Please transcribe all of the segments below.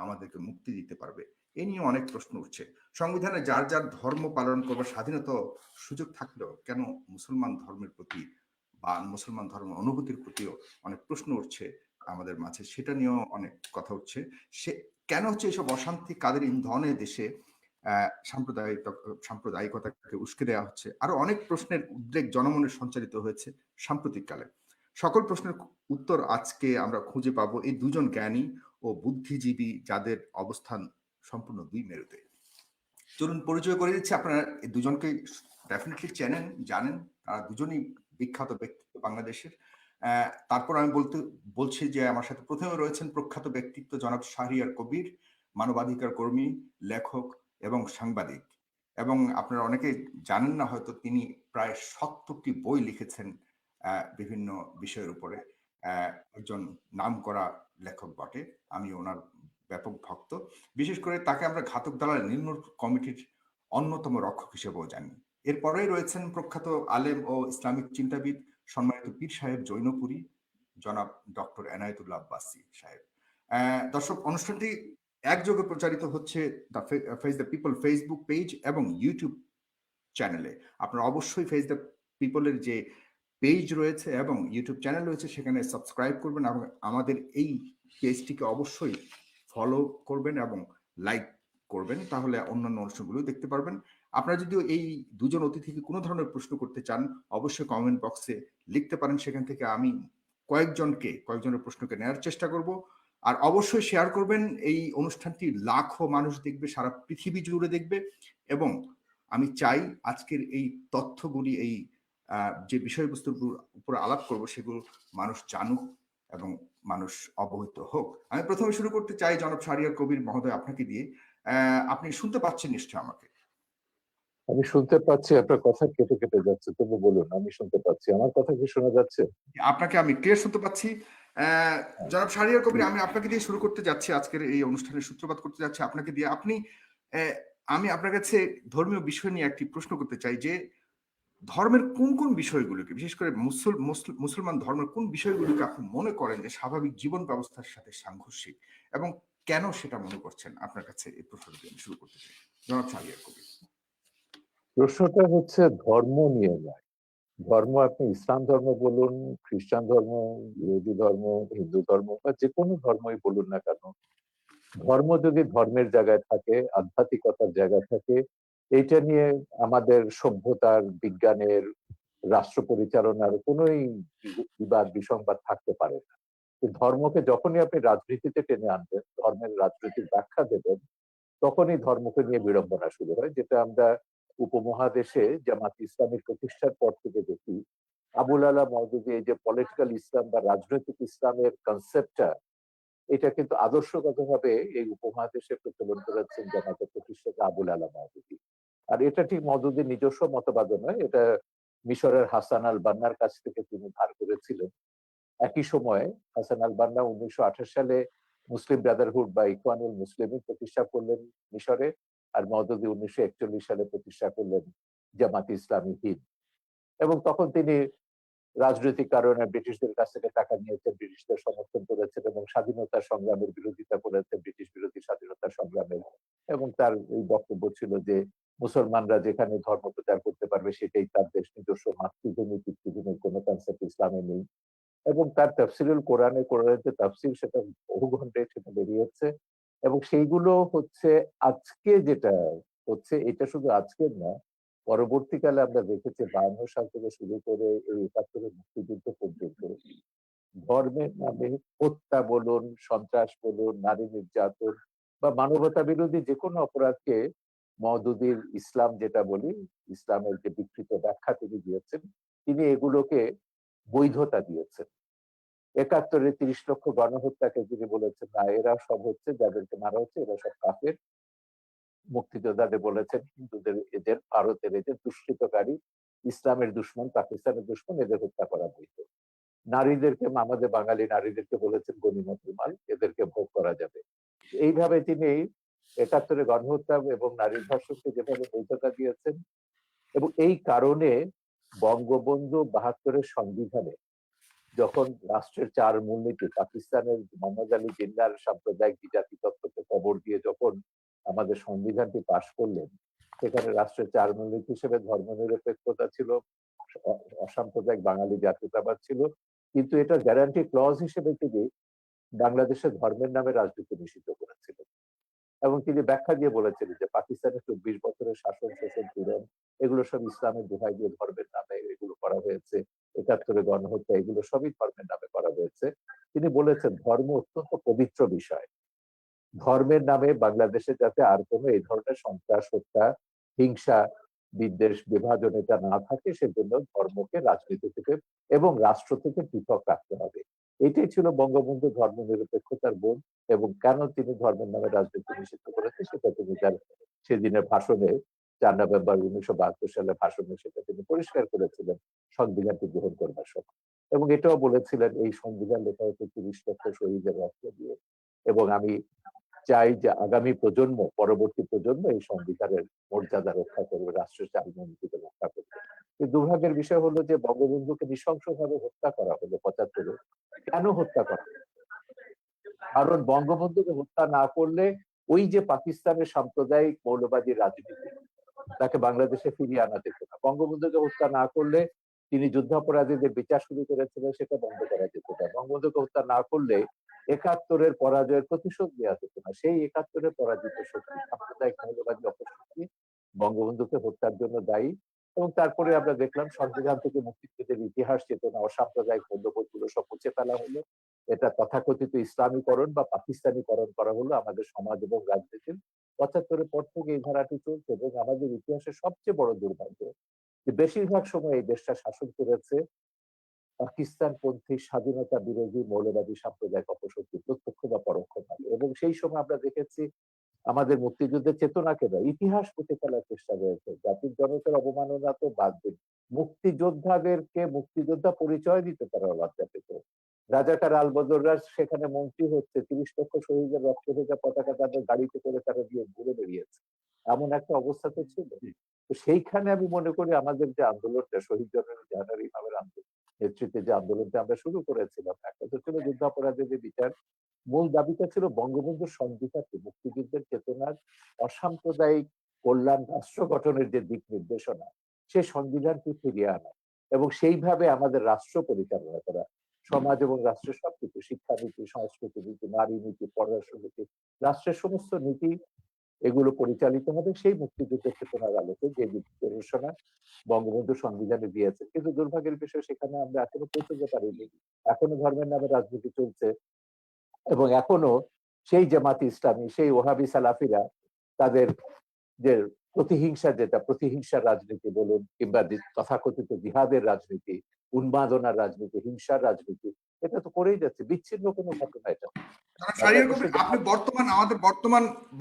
আমাদেরকে মুক্তি দিতে পারবে? এ নিয়ে অনেক প্রশ্ন উঠছে। সংবিধানে যার যার ধর্ম পালন করবার স্বাধীনতা সুযোগ থাকলেও কেন মুসলমান ধর্মের প্রতি বা মুসলমান ধর্মের অনুভূতির প্রতিও অনেক প্রশ্ন উঠছে আমাদের মাঝে, সেটা নিয়েও অনেক কথা উঠছে। সে কেন হচ্ছে এইসব অশান্তি, কাদের ইন্ধনে দেশে সাম্প্রদায়িকতাকে উস্কে দেওয়া হচ্ছে? আরো অনেক প্রশ্নের উদ্বেগ জনমনে সঞ্চারিত হয়েছে সাম্প্রতিককালে। সকল প্রশ্নের উত্তর আজকে আমরা খুঁজে পাবো এই দুজন জ্ঞানী ও বুদ্ধিজীবী, যাদের অবস্থান সম্পূর্ণ দুই মেরুতে। চলুন পরিচয় করে দিচ্ছি। আপনারা এই দুজনকে ডেফিনেটলি চেনেন, জানেন। তারা দুজনই বিখ্যাত ব্যক্তিত্ব বাংলাদেশের। তারপর আমি বলছি যে আমার সাথে প্রথমে রয়েছেন প্রখ্যাত ব্যক্তিত্ব জনাব শাহরিয়ার কবির, মানবাধিকার কর্মী, লেখক এবং সাংবাদিক। এবং আপনারা অনেকে জানেন না হয়তো, তিনি প্রায় 70টি বই লিখেছেন বিভিন্ন বিষয়ের উপরে। একজন নামকরা লেখক বটে, আমি ওনার ব্যাপক ভক্ত। বিশেষ করে তাকে আমরা ঘাতক দালাল নির্মূল কমিটির অন্যতম রক্ষক হিসেবেও জানি। এরপরেই রয়েছেন প্রখ্যাত আলেম ও ইসলামিক চিন্তাবিদ, সম্মানিত পীর সাহেব জৈনপুরী, জনাব ডক্টর এনায়েতুল্লাহ আব্বাসী সাহেব। দর্শক, অনুষ্ঠানটি একযোগে প্রচারিত হচ্ছে face the people Facebook page এবং ইউটিউব চ্যানেলে। আপনারা অবশ্যই ফেস দ্য পিপলের যে পেজ রয়েছে এবং ইউটিউব চ্যানেল রয়েছে সেখানে সাবস্ক্রাইব করবেন এবং আমাদের এই পেজটিকে অবশ্যই ফলো করবেন এবং লাইক করবেন, তাহলে অন্যান্য অনুষ্ঠানগুলো দেখতে পারবেন। আপনারা যদি এই দুজন অতিথিকে কোনো ধরনের প্রশ্ন করতে চান, অবশ্যই কমেন্ট বক্সে লিখতে পারেন। সেখান থেকে আমি কয়েকজনের প্রশ্নকে নেওয়ার চেষ্টা করব। আর অবশ্যই শেয়ার করবেন। এই অনুষ্ঠানটি লাখো মানুষ দেখবে, সারা পৃথিবী জুড়ে দেখবে। এবং আমি চাই আজকের এই তথ্যগুলি, এই যে বিষয়বস্তুর উপর আলাপ করব, সেগুলো মানুষ জানুক এবং মানুষ অবহিত হোক। আমি প্রথমে শুরু করতে চাই জনাব শাহরিয়ার কবির মহোদয়, আপনাকে দিয়ে। আপনি শুনতে পাচ্ছেন নিশ্চয় আমাকে? আমি শুনতে পাচ্ছি, আপনার কথা কেটে কেটে যাচ্ছে, তবু বলুন। আমি শুনতে পাচ্ছি। আমার কথা কি শোনা যাচ্ছে? আপনাকে আমি ক্লিয়ার শুনতে পাচ্ছি। জনাব শাহরিয়ার কবির, আমি আপনাকে দিয়ে শুরু করতে যাচ্ছি, আজকের এই অনুষ্ঠানের সূত্রপাত করতে যাচ্ছি আপনাকে দিয়ে। আমি আপনার কাছে ধর্মীয় বিষয় নিয়ে একটি প্রশ্ন করতে চাই যে ধর্মের কোন কোন বিষয়গুলোকে, বিশেষ করে মুসলমান ধর্মের কোন বিষয়গুলোকে আপনি মনে করেন যে স্বাভাবিক জীবন ব্যবস্থার সাথে সাংঘর্ষিক, এবং কেন সেটা মনে করছেন? আপনার কাছে এই প্রশ্নটা দিয়ে আমি শুরু করতে চাই, জনাব শাহরিয়ার কবির। প্রশ্নটা হচ্ছে ধর্ম নিয়ে নয়। ধর্ম আপনি ইসলাম ধর্ম বলুন, খ্রিস্টান ধর্ম, ইহুদি ধর্ম, হিন্দু ধর্ম বা যে কোনো ধর্মই বলুন না কেন, ধর্ম যদি ধর্মের জায়গায় থাকে, আধ্যাত্মিকতার জায়গায় থাকে, এইটা নিয়ে আমাদের সভ্যতার, বিজ্ঞানের, রাষ্ট্র পরিচালনার কোনোই বিবাদ বিসংবাদ থাকতে পারে না। ধর্মকে যখনই আপনি রাজনীতিতে টেনে আনবেন, ধর্মের রাজনৈতিক ব্যাখ্যা দেবেন, তখনই ধর্মকে নিয়ে বিড়ম্বনা শুরু হয়, যেটা আমরা উপমহাদেশে জামাত ইসলামের প্রতিষ্ঠার পর থেকে দেখি। আবুল আলা মওদুদি এই যে পলিটিক্যাল ইসলাম বা রাজনৈতিক ইসলামের কনসেপ্টটা, এটা কিন্তু আদর্শগতভাবে এই উপমহাদেশে প্রচলন করেছেন জামাতের প্রতিষ্ঠাতা আবুল আলা মওদুদি। আর এটা ঠিক মওদুদির নিজস্ব মতবাদ নয়, এটা মিশরের হাসান আল বান্নার কাছ থেকে তিনি ধার করেছিলেন। একই সময়ে হাসান আল বান্না 1928 সালে মুসলিম ব্রাদারহুড বা ইখওয়ানুল মুসলিমিন প্রতিষ্ঠা করলেন মিশরে, আর মওদুদি 1941 সালে প্রতিষ্ঠা করলেন জামাত ইসলামী হিন্দ। এবং তখন তিনি রাজনৈতিক কারণে ব্রিটিশদের কাছ থেকে টাকা নিয়েছেন, ব্রিটিশদের সমর্থন করেছেন এবং স্বাধীনতা সংগ্রামের বিরোধিতা করেছেন, ব্রিটিশ বিরোধী স্বাধীনতা সংগ্রামের। এবং তার এই বক্তব্য ছিল যে মুসলমানরা যেখানে ধর্ম প্রচার করতে পারবে সেটাই তার দেশ, নিজস্ব মাতৃভূমি পিতৃভূমির কোনো কনসেপ্ট ইসলামে নেই। এবং তার তাফসিরুল কোরআনের যে তাফসির, সেটা বহু ঘন্টায় সেটা বেরিয়েছে। এবং সেইগুলো হচ্ছে আজকে যেটা হচ্ছে, এটা শুধু আজকের না, পরবর্তীকালে আমরা দেখেছি 52 সাল থেকে শুরু করে এই 71 মুক্তিযুদ্ধ পর্যন্ত ধর্মের নামে হত্যা বলুন, সন্ত্রাস বলুন, নারী নির্যাতন বা মানবতা বিরোধী যে কোনো অপরাধকে মওদুদির ইসলাম যেটা বলি, ইসলামের যে বিকৃত ব্যাখ্যা তিনি দিয়েছেন, তিনি এগুলোকে বৈধতা দিয়েছেন। 71-এ 30 লক্ষ গণহত্যাকে তিনি বলেছেন না, এরা সব হচ্ছে, যাদেরকে মারা হচ্ছে এরা সব কাফের। মুক্তিযোদ্ধাদের বলেছেন হিন্দুদের, এদের, ভারতের এদের দুষ্কৃতকারী, ইসলামের দুশ্মন, পাকিস্তানের দুশ্মন, এদের হত্যা করা বৈধ। নারীদেরকে, আমাদের বাঙালি নারীদেরকে বলেছেন গনিমতের মাল, এদেরকে ভোগ করা যাবে। এইভাবে তিনি 71-এ গণহত্যা এবং নারীর ধর্ষণকে যেভাবে বৈধতা দিয়েছেন, এবং এই কারণে বঙ্গবন্ধু 72-এর সংবিধানে যখন রাষ্ট্রের 4 মূলনীতি পাকিস্তানের মোহাম্মদ আলী জিন্নাহর সাম্প্রদায়িক দ্বিজাতি তত্ত্বকে কবর দিয়ে যখন আমাদের সংবিধানটি পাশ করলেন, সেখানে রাষ্ট্রের 4 মূলনীতি হিসেবে ধর্মনিরপেক্ষতা ছিল, অসাম্প্রদায়িক বাঙালি জাতীয়তাবাদ ছিল, কিন্তু এটা গ্যারান্টি ক্লজ হিসেবে তিনি বাংলাদেশে ধর্মের নামে রাজনীতি নিষিদ্ধ করেছিলেন। এবং তিনি ব্যাখ্যা দিয়ে বলেছিলেন যে পাকিস্তানের 24 বছরের শাসন শোষণ পীড়ন এগুলো সব ইসলামের দোহাই দিয়ে ধর্মের নামে এগুলো করা হয়েছে, ৭১ গণহত্যা এগুলো সবই ধর্মের নামে করা হয়েছে। তিনি বলেছেন ধর্ম অত্যন্ত পবিত্র বিষয়, ধর্মের নামে বাংলাদেশে যাতে আর কোনো এই ধরনের সন্ত্রাস, হত্যা, হিংসা, বিদ্বেষ, বিভাজন এটা না থাকে সেজন্য ধর্মকে রাজনীতি থেকে এবং রাষ্ট্র থেকে পৃথক রাখতে হবে। এটাই ছিল বঙ্গবন্ধু ধর্মনিরপেক্ষতার বোধ। এবং কেন তিনি ধর্মের নামে রাজনীতি নিষিদ্ধ করেছেন সেটা তিনি তার সেদিনের ভাষণে ৪ নভেম্বর ১৯৭২ সালে ভাষণে সেটা তিনি পরিষ্কার করেছিলেন সংবিধানটি গ্রহণ করবার সময়। এবং এটাও বলেছিলেন এই সংবিধান লেখা হয়েছে ৩০ লক্ষ শহীদের রক্ত দিয়ে। এবং আমি চাই যে আগামী প্রজন্ম, পরবর্তী প্রজন্ম এই সংবিধানের মর্যাদা রক্ষা করবে, রাষ্ট্রের সার্বভৌমত্বকে রক্ষা করবে। কিন্তু দুর্ভাগ্যের বিষয় হলো যে বঙ্গবন্ধুকে নৃশংসভাবে হত্যা করা হলো ৭৫-এ। কেন হত্যা করা? কারণ বঙ্গবন্ধুকে হত্যা না করলে ওই যে পাকিস্তানের সাম্প্রদায়িক মৌলবাদী রাজনীতি তাকে বাংলাদেশে ফিরিয়ে আনা যেত না। বঙ্গবন্ধুকে হত্যা না করলে তিনি যুদ্ধাপরাধীদের বিচার শুরু করেছিলেন সেটা বন্ধ করা যেত না। বঙ্গবন্ধুকে হত্যা না করলে ৭১-এর পরাজয়ের প্রতিশোধ নেওয়া যেত না। সেই ৭১-এর পরাজিত শক্তি সাম্প্রদায়িক মৌলবাদী অপশক্তি বঙ্গবন্ধুকে হত্যার জন্য দায়ী। এবং তারপরে আমরা দেখলাম সংবিধান থেকে মুক্তিযুদ্ধের ইতিহাস চেতনা, অসাম্প্রদায়িক মূল্যবোধগুলো সব মুছে ফেলা হলো। এটা তথাকথিত ইসলামীকরণ বা পাকিস্তানিকরণ করা হলো আমাদের সমাজ এবং রাজনীতির। ৭৫-এর পর থেকে এই ধারাটি চলছে এবং আমাদের ইতিহাসের সবচেয়ে বড় দুর্ভাগ্য যে বেশিরভাগ সময় এই দেশটা শাসন করেছে পাকিস্তানপন্থী স্বাধীনতা বিরোধী মৌলবাদী সাম্প্রদায়িক অপশক্তি প্রত্যক্ষ বা পরোক্ষভাবে। এবং সেই সময় আমরা দেখেছি আমাদের মুক্তিযুদ্ধের চেতনাকে নয়, ইতিহাস মুছে ফেলার চেষ্টা রয়েছে। জাতির জনতার অবমাননা তো বাদ দিন, মুক্তিযোদ্ধাদেরকে মুক্তিযোদ্ধা পরিচয় দিতে তারা লজ্জা পেত। রাজাকার আলবদররা সেখানে মন্ত্রী হচ্ছে, ৩০ লক্ষ শহীদের রক্ত ভেজা পতাকা তাদের গাড়িতে করে তারা দিয়ে ঘুরে বেরিয়েছে। এমন একটা অবস্থা তো ছিল। তো সেইখানে আমি মনে করি আমাদের যে আন্দোলনটা শহীদ জননী জাহানারা ইমামের নেতৃত্বে যে আন্দোলনটা আমরা শুরু করেছিলাম, একটা তো ছিল যুদ্ধাপরাধীদের বিচার, মূল দাবিটা ছিল বঙ্গবন্ধুর সংবিধানকে মুক্তিযুদ্ধের চেতনার অসাম্প্রদায়িক কল্যাণ রাষ্ট্র গঠনের যে দিক নির্দেশনা সে সংবিধানকে ফিরিয়ে আনা এবং সেইভাবে আমাদের রাষ্ট্র পরিচালনা করা, সমাজ এবং রাষ্ট্রের সবকিছু, শিক্ষানীতি, সংস্কৃতি নীতি, নারী নীতি, পররাষ্ট্র নীতি, রাষ্ট্রের সমস্ত নীতি এগুলো পরিচালিত হবে সেই মুক্তিযুদ্ধের চেতনার আলোকে যে দিক নির্দেশনা বঙ্গবন্ধু সংবিধানে দিয়েছে। কিন্তু দুর্ভাগ্যের বিষয় সেখানে আমরা এখনো পৌঁছতে পারিনি। এখনো ধর্মের নামে রাজনীতি চলছে এবং এখনো সেই জামাতি ইসলামী, সেই ওহাবি সালাফিরা তাদের যে প্রতিহিংসা, যেটা প্রতিহিংসার রাজনীতি বলুন কিংবা তথাকথিত জিহাদের রাজনীতি, উন্মাদনার রাজনীতি, হিংসার রাজনীতি, এটা তো করেই যাচ্ছে। বিচ্ছিন্ন কোনো ঘটনা এটা। বাংলাদেশে আপনি আমাদের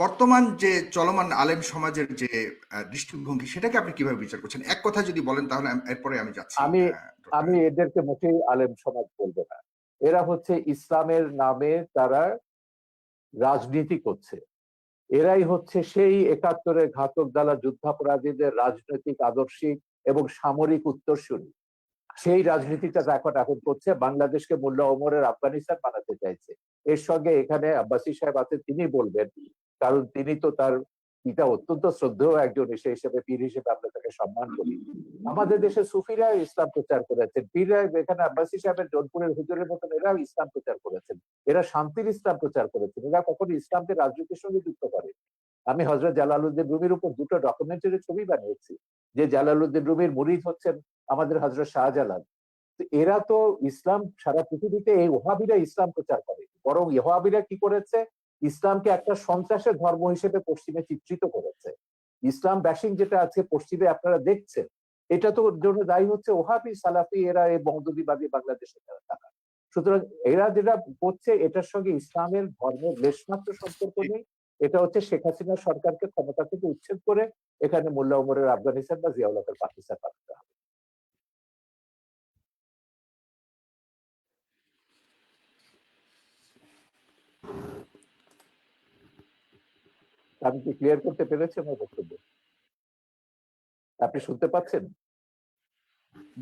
বর্তমান যে চলমান আলেম সমাজের যে দৃষ্টিভঙ্গি সেটাকে আপনি কিভাবে বিচার করছেন? এক কথা যদি বলেন তাহলে এরপরে আমি যাচ্ছি। আমি আমি এদেরকে মোটেই আলেম সমাজ বলবো না। এরা হচ্ছে ইসলামের নামে তারা রাজনীতি করছে। এরাই হচ্ছে সেই ৭১-এর ঘাতক দালা যুদ্ধাপরাধীদের রাজনৈতিক, আদর্শিক এবং সামরিক উত্তরসূরি। সেই রাজনীতিটা এখন করছে, বাংলাদেশকে মোল্লা ওমরের আফগানিস্তান বানাতে চাইছে। এর সঙ্গে এখানে আব্বাসী সাহেব আছেন, তিনি বলবেন, কারণ তিনি তো তার পিতা অত্যন্ত শ্রদ্ধেয় একজন, সেই হিসেবে পীর হিসেবে আমরা তাকে সম্মান করি। আমাদের দেশে সুফিরা ইসলাম প্রচার করেছেন, পীররা এখানে আব্বাসী সাহেবের জোনপুরের হুজুরের মতন এরাও ইসলাম প্রচার করেছেন। এরা শান্তির ইসলাম প্রচার করেছেন, এরা কখনো ইসলামকে রাজনীতির সঙ্গে যুক্ত করে। আমি হযরত জালালউদ্দিন রুমির উপর ২টো ডকুমেন্টারি ছবি বানিয়েছি, যে জালালউদ্দিন রুমির মুরিদ হচ্ছেন আমাদের হযরত শাহজালাল। তো এরা তো ইসলাম সারা পৃথিবীতে, এই ওহাবিরা ইসলাম প্রচার করে, বরং ওহাবিরা কি করেছে, ইসলামকে একটা সন্ত্রাসের ধর্ম হিসেবে পশ্চিমে চিত্রিত করেছে। ইসলাম ব্যাশিং যেটা আছে পশ্চিমে আপনারা দেখছেন, এটা তো জন্য দায়ী হচ্ছে ওহাবি সালাফি, এরা এই বংশবাদী বাংলাদেশে যারা থাকা। সুতরাং এরা যেটা করছে এটার সঙ্গে ইসলামের ধর্মের লেশমাত্র সম্পর্ক নেই। এটা হচ্ছে শেখ হাসিনা সরকারকে ক্ষমতা থেকে উচ্ছেদ করে এখানে মোল্লা ওমরের আফগানিস্তান বা জিয়াউল হকের পাকিস্তান বানাতে হবে। আমি কি ক্লিয়ার করতে পেরেছি আমার বক্তব্য? আপনি শুনতে পাচ্ছেন?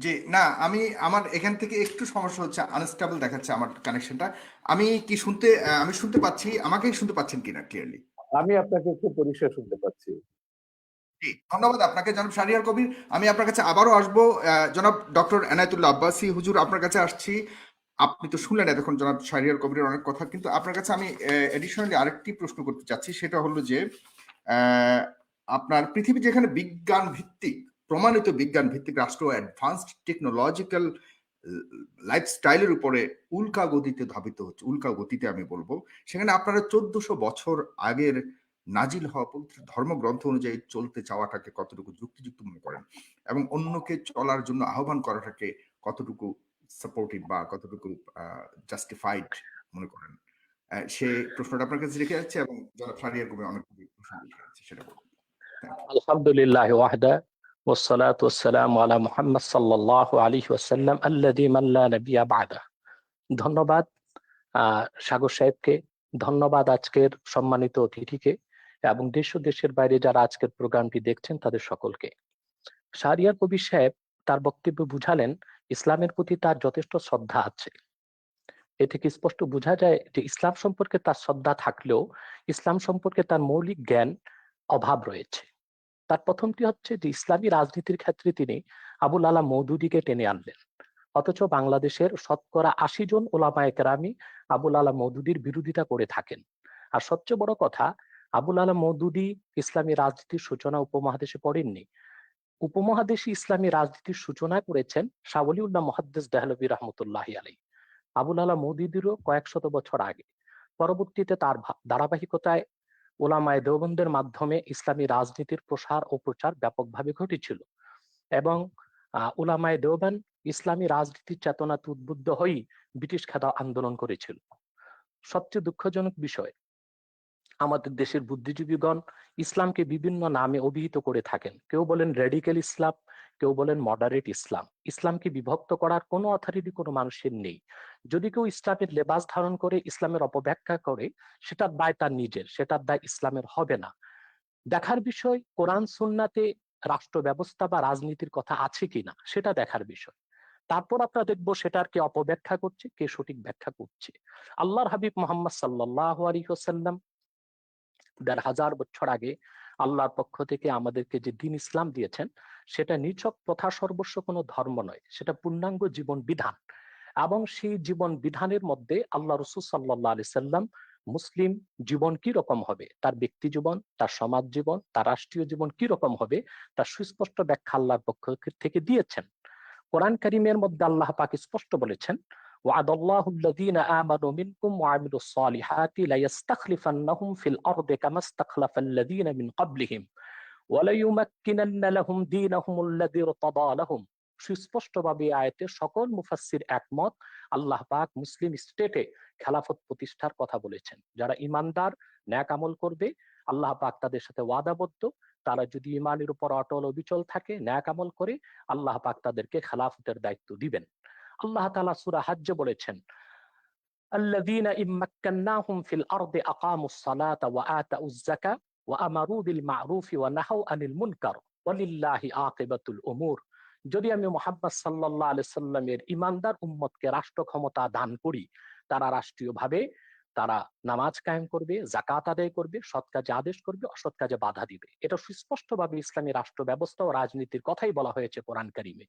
জি, না আমি আমার এখান থেকে একটু সমস্যা হচ্ছে, আনস্টেবল দেখাচ্ছে আমার কানেকশনটা। আমি কি শুনতে আমি শুনতে পাচ্ছি, আমাকে শুনতে পাচ্ছেন কিনা ক্লিয়ারলি? আমি আপনাকে খুব পরিষ্কার শুনতে পাচ্ছি। জি, ধন্যবাদ আপনাকে জনাব শাহরিয়ার কবির। আমি আপনার কাছে আবারও আসবো। জনাব ডক্টর এনায়েতুল্লাহ আব্বাসী হুজুর, আপনার কাছে আসছি। আপনি তো শুনলেন এতক্ষণ জনাব শাহরিয়ার কবিরের অনেক কথা, কিন্তু আপনার কাছে আমি এডিশনালি আরেকটি প্রশ্ন করতে চাচ্ছি। সেটা হলো যে আহ, আপনার পৃথিবী যেখানে বিজ্ঞান ভিত্তিক, প্রমাণিত বিজ্ঞান ভিত্তিক রাষ্ট্র, অ্যাডভান্সড টেকনোলজিক্যাল লাইফস্টাইলের উপরে উল্কা গতিতে ধাবিত হচ্ছে, উল্কা গতিতে আমি বলবো, সেখানে আপনারা 1400 বছর আগের নাজিল হওয়া পবিত্র ধর্মগ্রন্থ অনুযায়ী চলতে চাওয়াটাকে কতটুকু যুক্তিযুক্ত মনে করেন, এবং অন্যকে চলার জন্য আহ্বান করাটাকে কতটুকু সাপোর্টিভ বা কতটুকু জাস্টিফাইড মনে করেন? সে প্রশ্নটা আপনার কাছে রেখে যাচ্ছে, এবং যারা ফারিয়ার কবি অনেক প্রশ্ন রেখে যাচ্ছে, সেটা বলুন। Thank you. আলহামদুলিল্লাহ ওয়াহদা والصلاة والسلام على محمد صلى الله عليه وسلم الذي من لا نبي بعده। ধন্যবাদ সাগর সাহেবকে, ধন্যবাদ আজকের সম্মানিত অতিথিকে, এবং দেশ ও দেশের বাইরে যারা আজকের প্রোগ্রামটি দেখছেন তাদের সকলকে। শাহরিয়ার কবির সাহেব তার বক্তব্যে বুঝালেন ইসলামের প্রতি তার যথেষ্ট শ্রদ্ধা আছে। এ থেকে স্পষ্ট বোঝা যায় যে ইসলাম সম্পর্কে তার শ্রদ্ধা থাকলেও ইসলাম সম্পর্কে তার মৌলিক জ্ঞান অভাব রয়েছে। তার প্রথমটি হচ্ছে যে ইসলামী রাজনীতির ক্ষেত্রে তিনি আবুল আলা মওদুদীকে টেনে আনলেন, অথচ বাংলাদেশের শতকরা ৮০ জন ওলামায়ে কেরামি আবুল আলা মওদুদীর বিরোধিতা করে থাকেন। আর সবচেয়ে বড় কথা, আবুল আলা মওদুদী ইসলামী রাজনীতির সূচনা উপমহাদেশে করেননি। উপমহাদেশে ইসলামী রাজনীতির সূচনা করেছেন শাহ ওলিউল্লাহ মুহাদ্দিস দেহলভী রহমতুল্লাহি আলাইহি, আবুল আলা মওদুদীরও কয়েক শত বছর আগে। পরবর্তীতে তার ধারাবাহিকতায় ওলামায়ে দেওবন্দের মাধ্যমে ইসলামী রাজনীতির প্রসার ও প্রচার ব্যাপকভাবে ঘটেছিল, এবং উলামায়ে দেওবন্দ ইসলামী রাজনীতির চেতনাতে উদ্বুদ্ধ হয়েই ব্রিটিশ খেদা আন্দোলন করেছিল। সবচেয়ে দুঃখজনক বিষয়, আমাদের দেশের বুদ্ধিজীবীগণ ইসলামকে বিভিন্ন নামে অভিহিত করে থাকেন। কেউ বলেন রেডিক্যাল ইসলাম, কেউ বলেন মডারেট ইসলাম। ইসলামকে বিভক্ত করার কোনো অথরিটি কোনো মানুষের নেই। যদি কেউ ইসলামের লেবাস ধারণ করে ইসলামের অপব্যাখ্যা করে, সেটার দায় তার নিজের, সেটার দায় ইসলামের হবে না। দেখার বিষয় কোরআন সুন্নাতে রাষ্ট্র ব্যবস্থা বা রাজনীতির কথা আছে কিনা, সেটা দেখার বিষয়। তারপর আমরা দেখবো সেটার কে অপব্যাখ্যা করছে, কে সঠিক ব্যাখ্যা করছে। আল্লাহর হাবিব মোহাম্মদ সাল্লাল্লাহু আলাইহি ওয়াসাল্লাম ১,৫০০ বছর আগে আল্লাহর পক্ষ থেকে আমাদেরকে যে দ্বীন ইসলাম দিয়েছেন, সেটা নিছক প্রথা সর্বস্ব কোনো ধর্ম নয়, সেটা পূর্ণাঙ্গ জীবন বিধান। এবং সেই জীবন বিধানের মধ্যে আল্লাহ রাসূল সাল্লাল্লাহু আলাইহি সাল্লাম মুসলিম জীবন কি রকম হবে, তার ব্যক্তি জীবন, তার সমাজ জীবন, তার রাষ্ট্রীয় জীবন কি রকম হবে, তার সুস্পষ্ট ব্যাখ্যা আল্লাহর পক্ষ থেকে দিয়েছেন। কোরআন কারীমের মধ্যে আল্লাহ পাক স্পষ্ট বলেছেন, وعد الله الذين آمنوا منكم وعملوا الصالحات ليستخلفنهم في الأرض كما استخلف الذين من قبلهم وليمكنن لهم دينهم الذي ارتضى لهم। সুস্পষ্টভাবে আয়াতে সকল মুফাসসির একমত, আল্লাহ পাক মুসলিম স্টেটে খেলাফত প্রতিষ্ঠার কথা বলেছেন। যারা ইমানদার, ন্যাক আমল করবে, আল্লাহ পাক তাদের সাথে ওয়াদাবদ্ধ। তারা যদি ইমানের উপর অটল অবিচল থাকে, ন্যাক আমল করে, আল্লাহ পাক তাদেরকে খেলাফতের দায়িত্ব দিবেন। আল্লাহ তাআলা সূরা হজ্জে বলেছেন, আল্লাযীনা ইম্মাক্কান্নাহুম ফিল আরদি আকামুস সালাতা ওয়া আতাউয যাকাত ওয়া আমারু বিল মা'রুফি ওয়া নাহাউ আনিল মুনকার ওয়ালিল্লাহি আকিবাতুল উমুর। যদি আমি মুহাম্মদ সাল্লাল্লাহু আলাইহি সাল্লামের ঈমানদার উম্মতকে রাষ্ট্র ক্ষমতা দান করি, তারা রাষ্ট্রীয়ভাবে তারা নামাজ কায়েম করবে, যাকাত আদায় করবে, সৎ কাজে আদেশ করবে, অসৎ কাজে বাধা দিবে। এটা সুস্পষ্টভাবে ইসলামী রাষ্ট্র ব্যবস্থা ও রাজনীতির কথাই বলা হয়েছে কোরআন কারীমে।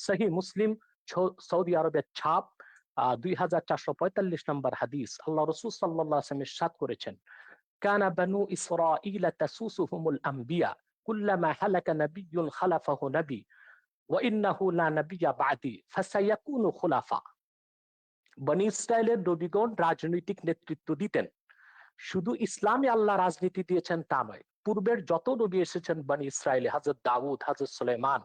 সহিহ মুসলিম, সৌদি আরবের ছাপ, ২৪৪৫ নম্বর হাদিস, আল্লাহ রাসূল সাল্লাল্লাহু আলাইহি ওয়াসাল্লাম ইরশাদ করেছেন, কানা বানু ইসরাঈল তাসুসুহুমুল আম্বিয়া কুল্লামা হালাকা নাবিয়্যুন খালাফাহু নবী ওয়া ইন্নাহু লা নাবিয়্যা বা'দি ফাসায়াকুনু খুলাফা। বনী ইসরাইলের নবীগণ রাজনৈতিক নেতৃত্ব দিতেন। শুধু ইসলামে আল্লাহ রাজনীতি দিয়েছেন তা নয়, পূর্বের যত নবী এসেছেন বনী ইসরায়েলে, হযরত দাউদ, হযরত সুলাইমান।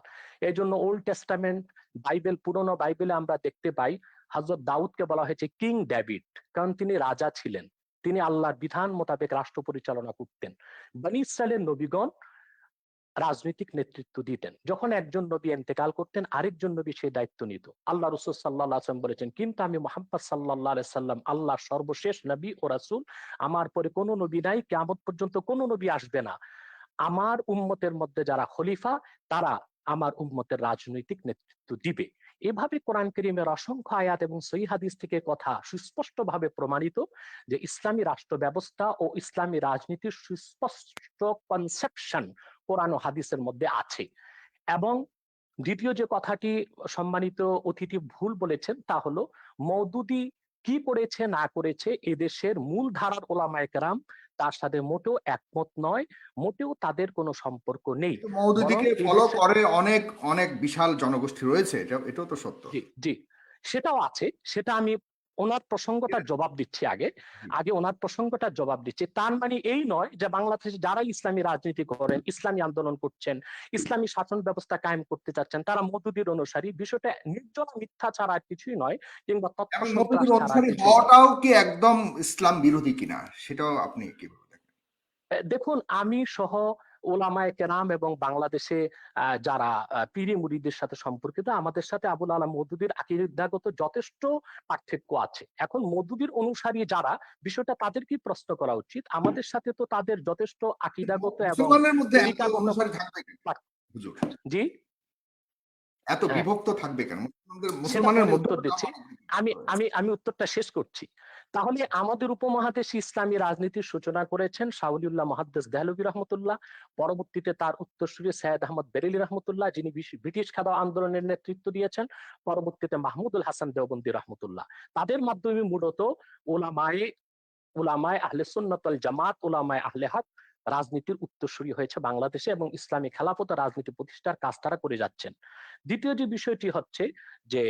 এই জন্য ওল্ড টেস্টামেন্ট বাইবেল, পুরনো বাইবেলে আমরা দেখতে পাই হযরত দাউদকে বলা হয়েছে কিং ডেভিড, কারণ তিনি রাজা ছিলেন, তিনি আল্লাহর বিধান মোতাবেক রাষ্ট্র পরিচালনা করতেন। বনী ইসরায়েলের নবীগণ রাজনৈতিক নেতৃত্ব দিতেন। যখন একজন নবী ইন্তেকাল করতেন, আরেকজন নবী সেই দায়িত্ব নিত। আল্লাহ রাসূল সাল্লাল্লাহু আলাইহি ওয়াসাল্লাম বলেছেন, কিন্তু আমি মুহাম্মদ সাল্লাল্লাহু আলাইহি সাল্লাম আল্লাহর সর্বশেষ নবী ও রাসূল, আমার পরে কোনো নবী নাই, কিয়ামত পর্যন্ত কোনো নবী আসবে না। আমার উম্মতের মধ্যে যারা খলিফা, তারা আমার উম্মতের রাজনৈতিক নেতৃত্ব দিবে। এভাবে কোরআন কারীমের অসংখ্য আয়াত এবং সহিহ হাদিস থেকে কথা সুস্পষ্টভাবে প্রমাণিত যে ইসলামী রাষ্ট্র ব্যবস্থা ও ইসলামী রাজনীতির সুস্পষ্ট কনসেপশন কোরআন ও হাদিসের মধ্যে আছে। এবং দ্বিতীয় যে কথাটি সম্মানিত অতিথি ভুল বলেছেন তা হলো মওদুদি কি করেছে না করেছে এদেশের মূল ধারার ওলামায়ে কেরাম তার সাথে মোটেও একমত নয়, মোটেও তাদের কোনো সম্পর্ক নেই। কিন্তু বরং মওদুদিকে ফলো এদেশে করে অনেক অনেক বিশাল জনগোষ্ঠী রয়েছে, এটাও তো সত্য। জি জি সেটাও আছে, সেটা আমি ওনার প্রসঙ্গটার জবাব দিচ্ছি আগে আগে ওনার প্রসঙ্গটার জবাব দিচ্ছি। তার মানে এই নয় যে বাংলাদেশে যারা ইসলামী রাজনীতি করেন, ইসলামী আন্দোলন করছেন, ইসলামী শাসন ব্যবস্থা কায়েম করতে চাচ্ছেন তারা মওদুদির অনুসারী। বিষয়টা নির্জলা মিথ্যা ছাড়া আর কিছুই নয়, কিংবা তথ্য এবং সন্ত্রাস মওদুদির ছাড়া আর অনুসারী কিছুই নয়। হওয়াটাও কি একদম ইসলাম বিরোধী কিনা সেটাও আপনি কিভাবে দেখেন? দেখুন, আমি সহ ওলামায়ে কেরাম এবং বাংলাদেশে যারা পীরে মুরিদের সাথে সম্পর্কিত, আমাদের সাথে আবুল আলা মওদুদির আকীদাগত যথেষ্ট পার্থক্য আছে। এখন মওদুদির অনুসারী যারা, বিষয়টা তাদেরকেই প্রশ্ন করা উচিত। আমাদের সাথে তো তাদের যথেষ্ট আকীদাগত এবং মুসলমানের মধ্যে এত তরিকাগত অনুসারী থাকবে কেন হুজুর? জি এত হ্যাঁ, বিভক্ত থাকবে কেন? সেটা মুসলমানের পরে মধ্যে উত্তর দিচ্ছি। আমি আমি আমি উত্তরটা শেষ করছি। তাহলে আমাদের উপমহাদেশে ইসলামী রাজনীতির সূচনা করেছেন শাওলিউল্লাহ মুহাদ্দিস দেহলভী রহমতুল্লাহ, পরবর্তীতে তার উত্তরসূরি সৈয়দ আহমদ বেরেলী রহমতুল্লাহ, যিনি ব্রিটিশ খেলাফত আন্দোলনের নেতৃত্ব দিয়েছেন, পরবর্তীতে মাহমুদুল হাসান দেওবন্দি রহমতুল্লাহ। তাদের মাধ্যমে মূলত ওলামায়ে উলামায়ে আহলে সুন্নাত ওয়াল জামাত, উলামায়ে আহলে হক রাজনীতির উত্তরসূরি হয়েছে বাংলাদেশে, এবং ইসলামী খেলাফত রাজনীতি প্রতিষ্ঠার কাজ তারা করে যাচ্ছেন। দ্বিতীয় যে বিষয়টি হচ্ছে যে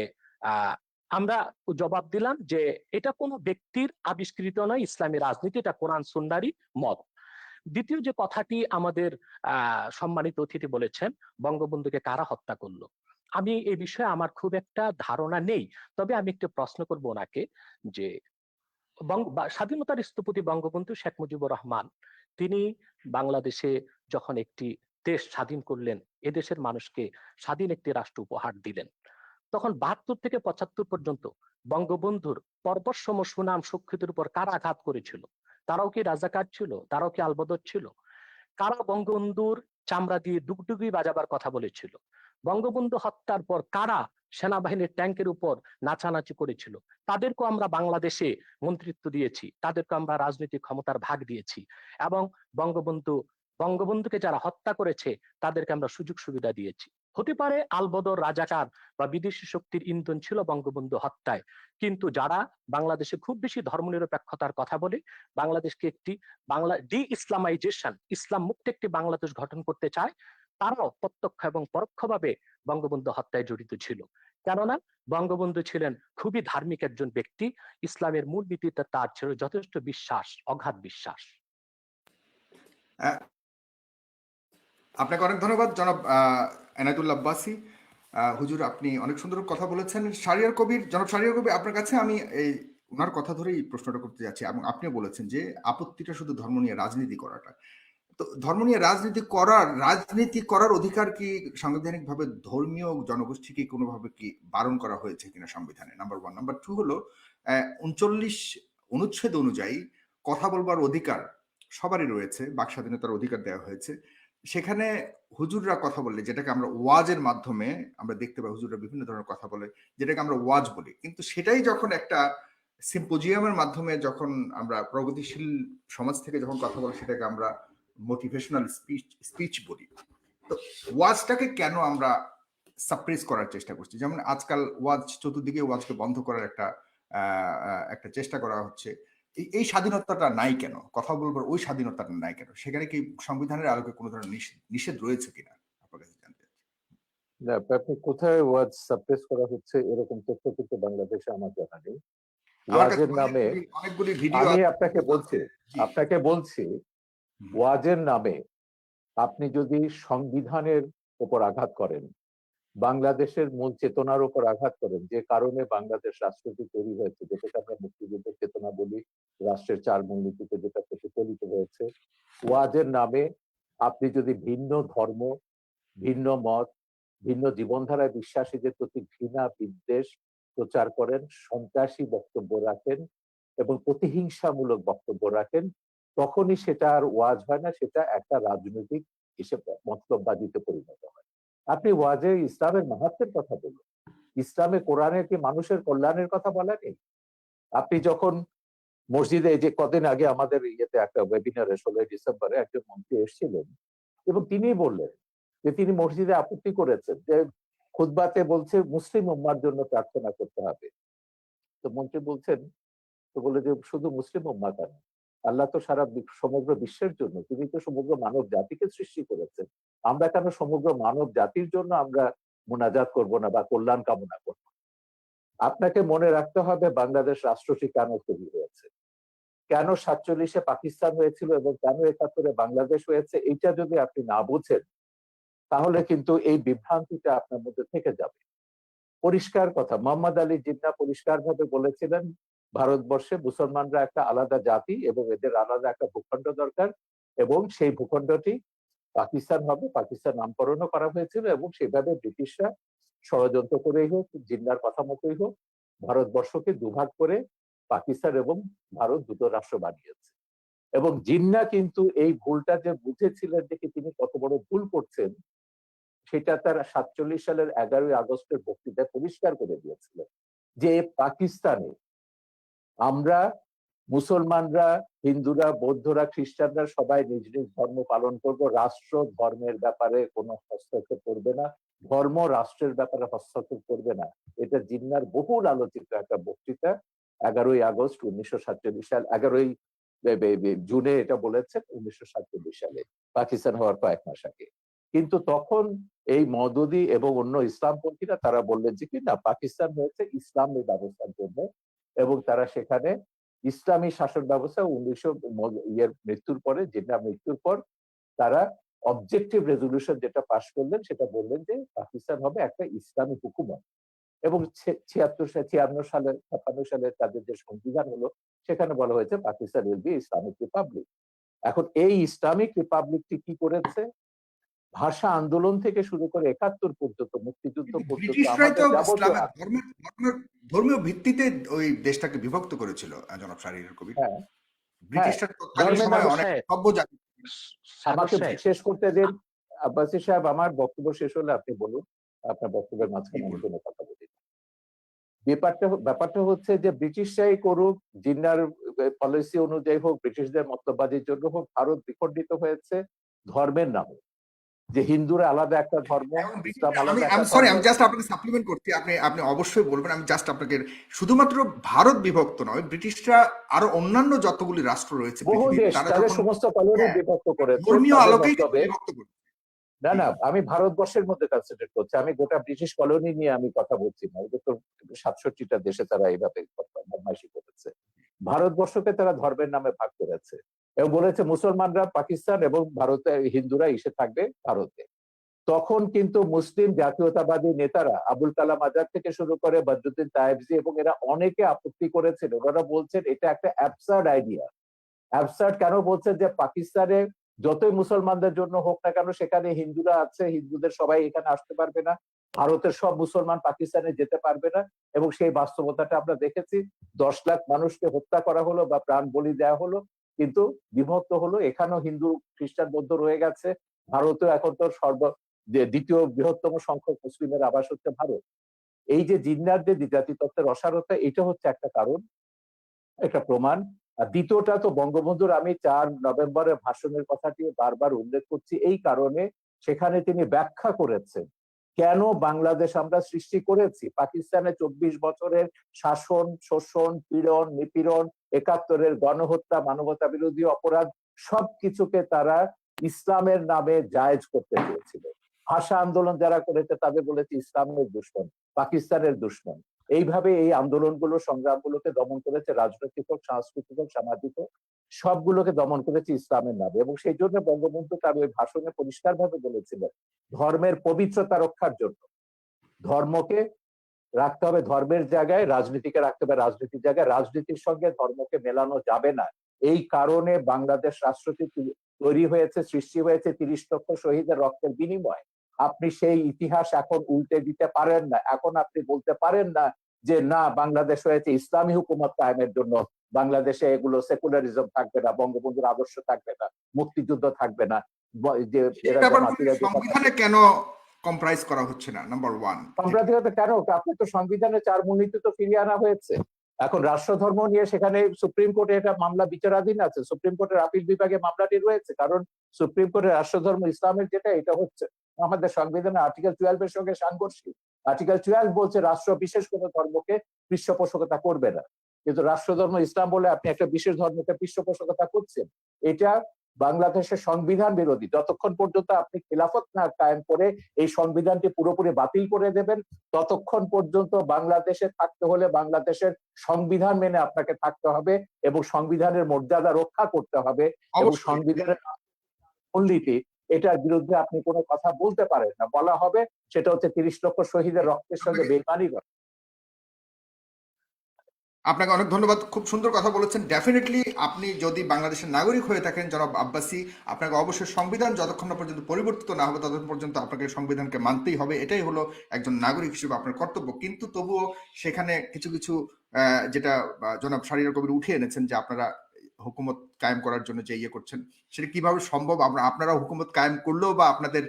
আহ, আমরা জবাব দিলাম যে এটা কোনো ব্যক্তির আবিষ্কৃত নয়, ইসলামী রাজনীতি এটা কোরআন সুন্নাহরই মত। দ্বিতীয় যে কথাটি আমাদের সম্মানিত অতিথি বলেছেন, বঙ্গবন্ধুকে কারা হত্যা করলো, আমি এই বিষয়ে আমার খুব একটা ধারণা নেই। তবে আমি একটু প্রশ্ন করবো ওনাকে যে স্বাধীনতার স্থপতি বঙ্গবন্ধু শেখ মুজিবুর রহমান, তিনি বাংলাদেশে যখন একটি দেশ স্বাধীন করলেন, এদেশের মানুষকে স্বাধীন একটি রাষ্ট্র উপহার দিলেন, তখন ৭২ থেকে ৭৫ পর্যন্ত বঙ্গবন্ধুর পর্বতসম সুনাম সুখ্যাতির উপর কারা আঘাত করেছিল? তারাও কি রাজাকার ছিল? তারাও কি আলবদর ছিল? কারা বঙ্গবন্ধুর চামড়া দিয়ে ডুগডুগি বাজাবার কথা বলেছিল? বঙ্গবন্ধু হত্যার পর কারা সেনাবাহিনীর ট্যাঙ্কের উপর নাচানাচি করেছিল? তাদেরকে আমরা বাংলাদেশে মন্ত্রিত্ব দিয়েছি, তাদেরকে আমরা রাজনৈতিক ক্ষমতার ভাগ দিয়েছি, এবং বঙ্গবন্ধুকে যারা হত্যা করেছে তাদেরকে আমরা সুযোগ সুবিধা দিয়েছি। হতে পারে আলবদর, রাজাকার বা বিদেশি শক্তির ইন্ধন ছিল বঙ্গবন্ধু হত্যায়, কিন্তু যারা বাংলাদেশে খুব বেশি ধর্মনিরপেক্ষতার কথা বলে, বাংলাদেশকে একটি ডি ইসলামাইজেশন, ইসলাম মুক্ত একটি বাংলাদেশ গঠন করতে চায়, তারাও প্রত্যক্ষ এবং পরোক্ষভাবে বঙ্গবন্ধু হত্যায় জড়িত ছিল। কেননা বঙ্গবন্ধু ছিলেন খুবই ধার্মিক একজন ব্যক্তি, ইসলামের মূল নীতিতে তার ছিল যথেষ্ট বিশ্বাস, অগাধ বিশ্বাস। আপনাকে অনেক ধন্যবাদ জনাব এনায়েতুল্লাহ আব্বাসী। হুজুর, আপনি অনেক সুন্দর কথা বলেছেন। জনাব শাহরিয়ার কবির, আপনার কাছে আমি এই ওনার কথা ধরেই প্রশ্নটা করতে যাচ্ছি, এবং আপনিও বলেছেন যে আপত্তিটা শুধু ধর্ম নিয়ে রাজনীতি করাটা। তো ধর্ম নিয়ে রাজনীতি করার অধিকার কি সাংবিধানিকভাবে ধর্মীয় জনগোষ্ঠীকে কোনোভাবে কি বারণ করা হয়েছে কিনা সংবিধানে? Number one. নাম্বার টু হলো ৩৯ অনুচ্ছেদ অনুযায়ী কথা বলবার অধিকার সবারই রয়েছে, বাক স্বাধীনতার অধিকার দেওয়া হয়েছে। সেখানে হুজুররা কথা বললে, যেটাকে আমরা ওয়াজের মাধ্যমে আমরা দেখতে পাই, হুজুররা বিভিন্ন ধরনের কথা বলে, যেটাকে আমরা ওয়াজ বলি, কিন্তু সেটাই যখন একটা সিম্পোজিয়ামের মাধ্যমে যখন আমরা প্রগতিশীল সমাজ থেকে যখন কথা বলি, সেটাকে আমরা মোটিভেশনাল স্পিচ বলি। তো ওয়াজটাকে কেন আমরা সাপ্রেস করার চেষ্টা করছি? যেমন আজকাল চতুর্দিকে ওয়াজকে বন্ধ করার একটা চেষ্টা করা হচ্ছে। এই স্বাধীনতাটা নাই কেন? কথা বলবার ওই স্বাধীনতাটা নাই কেন? সেখানে কি সংবিধানের আলোকে কোনো ধরনের নিষেধ রয়েছে কিনা আপনার কাছে জানতে চাচ্ছি। না, আপনি কোথায় ওয়াজ সাপ্রেস করা হচ্ছে এরকম তথ্য কিন্তু বাংলাদেশে আমার জানা নেই। আমার কাছে ওয়াজের নামে অনেকগুলি ভিডিও আমি আপনাকে বলছি ওয়াজের নামে আপনি যদি সংবিধানের উপর আঘাত করেন, বাংলাদেশের মূল চেতনার উপর আঘাত করেন, যে কারণে বাংলাদেশ রাষ্ট্রটি তৈরি হয়েছে, যেটাকে আমরা মুক্তিযুদ্ধের চেতনা বলি, রাষ্ট্রের ৪ মূলনীতিতে যেটা প্রতিফলিত হয়েছে, ওয়াজের নামে আপনি যদি ভিন্ন ধর্ম, ভিন্ন মত, ভিন্ন জীবনধারায় বিশ্বাসীদের প্রতি ঘৃণা, বিদ্বেষ প্রচার করেন, সন্ত্রাসী বক্তব্য রাখেন এবং প্রতিহিংসামূলক বক্তব্য রাখেন, তখনই সেটা আর ওয়াজ হয় না, সেটা একটা রাজনৈতিক হিসেবে মতলববাজিতে পরিণত হয়। আপনি ওয়াজে ইসলামের মাহাত্ম্যের কথা বলুন। ইসলামে কোরআনে কি মানুষের কল্যাণের কথা বলা নেই? আপনি যখন মসজিদে, যে কদিন আগে আমাদের ইয়েতে একটা ওয়েবিনারে 16 ডিসেম্বরে একজন মন্ত্রী এসেছিলেন এবং তিনি বললেন যে তিনি মসজিদে আপত্তি করেছেন যে খুতবাতে বলছে মুসলিম উম্মার জন্য প্রার্থনা করতে হবে। তো মন্ত্রী বলছেন, তো বলে যে শুধু মুসলিম উম্মা কেন, আল্লাহ তো সারা সমগ্র বিশ্বের জন্য, তিনি তো সমগ্র মানব জাতিকে সৃষ্টি করেছেন, আমরা কেন সমগ্র মানব জাতির জন্য আমরা মোনাজাত করব না বা কল্যাণ কামনা করব? আপনাকে মনে রাখতে হবে বাংলাদেশ রাষ্ট্রটি কেন তৈরি হয়েছে, কেন 47-এ পাকিস্তান হয়েছিল এবং কেন 71-এ বাংলাদেশ হয়েছে। এইটা যদি আপনি না বুঝেন তাহলে কিন্তু এই বিভ্রান্তিটা আপনার মধ্যে থেকে যাবে। পরিষ্কার কথা, মোহাম্মদ আলী জিন্নাহ পরিষ্কার ভাবে বলেছিলেন ভারতবর্ষে মুসলমানরা একটা আলাদা জাতি এবং এদের আলাদা একটা ভূখণ্ড দরকার, এবং সেই ভূখণ্ডটি পাকিস্তান হবে। পাকিস্তান নামকরণও করা হয়েছিল এবং সেভাবে ব্রিটিশরা ষড়যন্ত্র করেই হোক, জিন্নাহর কথা মতোই হোক, ভারতবর্ষকে দুভাগ করে পাকিস্তান এবং ভারত দুটো রাষ্ট্র বানিয়েছে। এবং জিন্নাহ কিন্তু এই ভুলটা যে বুঝেছিলেন দেখে তিনি কত বড় ভুল করছেন সেটা তার 47 সালের 11ই আগস্টের বক্তৃতায় পরিষ্কার করে দিয়েছিলেন যে পাকিস্তানে আমরা মুসলমানরা, হিন্দুরা, বৌদ্ধরা, খ্রিস্টানরা সবাই নিজ নিজ ধর্ম পালন করব, রাষ্ট্র ধর্মের ব্যাপারে কোনো হস্তক্ষেপ করবে না, ধর্ম রাষ্ট্রের ব্যাপারে হস্তক্ষেপ করবে না। এটা জিন্নাহর বহুল আলোচিত একটা বক্তৃতা, 11ই আগস্ট 1947 সাল, 11ই জুনে এটা বলেছেন 1947 সালে, পাকিস্তান হওয়ার কয়েক মাস আগে। কিন্তু তখন এই মওদুদি এবং অন্য ইসলামপন্থীরা তারা বললেন যে কি না, পাকিস্তান হয়েছে ইসলামী ব্যবস্থার জন্য, এবং তারা সেখানে ইসলামী শাসন ব্যবস্থা 1900 মৃত্যুর পরে, জিন্নাহ মৃত্যুর পর তারা অবজেক্টিভ রেজলিউশন যেটা পাশ করলেন সেটা বললেন যে পাকিস্তান হবে একটা ইসলামী হুকুমত। এবং 56 সালে 56 সালে তাদের যে সংবিধান হলো সেখানে বলা হয়েছে Pakistan will be Islamic Republic. এখন এই ইসলামিক রিপাবলিকটি কি করেছে, ভাষা আন্দোলন থেকে শুরু করে 71 পর্যন্ত, মুক্তিযুদ্ধ কিন্তু পর্যন্ত ব্রিটিশরাই তো আমাদের যাবতীয় ইসলামের ধর্মীয় ভিত্তিতে ওই দেশটাকে বিভক্ত করেছিল জনাব শাহরিয়ার কবির। হ্যাঁ হ্যাঁ ব্রিটিশরা তৎকালীন ধর্মের সময়ে নামে। অনেক সাহেব, সভ্য জাতি। সাগর আমাকে সাহেব, শেষ করতে দিন আব্বাসী সাহেব, আমার বক্তব্য শেষ হলে আপনি বলুন, আপনার বক্তব্যের মাঝখানে আমি কোনো কথা বলি না। ব্যাপারটা হচ্ছে যে ব্রিটিশরাই করুক, জিন্নাহর পলিসি অনুযায়ী হোক, ব্রিটিশদের মতবাদের জন্য হোক, ভারত বিখণ্ডিত হয়েছে ধর্মের নামে, যে হিন্দুরা আলাদা একটা ধর্ম, এবং ইসলাম ব্রিটিশরা, আলাদা আমি একটা সরি, ধর্ম। আমি জাস্ট আপনাকে সাপ্লিমেন্ট করছি, আপনি আপনি অবশ্যই বলবেন। আমি জাস্ট আপনাকে, শুধুমাত্র ভারত বিভক্ত নয়, ব্রিটিশরা আরো অন্যান্য যতগুলি রাষ্ট্র রয়েছে বহু পৃথিবীতে দেশ তারা তাদের যখন, সমস্ত কলোনি হ্যাঁ, বিভক্ত করেছে ধর্মীয় তাদের আলোকেই কিন্তু মতলবে। বিভক্ত করেছে। না জি না, জি। আমি ভারতবর্ষের মধ্যে কনসিডার করছি, আমি গোটা ব্রিটিশ কলোনি নিয়ে আমি কথা বলছি না। ওদের তো 67টা দেশে তারা এইভাবে বদমাইশি করেছে। ভারতবর্ষকে তারা ধর্মের নামে ভাগ করেছে এবং বলেছে মুসলমানরা পাকিস্তান এবং ভারতে, হিন্দুরা এসে থাকবে ভারতে। তখন কিন্তু মুসলিম জাতীয়তাবাদী নেতারা আবুল কালাম আজাদ থেকে শুরু করে বদরুদ্দিন তায়েবজি এবং এরা অনেকে আপত্তি করেছিল। ওরা বলছেন এটা একটা অ্যাবসার্ড আইডিয়া। অ্যাবসার্ড কেন বলছেন, যে পাকিস্তানে যতই মুসলমানদের জন্য হোক না কেন সেখানে হিন্দুরা আছে, হিন্দুদের সবাই এখানে আসতে পারবে না, ভারতের সব মুসলমান পাকিস্তানে যেতে পারবে না। এবং সেই বাস্তবতাটা আমরা দেখেছি, 10 লাখ মানুষকে হত্যা করা হলো বা প্রাণ বলি দেওয়া হলো, কিন্তু বিভক্ত হলো। এখানেও হিন্দু, খ্রিস্টান, বৌদ্ধ রয়ে গেছে। ভারতেও এখন তো দ্বিতীয় বৃহত্তম সংখ্যক মুসলিমের আবাস হচ্ছে ভারত। এই যে জিন্নাহদের জাতিতত্ত্বের অসারতা, এটা হচ্ছে একটা কারণ, একটা প্রমাণ। আর দ্বিতীয়টা তো বঙ্গবন্ধুর, আমি 4 নভেম্বরের ভাষণের কথাটি বারবার উল্লেখ করছি এই কারণে, সেখানে তিনি ব্যাখ্যা করেছেন কেন বাংলাদেশ আমরা সৃষ্টি করেছি। পাকিস্তানে 24 বছরের শাসন, শোষণ, পীড়ন, নিপীড়ন, 71-এর গণহত্যা, মানবতা বিরোধী অপরাধ, সবকিছুকে তারা ইসলামের নামে জায়েজ করতে চেয়েছিল। ভাষা আন্দোলন যারা করেছে তাদের বলেছে ইসলামের দুশমন, পাকিস্তানের দুশমন। এইভাবে এই আন্দোলনগুলো, সংগ্রামগুলোকে দমন করেছে, রাজনৈতিক হোক, সাংস্কৃতিক হোক, সামাজিক হোক, সবগুলোকে দমন করেছে ইসলামের নামে। এবং সেই জন্য বঙ্গবন্ধু তার ওই ভাষণে পরিষ্কারভাবে বলেছিলেন ধর্মের পবিত্রতা রক্ষার জন্য ধর্মকে রাখতে হবে ধর্মের জায়গায়, রাজনীতিকে রাখতে হবে রাজনীতির জায়গায়, রাজনীতির সঙ্গে ধর্মকে মেলানো যাবে না। এই কারণে বাংলাদেশ রাষ্ট্রটি তৈরি হয়েছে, সৃষ্টি হয়েছে 30 লক্ষ শহীদের রক্তের বিনিময়। আপনি সেই ইতিহাস এখন উল্টে দিতে পারেন না। এখন আপনি বলতে পারেন না যে না, বাংলাদেশ হয়েছে ইসলামী হুকুমত কায়েমের জন্য, বাংলাদেশে এগুলো সেকুলারিজম থাকবে না, বঙ্গবন্ধুর আদর্শ থাকবে না, মুক্তিযুদ্ধ থাকবে না, যে সেই এরা ব্যাপারগুলো জামাতিরা যে কথা। সংবিধানে কেন কম্প্রাইজ করা হচ্ছে না, নাম্বার ওয়ান। সাম্প্রদায়িকতা কেন? আপনার তো সংবিধানে 4 মূলনীতি তো ফিরিয়ে আনা হয়েছে। এখন রাষ্ট্রধর্ম নিয়ে সেখানে সুপ্রিম কোর্টে এটা মামলা বিচারাধীন আছে, সুপ্রিম কোর্টের আপিল বিভাগে মামলাটি রয়েছে, কারণ সুপ্রিম কোর্টের রাষ্ট্রধর্ম ইসলামের যেটা এটা হচ্ছে আমাদের সংবিধানের আর্টিকেল 12 এর সঙ্গে সাংঘর্ষিক। আর্টিকেল 12 বলছে রাষ্ট্র বিশেষ কোনো ধর্মকে পৃষ্ঠপোষকতা করবে না, কিন্তু রাষ্ট্রধর্ম ইসলাম বলে আপনি একটা বিশেষ ধর্মকে পৃষ্ঠপোষকতা করছেন। এটা বাংলাদেশের সংবিধান বিরোধী। যতক্ষণ পর্যন্ত আপনি খিলাফত না কায়েম করে এই সংবিধানটি পুরোপুরি বাতিল করে দেবেন, ততক্ষণ পর্যন্ত বাংলাদেশে থাকতে হলে বাংলাদেশের সংবিধান মেনে আপনাকে থাকতে হবে এবং সংবিধানের মর্যাদা রক্ষা করতে হবে, এবং অবশ্যই। সংবিধানের মূলনীতি এটার বিরুদ্ধে আপনি কোনো কথা বলতে পারেন না। বলা হবে সেটা হচ্ছে 30 লক্ষ শহীদের রক্তের সঙ্গে বেইমানি করা। আপনাকে অনেক ধন্যবাদ, খুব সুন্দর কথা বলেছেন। ডেফিনেটলি আপনি যদি বাংলাদেশের নাগরিক হয়ে থাকেন জনাব আব্বাসী, আপনাকে অবশ্যই সংবিধান যতক্ষণ না পর্যন্ত পরিবর্তিত না হবে ততক্ষণ পর্যন্ত আপনাকে সংবিধানকে মানতেই হবে, এটাই হলো একজন নাগরিক হিসেবে আপনার কর্তব্য। কিন্তু তবুও সেখানে কিছু কিছু যেটা জনাব শাহরিয়ার কবির উঠে এনেছেন যে আপনারা হুকুমত কায়েম করার জন্য যে ইয়ে করছেন, সেটা কিভাবে সম্ভব? আপনারা হুকুমত কায়েম করলেও বা আপনাদের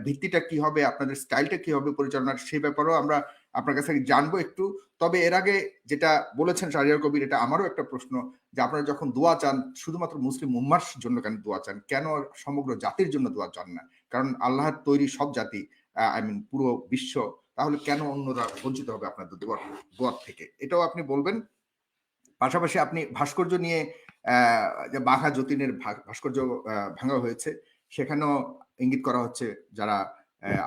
ভিত্তিটা কি হবে, আপনাদের স্টাইলটা কি হবে পরিচালনার, সেই ব্যাপারেও আমরা আপনার কাছে জানবো একটু। তবে এর আগে যেটা বলেছেন শাহরিয়ার কবির, এটা আমারও একটা প্রশ্ন, যে আপনারা যখন দোয়া চান শুধুমাত্র মুসলিম উম্মার জন্য কেন দোয়া চান, কেন সমগ্র জাতির জন্য দোয়া চান না? কারণ আল্লাহর তৈরি সব জাতি, আই মিন পুরো বিশ্ব, তাহলে কেন অন্যরা বঞ্চিত হবে আপনাদের দোয়ার থেকে, এটাও আপনি বলবেন। পাশাপাশি আপনি ভাস্কর্য নিয়ে যে বাঘা যতীনের ভাস্কর্য ভাঙা হয়েছে, সেখানেও ইঙ্গিত করা হচ্ছে যারা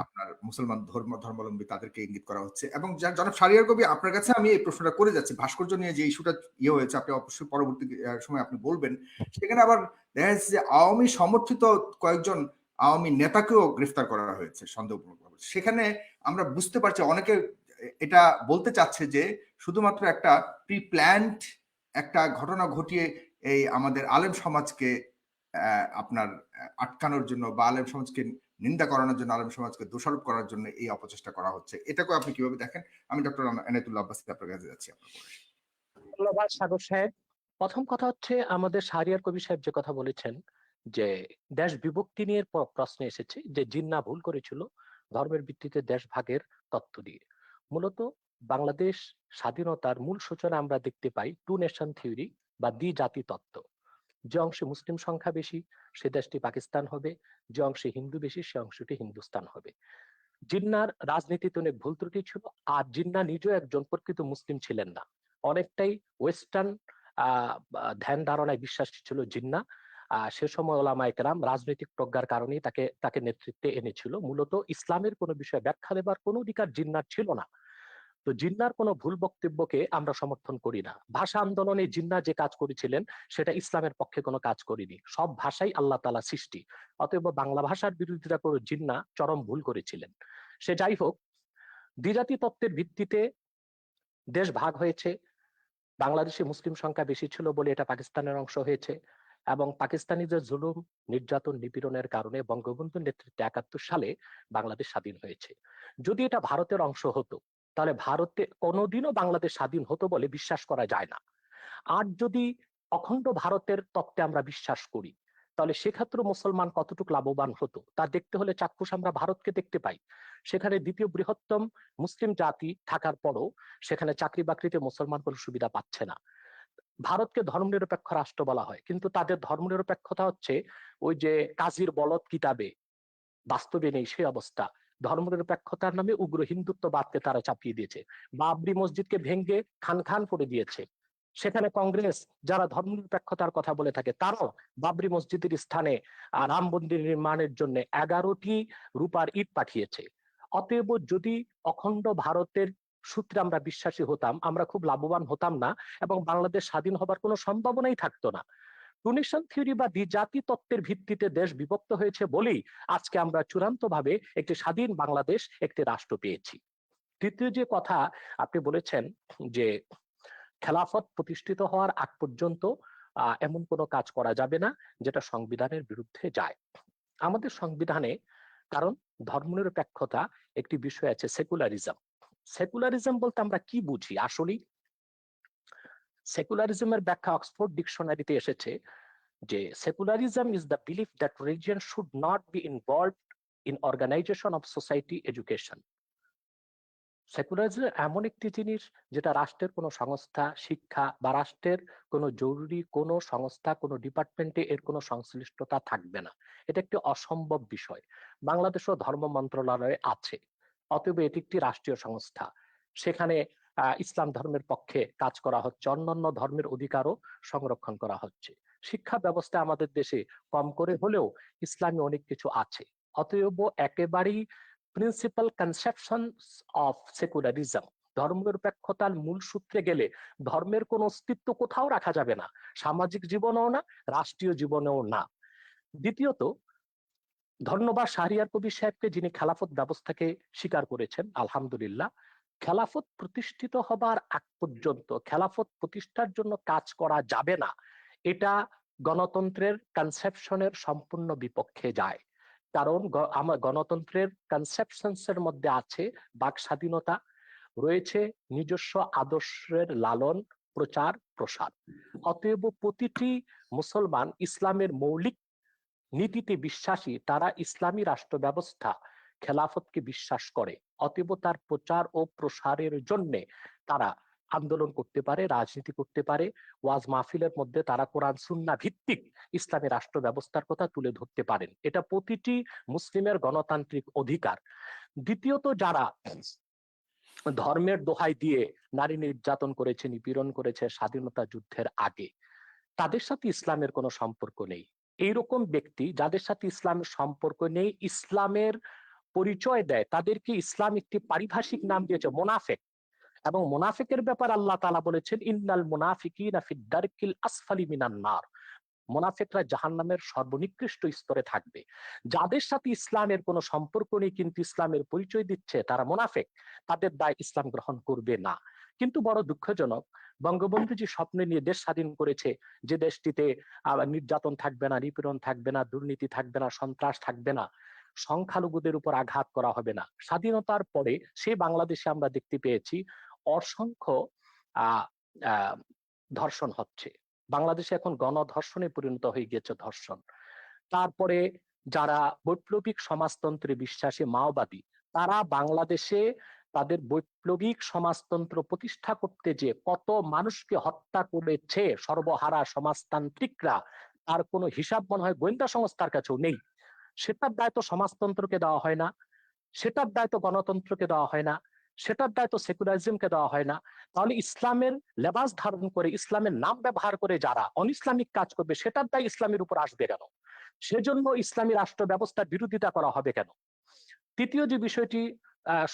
আপনার মুসলমান ধর্মাবলম্বী তাদেরকে ইঙ্গিত করা হচ্ছে। এবং জনাব শাহরিয়ার কবি, আপনার কাছে আমি এই প্রশ্নটা করে যাচ্ছি, ভাস্কর্য নিয়ে যে ইস্যুটা ইয়ে হয়েছে, আপনি অবশ্যই পরবর্তী সময় আপনি বলবেন। সেখানে আবার দেখা যাচ্ছে যে আওয়ামী সমর্থিত কয়েকজন আওয়ামী নেতাকেও গ্রেফতার করা হয়েছে সন্দেহজনকভাবে। সেখানে আমরা বুঝতে পারছি অনেকে এটা বলতে চাচ্ছে যে শুধুমাত্র একটা প্রি প্ল্যান্ড একটা ঘটনা ঘটিয়ে এই আমাদের আলেম সমাজকে আপনার আটকানোর জন্য বা আলেম সমাজকে নিন্দা করানোর জন্য, আলেম সমাজকে দোষারোপ করার জন্য এই অপচেষ্টা করা হচ্ছে। এটাকে আপনি কিভাবে দেখেন? আমি ডক্টর এনায়েতুল্লাহ আব্বাসী আপনার কাছে যাচ্ছি। ধন্যবাদ সাগর সাহেব। প্রথম কথা হচ্ছে, আমাদের শাহরিয়ার কবির সাহেব যে কথা বলেছেন যে দেশ বিভক্তি নিয়ে প্রশ্ন এসেছে যে জিন্নাহ ভুল করেছিল ধর্মের ভিত্তিতে দেশ ভাগের তত্ত্ব দিয়ে। মূলত বাংলাদেশ স্বাধীনতার মূল সূচনা আমরা দেখতে পাই 2 নেশন থিওরি বা দ্বিজাতি তত্ত্ব। যে অংশে মুসলিম সংখ্যা বেশি সে দেশটি পাকিস্তান হবে, যে অংশে হিন্দু বেশি সে অংশটি হিন্দুস্তান হবে। জিন্নাহর রাজনীতিতে অনেক ভুল ত্রুটি ছিল, আর জিন্নাহ নিজেও একজন প্রকৃত মুসলিম ছিলেন না, অনেকটাই ওয়েস্টার্ন ধ্যান ধারণায় বিশ্বাসী ছিল জিন্নাহ। সে সময় ওলামায়ে কেরাম রাজনৈতিক প্রজ্ঞার কারণেই তাকে নেতৃত্বে এনেছিল। মূলত ইসলামের কোনো বিষয়ে ব্যাখ্যা দেবার কোনো অধিকার জিন্নাহর ছিল না। তো জিন্নাহর কোনো ভুল বক্তব্যকে আমরা সমর্থন করি না। ভাষা আন্দোলনে জিন্নাহ যে কাজ করেছিলেন সেটা ইসলামের পক্ষে কোনো কাজ করেনি। সব ভাষাই আল্লাহ তাআলা সৃষ্টি, অতএব বাংলা ভাষার বিরোধিতা করে জিন্নাহ চরম ভুল করেছিলেন। সে যাই হোক, দ্বিজাতি তত্ত্বের ভিত্তিতে দেশ ভাগ হয়েছে। বাংলাদেশে মুসলিম সংখ্যা বেশি ছিল বলে এটা পাকিস্তানের অংশ হয়েছে, এবং পাকিস্তানিদের জুলুম, নির্যাতন, নিপীড়নের কারণে বঙ্গবন্ধুর নেতৃত্বে 71 সালে বাংলাদেশ স্বাধীন হয়েছে। যদি এটা ভারতের অংশ হতো তাহলে ভারতে কোনোদিনও বাংলাদেশ স্বাধীন হতো বলে বিশ্বাস করা যায় না। আর যদি অখণ্ড ভারতের তত্ত্বে আমরা বিশ্বাস করি তাহলে সেক্ষেত্রে মুসলমান কতটুকু লাভবান হতো তা দেখতে হলে চাক্ষুষ আমরা ভারতকে দেখতে পাই। সেখানে দ্বিতীয় বৃহত্তম মুসলিম জাতি থাকার পরও সেখানে চাকরি বাকরিতে মুসলমান কোনো সুবিধা পাচ্ছে না। ভারতকে ধর্মনিরপেক্ষ রাষ্ট্র বলা হয়, কিন্তু তাদের ধর্মনিরপেক্ষতা হচ্ছে ওই যে কাজীর বলদ কিতাবে, বাস্তবে নেই সেই অবস্থা। ধর্মনিরপেক্ষতার নামে উগ্র হিন্দুত্ববাদকে তারা চাপিয়ে দিয়েছে। বাবরি মসজিদকে ভেঙ্গে খান খান করে দিয়েছে। সেখানে কংগ্রেস যারা ধর্মনিরপেক্ষতার কথা বলে থাকে তারাও বাবরি মসজিদের স্থানে রাম মন্দির নির্মাণের জন্য 11টি রূপার ইট পাঠিয়েছে। অতএব যদি অখণ্ড ভারতের সূত্রে আমরা বিশ্বাসী হতাম, আমরা খুব লাভবান হতাম না এবং বাংলাদেশ স্বাধীন হবার কোনো সম্ভাবনাই থাকতো না। টু নেশন থিওরি বা দ্বিজাতি তত্ত্বের ভিত্তিতে দেশ বিভক্ত হয়েছে বলেই আজকে আমরা চূড়ান্তভাবে একটি স্বাধীন বাংলাদেশ, একটি রাষ্ট্র পেয়েছি। তৃতীয় যে কথা আপনি বলেছেন যে খেলাফত প্রতিষ্ঠিত হওয়ার আগ পর্যন্ত এমন কোনো কাজ করা যাবে না যেটা সংবিধানের বিরুদ্ধে যায়। আমাদের সংবিধানে, কারণ ধর্মনিরপেক্ষতা একটি বিষয় আছে, সেকুলারিজম। সেকুলারিজম বলতে আমরা কি বুঝি? আসলেই সেকুলারিজমের ব্যাখ্যা অক্সফোর্ড ডিকশনারিতে এসেছে যে secularism is the belief that religion should not be involved in organization of society education. Secularism এমন একটি জিনিস যেটা রাষ্ট্রের কোনো সংস্থা, শিক্ষা বা রাষ্ট্রের কোনো জরুরি কোনো সংস্থা, কোনো ডিপার্টমেন্টে এর কোনো সংশ্লিষ্টতা থাকবে না। এটা একটি অসম্ভব বিষয়। বাংলাদেশও ধর্ম মন্ত্রণালয় আছে, অতএব এটি একটি রাষ্ট্রীয় সংস্থা। সেখানে ইসলাম ধর্মের পক্ষে কাজ করা হচ্ছে, অন্যান্য ধর্মের অধিকারও সংরক্ষণ করা হচ্ছে। শিক্ষা ব্যবস্থা আমাদের দেশে কম করে হলেও ইসলামী অনেক কিছু আছে। অতএব একেবারেই প্রিন্সিপাল কনসেপশন অফ সেকুলারিজম, ধর্মনিরপেক্ষতার মূল সূত্রে গেলে ধর্মের কোনো অস্তিত্ব কোথাও রাখা যাবে না, সামাজিক জীবনেও না, রাষ্ট্রীয় জীবনেও না। দ্বিতীয়ত, ধন্যবাদ শাহরিয়ার কবির সাহেবকে, যিনি খেলাফত ব্যবস্থাকে স্বীকার করেছেন। আলহামদুলিল্লাহ, খেলাফত প্রতিষ্ঠিত হবার আগ পর্যন্ত খেলাফত প্রতিষ্ঠার জন্য কাজ করা যাবে না, এটা গণতন্ত্রের কনসেপশনের সম্পূর্ণ বিপক্ষে যায়। কারণ আমার গণতন্ত্রের কনসেপশনস এর মধ্যে আছে বাক স্বাধীনতা, রয়েছে নিজস্ব আদর্শের লালন প্রচার প্রসার। অতএব প্রতিটি মুসলমান ইসলামের মৌলিক নীতিতে বিশ্বাসী, তারা ইসলামী রাষ্ট্র ব্যবস্থা খেলাফতকে বিশ্বাস করে। অতএব তার প্রচার ও প্রসারের জন্য তারা আন্দোলন করতে পারে, রাজনীতি করতে পারে, ওয়াজ মাহফিলের মধ্যে তারা কোরআন সুন্নাহ ভিত্তিক ইসলামী রাষ্ট্র ব্যবস্থার কথা তুলে ধরতে পারেন। এটা প্রতিটি মুসলিমের গণতান্ত্রিক অধিকার। দ্বিতীয়ত, যারা ধর্মের দোহাই দিয়ে নারী নির্যাতন করেছে, নিপীড়ন করেছে স্বাধীনতা যুদ্ধের আগে, তাদের সাথে ইসলামের কোনো সম্পর্ক নেই। এইরকম ব্যক্তি যাদের সাথে ইসলামের সম্পর্ক নেই, ইসলামের পরিচয় দেয়, তাদেরকে ইসলাম একটি পারিভাষিক নাম দিয়েছে মোনাফেক। এবং মোনাফিকের ব্যাপার আল্লাহ তাআলা বলেছেন, ইন্নাল মুনাফিকিনা ফিদ দারকিল আসফালি মিনান নার, মোনাফিকরা জাহান্নামের সর্বনিকৃষ্ট স্তরে থাকবে। যাদের সাথে ইসলামের কোনো সম্পর্ক নেই কিন্তু ইসলামের পরিচয় দিচ্ছে, তারা মোনাফিক, তাদের দায় ইসলাম গ্রহণ করবে না। কিন্তু বড় দুঃখজনক, বঙ্গবন্ধু যে স্বপ্ন নিয়ে দেশ স্বাধীন করেছে, যে দেশটিতে নির্যাতন থাকবে না, নিপীড়ন থাকবে না, দুর্নীতি থাকবে না, সন্ত্রাস থাকবে না, সংখ্যালঘুদের উপর আঘাত করা হবে না, স্বাধীনতার পরে সে বাংলাদেশে আমরা দেখতে পেয়েছি অসংখ্য আহ আহ ধর্ষণ হচ্ছে। বাংলাদেশে এখন গণধর্ষণে পরিণত হয়ে গিয়েছে ধর্ষণ। তারপরে যারা বৈপ্লবিক সমাজতন্ত্রে বিশ্বাসী মাওবাদী, তারা বাংলাদেশে তাদের বৈপ্লবিক সমাজতন্ত্র প্রতিষ্ঠা করতে যে কত মানুষকে হত্যা করেছে সর্বহারা সমাজতান্ত্রিকরা, তার কোনো হিসাব মনে হয় গোয়েন্দা সংস্থার কাছেও নেই। সেটার দায়িত্ব সমাজতন্ত্রকে দেওয়া হয় না, সেটার দায়িত্ব গণতন্ত্রকে দেওয়া হয় না, সেটার দায়িত্ব সেকুলারিজমকে দেওয়া হয় না। তাহলে ইসলামের লেবাস ধারণ করে, ইসলামের নাম ব্যবহার করে যারা অন ইসলামিক কাজ করবে, সেটার দায় ইসলামের উপর আসবে কেন? সেজন্য ইসলামী রাষ্ট্র ব্যবস্থার বিরোধিতা করা হবে কেন? তৃতীয় যে বিষয়টি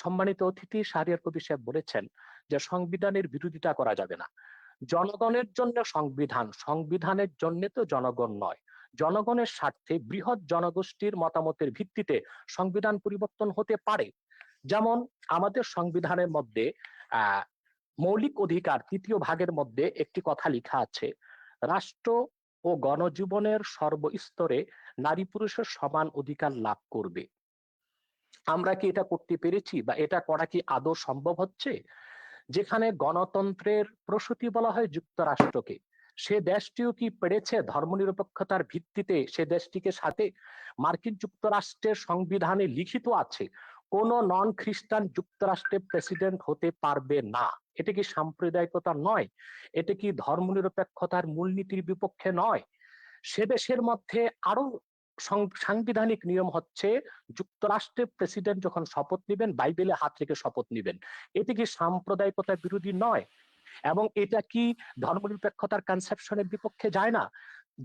সম্মানিত অতিথি শাহরিয়ার কবির সাহেব বলেছেন, যে সংবিধানের বিরোধিতা করা যাবে না। জনগণের জন্য সংবিধান, সংবিধানের জন্য তো জনগণ নয়, জনগণের স্বার্থে বৃহৎ জনগোষ্ঠীর মতামতের ভিত্তিতে সংবিধান পরিবর্তন হতে পারে। যেমন আমাদের সংবিধানের মধ্যে মৌলিক অধিকার তৃতীয় ভাগের মধ্যে একটি কথা লেখা আছে, রাষ্ট্র ও গণজীবনের সর্বস্তরে নারী পুরুষের সমান অধিকার লাভ করবে। আমরা কি এটা করতে পেরেছি, বা এটা করা কি আদৌ সম্ভব হচ্ছে? যেখানে গণতন্ত্রের প্রসূতি বলা হয় যুক্তরাষ্ট্রকে, সে দেশটিও কি পেরেছে ধর্মনিরপেক্ষতার ভিত্তিতে সে দেশটিকে সাথে? মার্কিন যুক্তরাষ্ট্রের সংবিধানে লিখিত আছে কোন নন খ্রিস্টান যুক্তরাষ্ট্রের প্রেসিডেন্ট হতে পারবে না। এটা কি সাম্প্রদায়িকতা নয়? এটা কি ধর্মনিরপেক্ষতার মূলনীতির বিপক্ষে নয়? সে দেশের মধ্যে আরো সাংবিধানিক নিয়ম হচ্ছে, যুক্তরাষ্ট্রের প্রেসিডেন্ট যখন শপথ নেবেন বাইবেলে হাত রেখে শপথ নেবেন। এটি কি সাম্প্রদায়িকতার বিরোধী নয়? এবং এটা কি ধর্মনিরপেক্ষতার কনসেপশনের বিপক্ষে যায় না?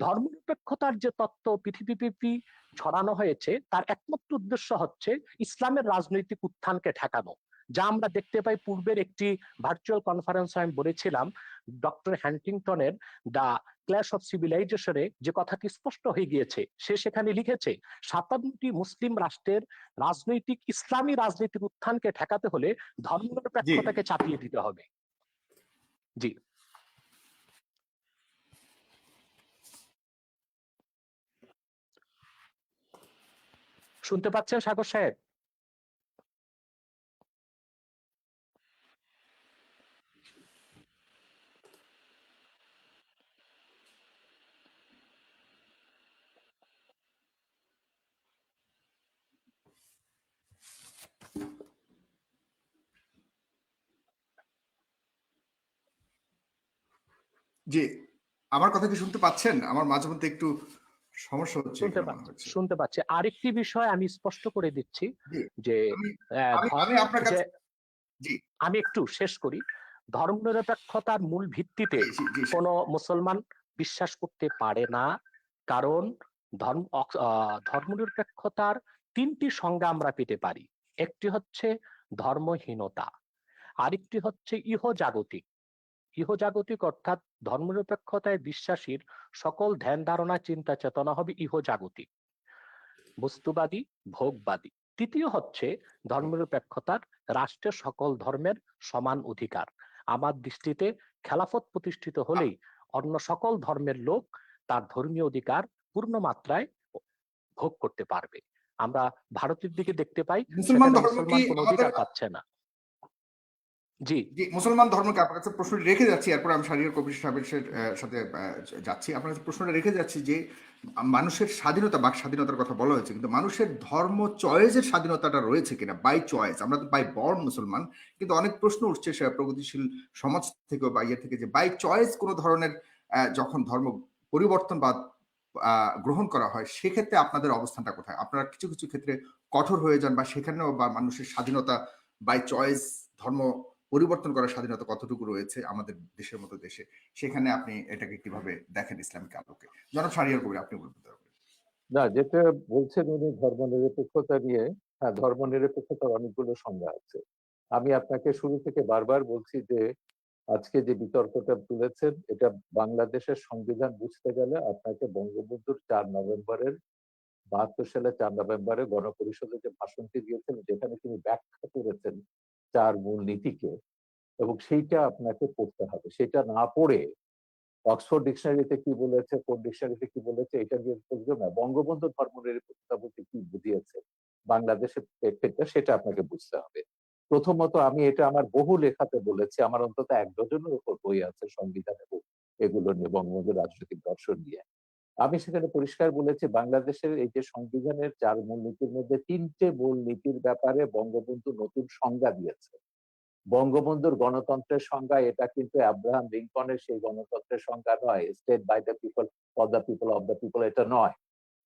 ধর্মনিরপেক্ষতার যে তত্ত্ব পৃথিবীব্যাপী ছড়ানো হয়েছে, তার একমাত্র উদ্দেশ্য হচ্ছে ইসলামের রাজনৈতিক উত্থানকে ঠেকানো। যা আমরা দেখতে পাই পূর্বের একটি ভার্চুয়াল কনফারেন্স আমি বলেছিলাম, ডক্টর হ্যান্টিংটনের দ্য ক্ল্যাশ অফ সিভিলাইজেশনে যে কথাটি স্পষ্ট হয়ে গিয়েছে, সে সেখানে লিখেছে 57টি মুসলিম রাষ্ট্রের রাজনৈতিক ইসলামী রাজনীতির উত্থানকে ঠেকাতে হলে ধর্মনিরপেক্ষতাকে চাপিয়ে দিতে হবে। জি, শুনতে পাচ্ছেন সাগর সাহেব? জি, আমার কথা কি শুনতে পাচ্ছেন? আমার মাঝে মধ্যে একটু সমস্যা হচ্ছে শুনতে এখানে মনে পাচ্ছি, হচ্ছে। শুনতে পাচ্ছি। আরেকটি বিষয় আমি স্পষ্ট করে দিচ্ছি জি, যে আমি আমি ধর আমি আপনার যে কাছে জি, আমি একটু শেষ করি। ধর্মনিরপেক্ষতার মূল ভিত্তিতে জি, কোনো মুসলমান বিশ্বাস করতে পারে না। কারণ ধর্মনিরপেক্ষতার ৩ টি সংজ্ঞা আমরা পেতে পারি। একটি হচ্ছে ধর্মহীনতা, আরেকটি হচ্ছে ইহজাগতিক। ইহজাগতিক অর্থাৎ ধর্মনিরপেক্ষতায় বিশ্বাসীর সকল ধ্যান ধারণা চিন্তা চেতনা হবে ইহজাগতিক, বস্তুবাদী, ভোগবাদী। তৃতীয় হচ্ছে ধর্মনিরপেক্ষতার রাষ্ট্রের সকল ধর্মের সমান অধিকার। আমার দৃষ্টিতে খেলাফত প্রতিষ্ঠিত হলেই অন্য সকল ধর্মের লোক তার ধর্মীয় অধিকার পূর্ণ মাত্রায় ভোগ করতে পারবে। আমরা ভারতের দিকে দেখতে পাই মুসলমান সেখানে ধর্ম কি মুসলমান কোনো আমাদের অধিকার পাচ্ছে না। জি, জি, মুসলমান ধর্মকে আপনার কাছে প্রশ্নটি রেখে যাচ্ছি, এরপর আমি শাহরিয়ার কবির সাহেবের সাথে যাচ্ছি। আপনার কাছে প্রশ্নটা রেখে যাচ্ছি যে মানুষের স্বাধীনতা, বাক স্বাধীনতার কথা বলা হয়েছে, কিন্তু মানুষের ধর্ম চয়েসের স্বাধীনতাটা রয়েছে কিনা, বাই চয়েস। আমরা তো বাই বর্ন মুসলমান, কিন্তু অনেক প্রশ্ন উঠছে সে প্রগতিশীল সমাজ থেকে বা ইয়ে থেকে যে বাই চয়েস কোনো ধরনের যখন ধর্ম পরিবর্তন বা গ্রহণ করা হয়, সেক্ষেত্রে আপনাদের অবস্থানটা কোথায়? আপনারা কিছু কিছু ক্ষেত্রে কঠোর হয়ে যান, বা সেখানেও বা মানুষের স্বাধীনতা বাই চয়েস ধর্ম পরিবর্তন করার স্বাধীনতা কতটুকু রয়েছে আমাদের দেশের মতো দেশে, সেখানে আপনি এটাকে কিভাবে দেখেন ইসলামিক আলোকে? জনাব শাহরিয়ার কবির, আপনি বলতে পারবেন। না, যেটা বলছেন উনি ধর্মনিরপেক্ষতা নিয়ে, হ্যাঁ, ধর্মনিরপেক্ষতার অনেকগুলো সংজ্ঞা আছে। আমি আপনাকে শুরু থেকে বারবার বলছি যে আজকে যে বিতর্কটা তুলেছেন, এটা বাংলাদেশের সংবিধান বুঝতে গেলে আপনাকে বঙ্গবন্ধুর 4 নভেম্বরের 72 সালে 4 নভেম্বরে গণপরিষদে যে ভাষণটি দিয়েছেন, যেখানে তিনি ব্যাখ্যা করেছেন 4 মূলনীতিকে, এবং সেইটা আপনাকে পড়তে হবে। সেটা না পড়ে অক্সফোর্ড ডিকশনারিতে কি বলেছে, কোন ডিকশনারিতে কি বলেছে, এটা দিয়ে বুঝবে না। বঙ্গবন্ধু ধর্মনিরপেক্ষতা বলতে কি বুঝিয়েছে বাংলাদেশের প্রেক্ষিতটা, সেটা আপনাকে বুঝতে হবে। প্রথমত, আমি এটা আমার বহু লেখাতে বলেছি, আমার অন্তত 1 ডজনের উপর বই আছে সংবিধান এবং এগুলো নিয়ে, বঙ্গবন্ধুর রাজনৈতিক দর্শন নিয়ে। আমি সেখানে পরিষ্কার বলেছি, বাংলাদেশের এই যে সংবিধানের 4 মূলনীতির মধ্যে 3টে মূলনীতির ব্যাপারে বঙ্গবন্ধু নতুন সংজ্ঞা দিয়েছে। বঙ্গবন্ধুর গণতন্ত্রের সংজ্ঞা এটা কিন্তু আব্রাহাম লিঙ্কনের সেই গণতন্ত্রের সংজ্ঞা নয়, state by the people, for the people, of the people, এটা নয়।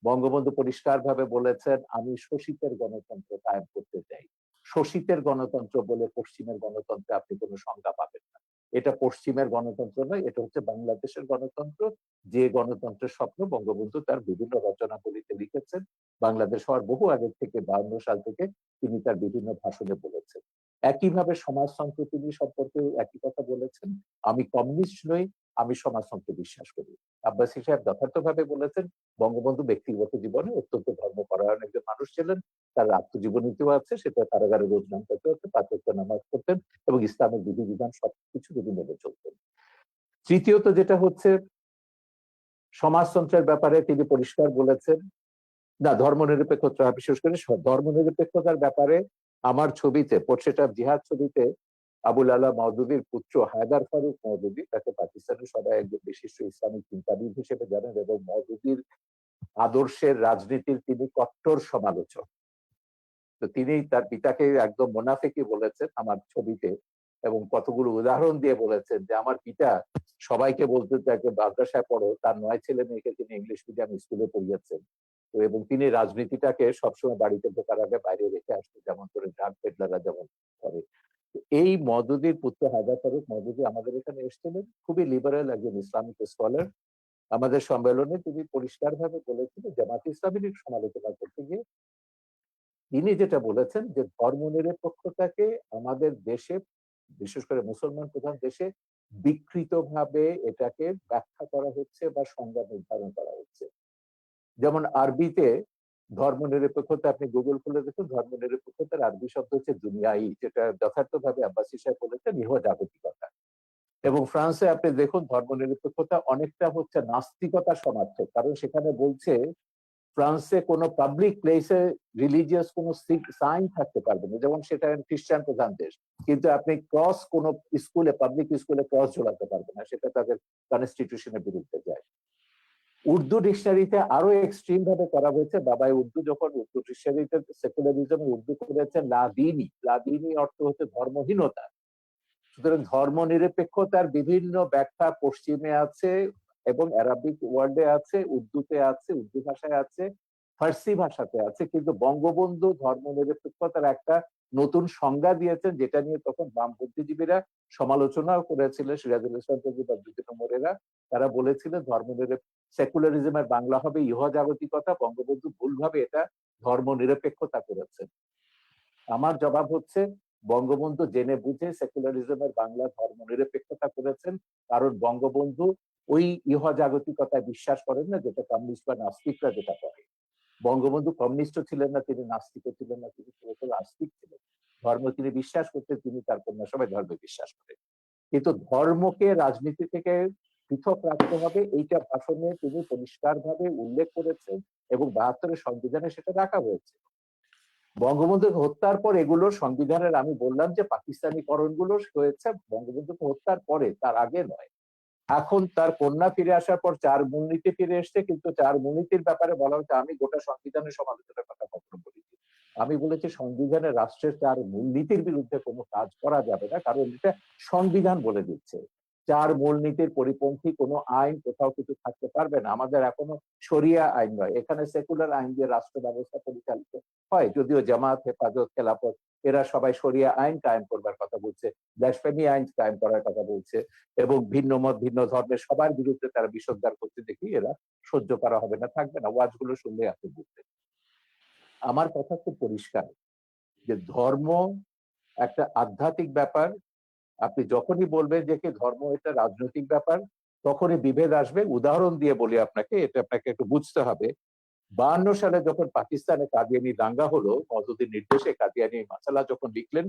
বঙ্গবন্ধু পরিষ্কারভাবে বলেছেন, আমি শোষিতের গণতন্ত্র কায়েম করতে চাই। শোষিতের গণতন্ত্র বলে পশ্চিমের গণতন্ত্রে আপনি কোনো সংজ্ঞা পাবেন না। এটা পশ্চিমের গণতন্ত্র নয়, এটা হচ্ছে বাংলাদেশের গণতন্ত্র, যে গণতন্ত্রের স্বপ্ন বঙ্গবন্ধু তার বিভিন্ন রচনাবলিতে লিখেছেন। বাংলাদেশ হওয়ার বহু আগে থেকে, 52 সাল থেকে তিনি তার বিভিন্ন ভাষণে বলেছেন। একইভাবে সমাজতন্ত্র তিনি সম্পর্কে একই কথা বলেছেন, আমি কমিউনিস্ট নই, আমি সমাজতন্ত্রে বিশ্বাস করি। আব্বাসী সাহেব যথার্থভাবে বলেছেন, বঙ্গবন্ধু ব্যক্তিগত জীবনে অত্যন্ত ধর্মপরায়ণ একজন মানুষ ছিলেন। তার আত্মজীবনীতেও আছে, সেটা কারাগারে রোজ নাম করতে হতো, 5 ওয়াক্ত নামাজ পড়তেন এবং ইসলামের বিধিবিধান সবকিছু তিনি মেনে চলতেন। তৃতীয়ত যেটা হচ্ছে, সমাজতন্ত্রের ব্যাপারে তিনি পরিষ্কার বলেছেন, না, ধর্মনিরপেক্ষতা, বিশেষ করে ধর্মনিরপেক্ষতার ব্যাপারে আমার ছবিতে, পোর্ট্রেট অফ জিহাদ ছবিতে, আবুল আলা মওদুদির পুত্র হায়দার ফারুক মওদুদি, তাকে পাকিস্তানের সবাই একজন বিশিষ্ট ইসলামিক চিন্তাবিদ হিসেবে জানেন, এবং মওদুদির আদর্শের রাজনীতির তিনি কট্টর সমালোচক। তো তিনি তার পিতাকে একদম মোনাফেকি বলেছেন আমার ছবিতে, এবং কতগুলো উদাহরণ দিয়ে বলেছেন যে আমার পিতা সবাইকে বলতে তাকে মাদ্রাসায় পড়ো, তার 9 ছেলে মেয়েকে তিনি ইংলিশ মিডিয়াম স্কুলে পড়িয়েছেন। তো এবং তিনি রাজনীতিটাকে সবসময় বাড়িতে ঢোকার আগে বাইরে রেখে আসতেন, যেমন করে ড্রাগ পেডলাররা যেমন করে। এই মওদুদির পুত্র হায়দার ফারুক মওদুদি আমাদের এখানে এসেছিলেন, খুবই লিবারেল একজন ইসলামিক স্কলার। আমাদের সম্মেলনে তিনি পরিষ্কারভাবে বলেছিলেন, জামাত ইসলামীর সমালোচনা করতে গিয়ে তিনি যেটা বলেছেন যে ধর্মনিরপেক্ষতাকে আমাদের দেশে, বিশেষ করে মুসলমান প্রধান দেশে, বিকৃতভাবে এটাকে ব্যাখ্যা করা হচ্ছে বা সংজ্ঞা নির্ধারণ করা হচ্ছে। যেমন আরবিতে ধর্মনিরপেক্ষতা, আপনি গুগল খুলে দেখুন, ধর্মনিরপেক্ষতার আরবি শব্দ হচ্ছে দুনিয়াই, যেটা যথার্থভাবে আব্বাসী সাহেব বলেছেন ইহজাগতিকতা। এবং ফ্রান্সে আপনি দেখুন, ধর্মনিরপেক্ষতা অনেকটা হচ্ছে নাস্তিকতা সমার্থক, কারণ সেখানে বলছে ফ্রান্সে কোনো পাবলিক প্লেসে রিলিজিয়াস কোনো সাইন থাকতে পারবে না, যেমন সেটা খ্রিস্টান প্রধান দেশ, কিন্তু আপনি ক্রস কোনো স্কুলে, পাবলিক স্কুলে ক্রস ঝোলাতে পারবে না, সেটা তাদের কনস্টিটিউশনের বিরুদ্ধে যায়। উর্দু ডিকশনারিতে আরো এক্সট্রিম ভাবে করা হয়েছে। বাবাই উর্দু যখন উর্দু ডিকশনারিতে সেকুলারিজম উর্দু করেছে লাদিনী, লাদিনী অর্থ হচ্ছে ধর্মহীনতা। সুতরাং ধর্ম নিরপেক্ষতার বিভিন্ন ব্যাখ্যা পশ্চিমে আছে এবং অ্যারাবিক ওয়ার্ল্ডে আছে, উর্দুতে আছে, উর্দু ভাষায় আছে, ফার্সি ভাষাতে আছে, কিন্তু বঙ্গবন্ধু ধর্ম নিরপেক্ষতার একটা নতুন সংজ্ঞা দিয়েছেন, যেটা নিয়ে তখন বাম বুদ্ধিজীবীরা সমালোচনাও করেছিলেন। সিরাজুল ইসলাম বা বিপিন মোরেরা তারা বলেছিলেন ধর্ম সেকুলারিজমের বাংলা হবে ইহজাগতিকতা, বঙ্গবন্ধু ভুলভাবে এটা ধর্ম নিরপেক্ষতা করেছেন। আমার জবাব হচ্ছে বঙ্গবন্ধু জেনে বুঝে সেকুলারিজমের বাংলা ধর্ম নিরপেক্ষতা করেছেন, কারণ বঙ্গবন্ধু ওই ইহজাগতিকতায় বিশ্বাস করেন না যেটা কমিউনিস্ট বা নাস্তিকরা যেটা করে। বঙ্গবন্ধু কমিউনিস্টও ছিলেন না, তিনি নাস্তিকও ছিলেন না, তিনি পুরোপুরি আস্তিক ছিলেন। ধর্ম তিনি বিশ্বাস করতেন, তিনি তার কন্যা সবাই ধর্মে বিশ্বাস করেন, কিন্তু ধর্মকে রাজনীতি থেকে পৃথক রাখতে হবে এইটা ভাষণে তিনি পরিষ্কারভাবে উল্লেখ করেছেন এবং 72-এর সংবিধানে সেটা রাখা হয়েছে। বঙ্গবন্ধুকে হত্যার পর এগুলো সংবিধানের, আমি বললাম যে পাকিস্তানিকরণ গুলো হয়েছে বঙ্গবন্ধুকে হত্যার পরে, তার আগে নয়। এখন তার কন্যা ফিরে আসার পর 4 মূলনীতি ফিরে এসছে, কিন্তু 4 মূলনীতির ব্যাপারে বলা হচ্ছে, আমি গোটা সংবিধানের সমালোচনার কথা কখনো বলিনি। আমি বলেছি সংবিধানে রাষ্ট্রের 4 মূলনীতির বিরুদ্ধে কোনো কাজ করা যাবে না, কারণ এটা সংবিধান বলে দিচ্ছে 4 মূলনীতির পরিপন্থী কোনো আইন কোথাও কিছু থাকতে পারবে না। আমাদের এখনো শরিয়া আইন নয়, এখানে সেকুলার আইন দিয়ে রাষ্ট্র ব্যবস্থা পরিচালিত হয়, যদিও জামাত, হেফাজত, খেলাফত এরা সবাই শরিয়া আইন কায়েম করবার কথা বলছে, ব্লাসফেমি আইন কায়েম করার কথা বলছে, এবং ভিন্ন মত ভিন্ন ধর্মের সবার বিরুদ্ধে তারা বিষোদ্গার করতে দেখি এরা সহ্য করা হবে না, থাকবে না। ওয়াজগুলো শুনলে আপনি বুঝবেন। আমার কথা খুব পরিষ্কার যে ধর্ম একটা আধ্যাত্মিক ব্যাপার। আপনি যখনই বলবেন যে কি ধর্ম এটা রাজনৈতিক ব্যাপার, তখনই বিভেদ আসবে। উদাহরণ দিয়ে বলি আপনাকে, এটা আপনাকে একটু বুঝতে হবে। 52 সালে যখন পাকিস্তানে কাদিয়ানি দাঙ্গা হলো, মওদুদির নির্দেশে কাদিয়ানি মাসালা যখন লিখলেন,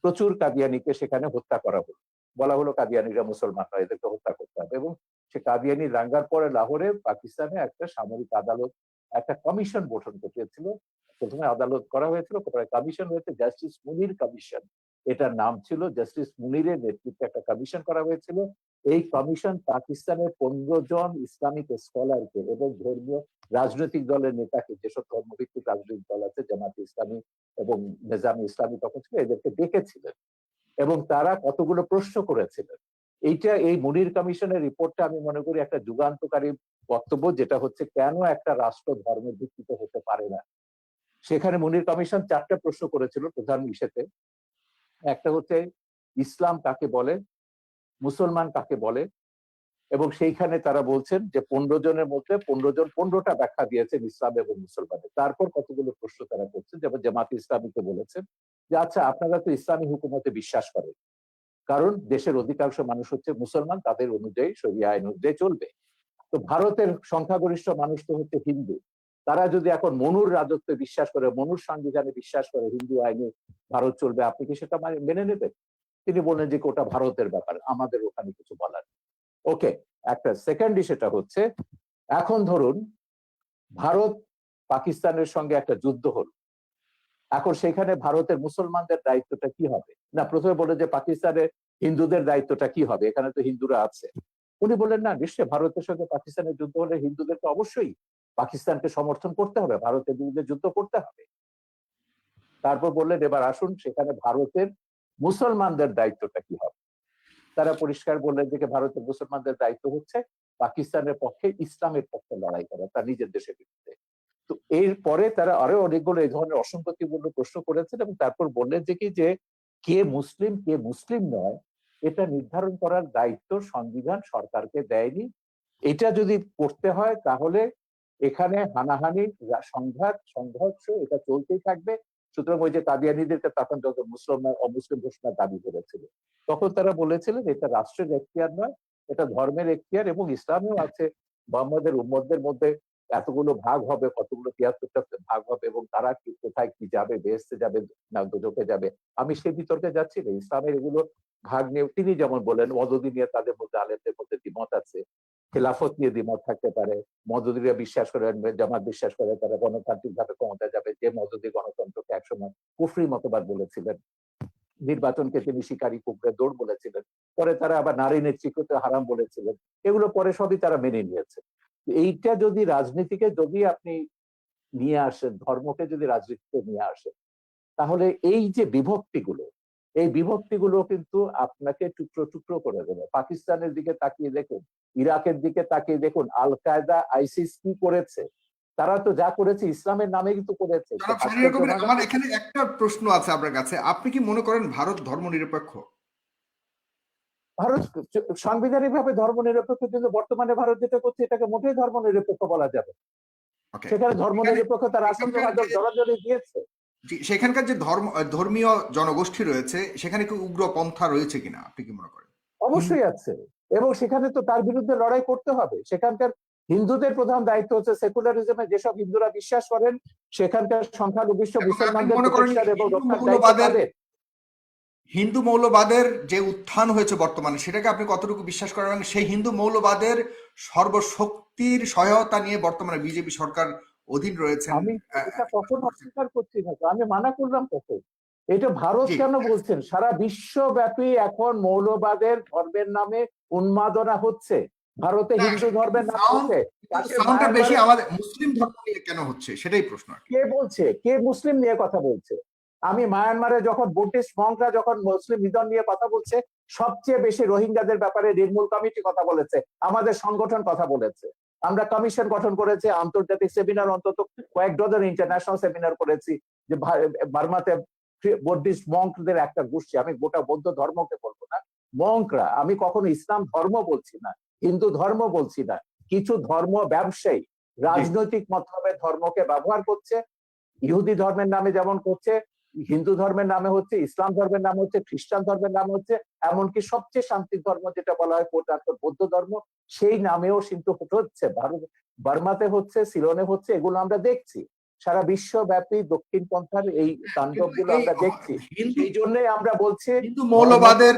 প্রচুর কাদিয়ানিকে সেখানে হত্যা করা হলো। বলা হলো কাদিয়ানিরা মুসলমান নয়, এদেরকে হত্যা করতে হবে। এবং সে কাদিয়ানি দাঙ্গার পরে লাহোরে পাকিস্তানে একটা সামরিক আদালত একটা কমিশন গঠন করতেছিল। প্রথমে আদালত করা হয়েছিল, পরে কমিশন হয়েছে, জাস্টিস মুনির কমিশন এটার নাম ছিল। জাস্টিস মুনিরের নেতৃত্বে একটা কমিশন করা হয়েছিল। এই কমিশন পাকিস্তানের 15 জন ইসলামিক স্কলারকে এবং ধর্মীয় রাজনৈতিক দলের নেতাকে, যেসব ধর্মভিত্তিক রাজনৈতিক দল আছে, জামাত ইসলামী এবং নিজামী ইসলামী তখন ছিল, এদেরকে ডেকেছিলেন এবং তারা কতগুলো প্রশ্ন করেছিলেন। এইটা, এই মুনির কমিশনের রিপোর্টটা আমি মনে করি একটা যুগান্তকারী বক্তব্য, যেটা হচ্ছে কেন একটা রাষ্ট্র ধর্মের ভিত্তিতে হতে পারে না। সেখানে মুনির কমিশন 4টা প্রশ্ন করেছিল প্রধান ইস্যুতে। একটা হচ্ছে ইসলাম কাকে বলে, মুসলমান কাকে বলে, এবং সেইখানে তারা বলছেন যে 15 জনের মধ্যে 15 জন 15টা ব্যাখ্যা দিয়েছেন ইসলাম এবং মুসলমানের। তারপর কতগুলো প্রশ্ন তারা করছেন, যেমন জামাত ইসলামীকে বলেছেন যে আচ্ছা আপনারা তো ইসলামী হুকুমতে বিশ্বাস করেন, কারণ দেশের অধিকাংশ মানুষ হচ্ছে মুসলমান, তাদের অনুযায়ী শরিয়া আইন অনুযায়ী চলবে। তো ভারতের সংখ্যাগরিষ্ঠ মানুষ তো হচ্ছে হিন্দু, তারা যদি এখন মনুর রাজত্বে বিশ্বাস করে, মনুর সংবিধানে বিশ্বাস করে, হিন্দু আইনে ভারত চলবে, আপনি কি সেটা মেনে নেবেন? তিনি বললেন যে ওটা ভারতের ব্যাপার, আমাদের ওখানে কিছু বলার। ওকে, একটা সেকেন্ড সেটা হচ্ছে, এখন ধরুন ভারত পাকিস্তানের সঙ্গে একটা যুদ্ধ হলো, এখন সেখানে ভারতের মুসলমানদের দায়িত্বটা কি হবে? না, প্রথমে বলে যে পাকিস্তানের হিন্দুদের দায়িত্বটা কি হবে, এখানে তো হিন্দুরা আছে। উনি বললেন না, নিশ্চয়ই ভারতের সঙ্গে পাকিস্তানের যুদ্ধ হলে হিন্দুদেরকে অবশ্যই পাকিস্তানকে সমর্থন করতে হবে, ভারতের বিরুদ্ধে যুদ্ধ করতে হবে। তারপর বললেন এবার আসুন সেখানে ভারতের মুসলমানদের দায়িত্বটা কি হবে। তারা পরিষ্কার বললেন যে ভারতের মুসলমানদের দায়িত্ব হচ্ছে পাকিস্তানের পক্ষে, ইসলামের পক্ষে লড়াই করা, তার নিজের দেশের বিরুদ্ধে। তো এরপরে তারা আরো অনেকগুলো এই ধরনের অসংগতিপূর্ণ প্রশ্ন করেছেন এবং তারপর বললেন যে কি যে কে মুসলিম কে মুসলিম নয় এটা নির্ধারণ করার দায়িত্ব সংবিধান সরকারকে দেয়নি। এটা যদি করতে হয় তাহলে এখানে হানাহানি, সংঘাত, সংঘর্ষ এটা চলতেই থাকবে। সুতরাং ওই যে কাদিয়ানীদেরকে তখন যত মুসলমান অমুসলিম ঘোষণার দাবি করেছিল, তখন তারা বলেছিলেন এটা রাষ্ট্রের এখতিয়ার নয়, এটা ধর্মের এখতিয়ার, এবং ইসলামেও আছে মোহাম্মদের উম্মতদের মধ্যে এতগুলো ভাগ হবে, কতগুলো 73টা ভাগ হবে, এবং তারা কি কোথায় কি যাবে, বেহেশতে যাবে না দোজখে যাবে, আমি সে বিতর্কে যাচ্ছি না। ইসলামের এগুলো ভাগ নিয়ে তিনি যেমন বলেন, মদদি নিয়ে তাদের মধ্যে আলেমদের মধ্যে দ্বিমত আছে, খেলাফত নিয়ে দ্বিমত থাকতে পারে, মদদিরা বিশ্বাস করেন, জামাত বিশ্বাস করে তারা গণতান্ত্রিক ভাবে ক্ষমতায় যাবে, যে মদদি গণতন্ত্রকে একসময় কুফরি মতবাদ বলেছিলেন, নির্বাচনকে তিনি শিকারী কুকুরের দৌড় বলেছিলেন, পরে তারা আবার নারী নেতৃত্বকে হারাম বলেছিলেন, এগুলো পরে সবই তারা মেনে নিয়েছে। এইটা যদি রাজনীতিকে যদি আপনি নিয়ে আসেন, ধর্মকে যদি রাজনীতিতে নিয়ে আসেন, তাহলে এই যে বিভক্তিগুলো, এই বিভক্তিগুলো কিন্তু আপনাকে টুকরো টুকরো করে দেবে। পাকিস্তানের দিকে তাকিয়ে দেখুন, ইরাকের দিকে তাকিয়ে দেখুন, আল কায়দা, আইসিস কি করেছে। তারা তো যা করেছে ইসলামের নামে কিন্তু করেছে। জনাব শাহরিয়ার আশ্চর্য কবির, হয় না? আমার এখানে একটা প্রশ্ন আছে আপনার কাছে। আপনি কি মনে করেন ভারত ধর্মনিরপেক্ষ? ভারত সাংবিধানিক ভাবে ধর্মনিরপেক্ষ, কিন্তু বর্তমানে ভারত যেটা করছে এটাকে মোটেই ধর্মনিরপেক্ষ বলা যাবে। ওকে, সেখানে ধর্মনিরপেক্ষতা এখানকার রাষ্ট্রীয় যে জড়াজড়ি দিয়েছে। সেখানকার যে ধর্মীয় জনগোষ্ঠী রয়েছে সেখানে কি উগ্রপন্থা রয়েছে কিনা আপনি কি মনে করেন? অবশ্যই আছে, এবং সেখানে তো তার বিরুদ্ধে লড়াই করতে হবে। সেখানকার হিন্দুদের প্রধান দায়িত্ব হচ্ছে সেকুলারিজমে যেসব হিন্দুরা বিশ্বাস করেন সেখানকার সংখ্যালঘু এবং আপনি মুসলমানদের মনে করেন প্রতিষ্ঠার এবং রক্ষার দায়িত্ব তাদের। হিন্দু মৌলবাদের যে উত্থান হয়েছে বর্তমানে, সেটাকে আপনি কতটুকু বিশ্বাস করেন এবং সেই হিন্দু মৌলবাদের সর্বশক্তির সহায়তা নিয়ে বর্তমানে বিজেপি সরকার অধীন রয়েছেন? আমি এটা কখনো অস্বীকার করছি না, তো আমি মানা করলাম কখন? এটা ভারত জি, কেন বলছেন? সারা বিশ্বব্যাপী এখন মৌলবাদের ধর্মের নামে উন্মাদনা হচ্ছে। ভারতে না, হিন্দু ধর্মের নামে সাউন্ড হচ্ছে, পাশে সাউন্ডটা বেশি মায়ানমারে। আমাদের মুসলিম ধর্ম নিয়ে কেন হচ্ছে সেটাই প্রশ্ন আর কি। কে বলছে? কে মুসলিম নিয়ে কথা বলছে? আমি মায়ানমারে যখন বুদ্ধিস্ট মঙ্করা যখন মুসলিম নিধন নিয়ে কথা বলছে, সবচেয়ে বেশি রোহিঙ্গাদের ব্যাপারে নির্মূল কমিটি কথা বলেছে, আমাদের সংগঠন কথা বলেছে। আমরা কমিশন গঠন করেছি, আন্তর্জাতিক সেমিনার অন্তত কয়েক ডজন ইন্টারন্যাশনাল সেমিনার করেছি, যে বার্মাতে বুদ্ধিস্ট মঙ্কদের একটা গোষ্ঠী, আমি গোটা বৌদ্ধ ধর্মকে বলবো না, মঙ্করা, আমি কখনো ইসলাম ধর্ম বলছি না, হিন্দু ধর্ম বলছি না, কিছু ধর্ম ব্যবসায়ী রাজনৈতিক মতলবে ধর্মকে ব্যবহার করছে। ইহুদি ধর্মের নামে যেমন করছে, হিন্দু ধর্মের নামে হচ্ছে, ইসলাম ধর্মের নামে হচ্ছে, খ্রিস্টান ধর্মের নামে হচ্ছে, এমনকি সবচেয়ে শান্তির ধর্ম যেটা বলা হয় বৌদ্ধ ধর্ম, সেই নামেও কিন্তু হচ্ছে। ভারত বার্মাতে হচ্ছে, সিলনে হচ্ছে, এগুলো আমরা দেখছি। সারা বিশ্বব্যাপী দক্ষিণ পন্থার এই কিন্তু তাণ্ডবগুলো এই আমরা দেখছি। হিন্দু এই জন্যই আমরা বলছি হিন্দু ধর্ম। মৌলবাদের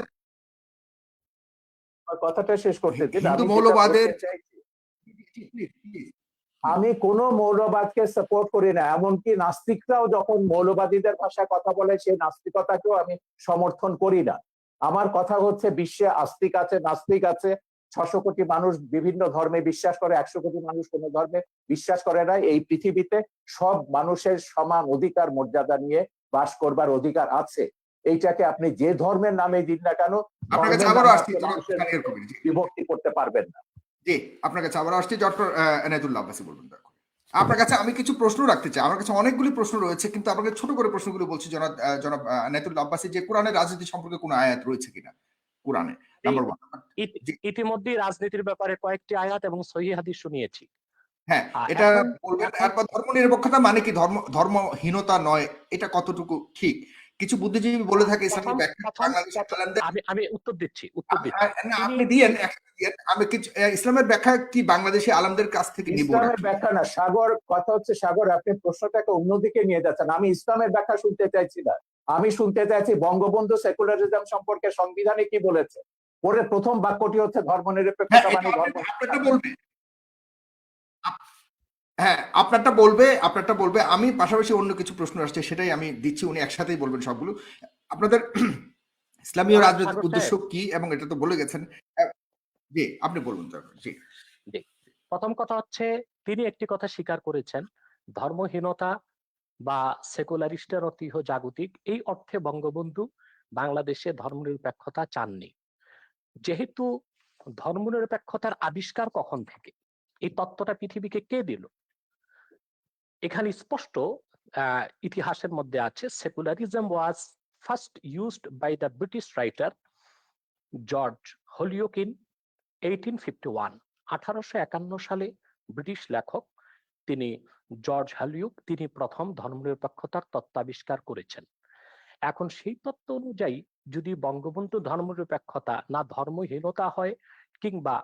কথাটা শেষ করতে দিন, হিন্দু আমি যেটা মৌলবাদের বলতে চাইছি, প্লিজ প্লিজ। আমি কোনো মৌলবাদকে সাপোর্ট করি না, এমনকি নাস্তিকরাও যখন মৌলবাদীদের ভাষায় কথা বলে সেই নাস্তিকতাকেও আমি সমর্থন করি না। আমার কথা হচ্ছে বিশ্বে আস্তিক আছে, নাস্তিক আছে, 600 কোটি মানুষ বিভিন্ন ধর্মে বিশ্বাস করে, 100 কোটি মানুষ কোনো ধর্মে বিশ্বাস করে না। এই পৃথিবীতে সব মানুষের সমান অধিকার মর্যাদা নিয়ে বাস করবার অধিকার আছে। এইটাকে আপনি যে ধর্মের নামে দিন না কেন, আপনার কাছে ধর্মের আবারও নামে আসছি আপনি জনাব মানুষের শাহরিয়ার মধ্যে কবির জি। বিভক্তি করতে পারবেন না। জি, আপনার কাছে আবারও আসছি ডক্টর এনায়েতুল্লাহ আব্বাসী, বলবেন দয়া করে। আপনার কাছে আমি কিছু প্রশ্ন রাখতে চাই। আমার কাছে অনেকগুলি প্রশ্ন রয়েছে, কিন্তু আপনাকে ছোট করে প্রশ্নগুলো বলছি। জনাব জনাব এনায়েতুল্লাহ আব্বাসী, যে কোরআনের রাজনীতি সম্পর্কে কোনো আয়াত রয়েছে কিনা কোরআনে, নাম্বার 1। জি, ইতিমধ্যেই রাজনীতির ব্যাপারে কয়েকটি আয়াত এবং সহিহ হাদিস শুনিয়েছি। হ্যাঁ, এটা এখন বলবেন। এখন এরপর ধর্মনিরপেক্ষতা মানে কি, ধর্মহীনতা নয়, এটা কতটুকু ঠিক? কিছু বুদ্ধিজীবী বলে থাকে প্রথম ইসলামের ব্যাখ্যা প্রথম বাংলাদেশের প্রথম- আলেমদের। আমি আমি উত্তর দিচ্ছি উত্তর দিচ্ছি না, তিনি আপনি দিয়েন, একসাথে দিয়েন। আমি কিছু ইসলামের ব্যাখ্যা কি বাংলাদেশি আলেমদের কাছ থেকে নিব ইসলামের নাকি? ব্যাখ্যা না সাগর, কথা হচ্ছে সাগর, আপনি প্রশ্নটাকে অন্যদিকে নিয়ে যাচ্ছেন। আমি ইসলামের ব্যাখ্যা শুনতে চাইছি না, আমি শুনতে চাইছি বঙ্গবন্ধু সেকুলারিজম সম্পর্কে সংবিধানে কি বলেছে। ওর প্রথম বাক্যটি হচ্ছে হ্যাঁ, ধর্মনিরপেক্ষতা এটা মানে ধর্ম। আপনারটা বলবে। হ্যাঁ, আপনারটা বলবে। আমি পাশাপাশি অন্য কিছু প্রশ্ন আসছে, সেটাই আমি দিচ্ছি, উনি একসাথেই বলবেন সবগুলো। আপনাদের ইসলামীয় রাজনৈতিক সাগর উদ্দেশ্য সাহেব, কি, এবং এটা তো বলে গেছেন। আহ, জি, আপনি বলুন দয়া করে। জি জি, প্রথম কথা হচ্ছে তিনি একটি কথা স্বীকার করেছেন, ধর্মহীনতা বা সেকুলারিস্টের অর্থ জাগতিক, এই অর্থে বঙ্গবন্ধু বাংলাদেশে ধর্মনিরপেক্ষতা চাননি। যেহেতু ধর্মনিরপেক্ষতার আবিষ্কার কখন থেকে, এই তত্ত্বটা পৃথিবীকে কে দিল? এখানে স্পষ্ট ইতিহাসের মধ্যে আছে, secularism was first used by the British writer George Holyoake in 1851। 1851 সালে ব্রিটিশ লেখক তিনি জর্জ হলিওক, তিনি প্রথম ধর্মনিরপেক্ষতার তত্ত্ব আবিষ্কার করেছেন। এখন সেই তত্ত্ব অনুযায়ী যদি বঙ্গবন্ধু ধর্মনিরপেক্ষতা না ধর্মহীনতা হয় কিংবা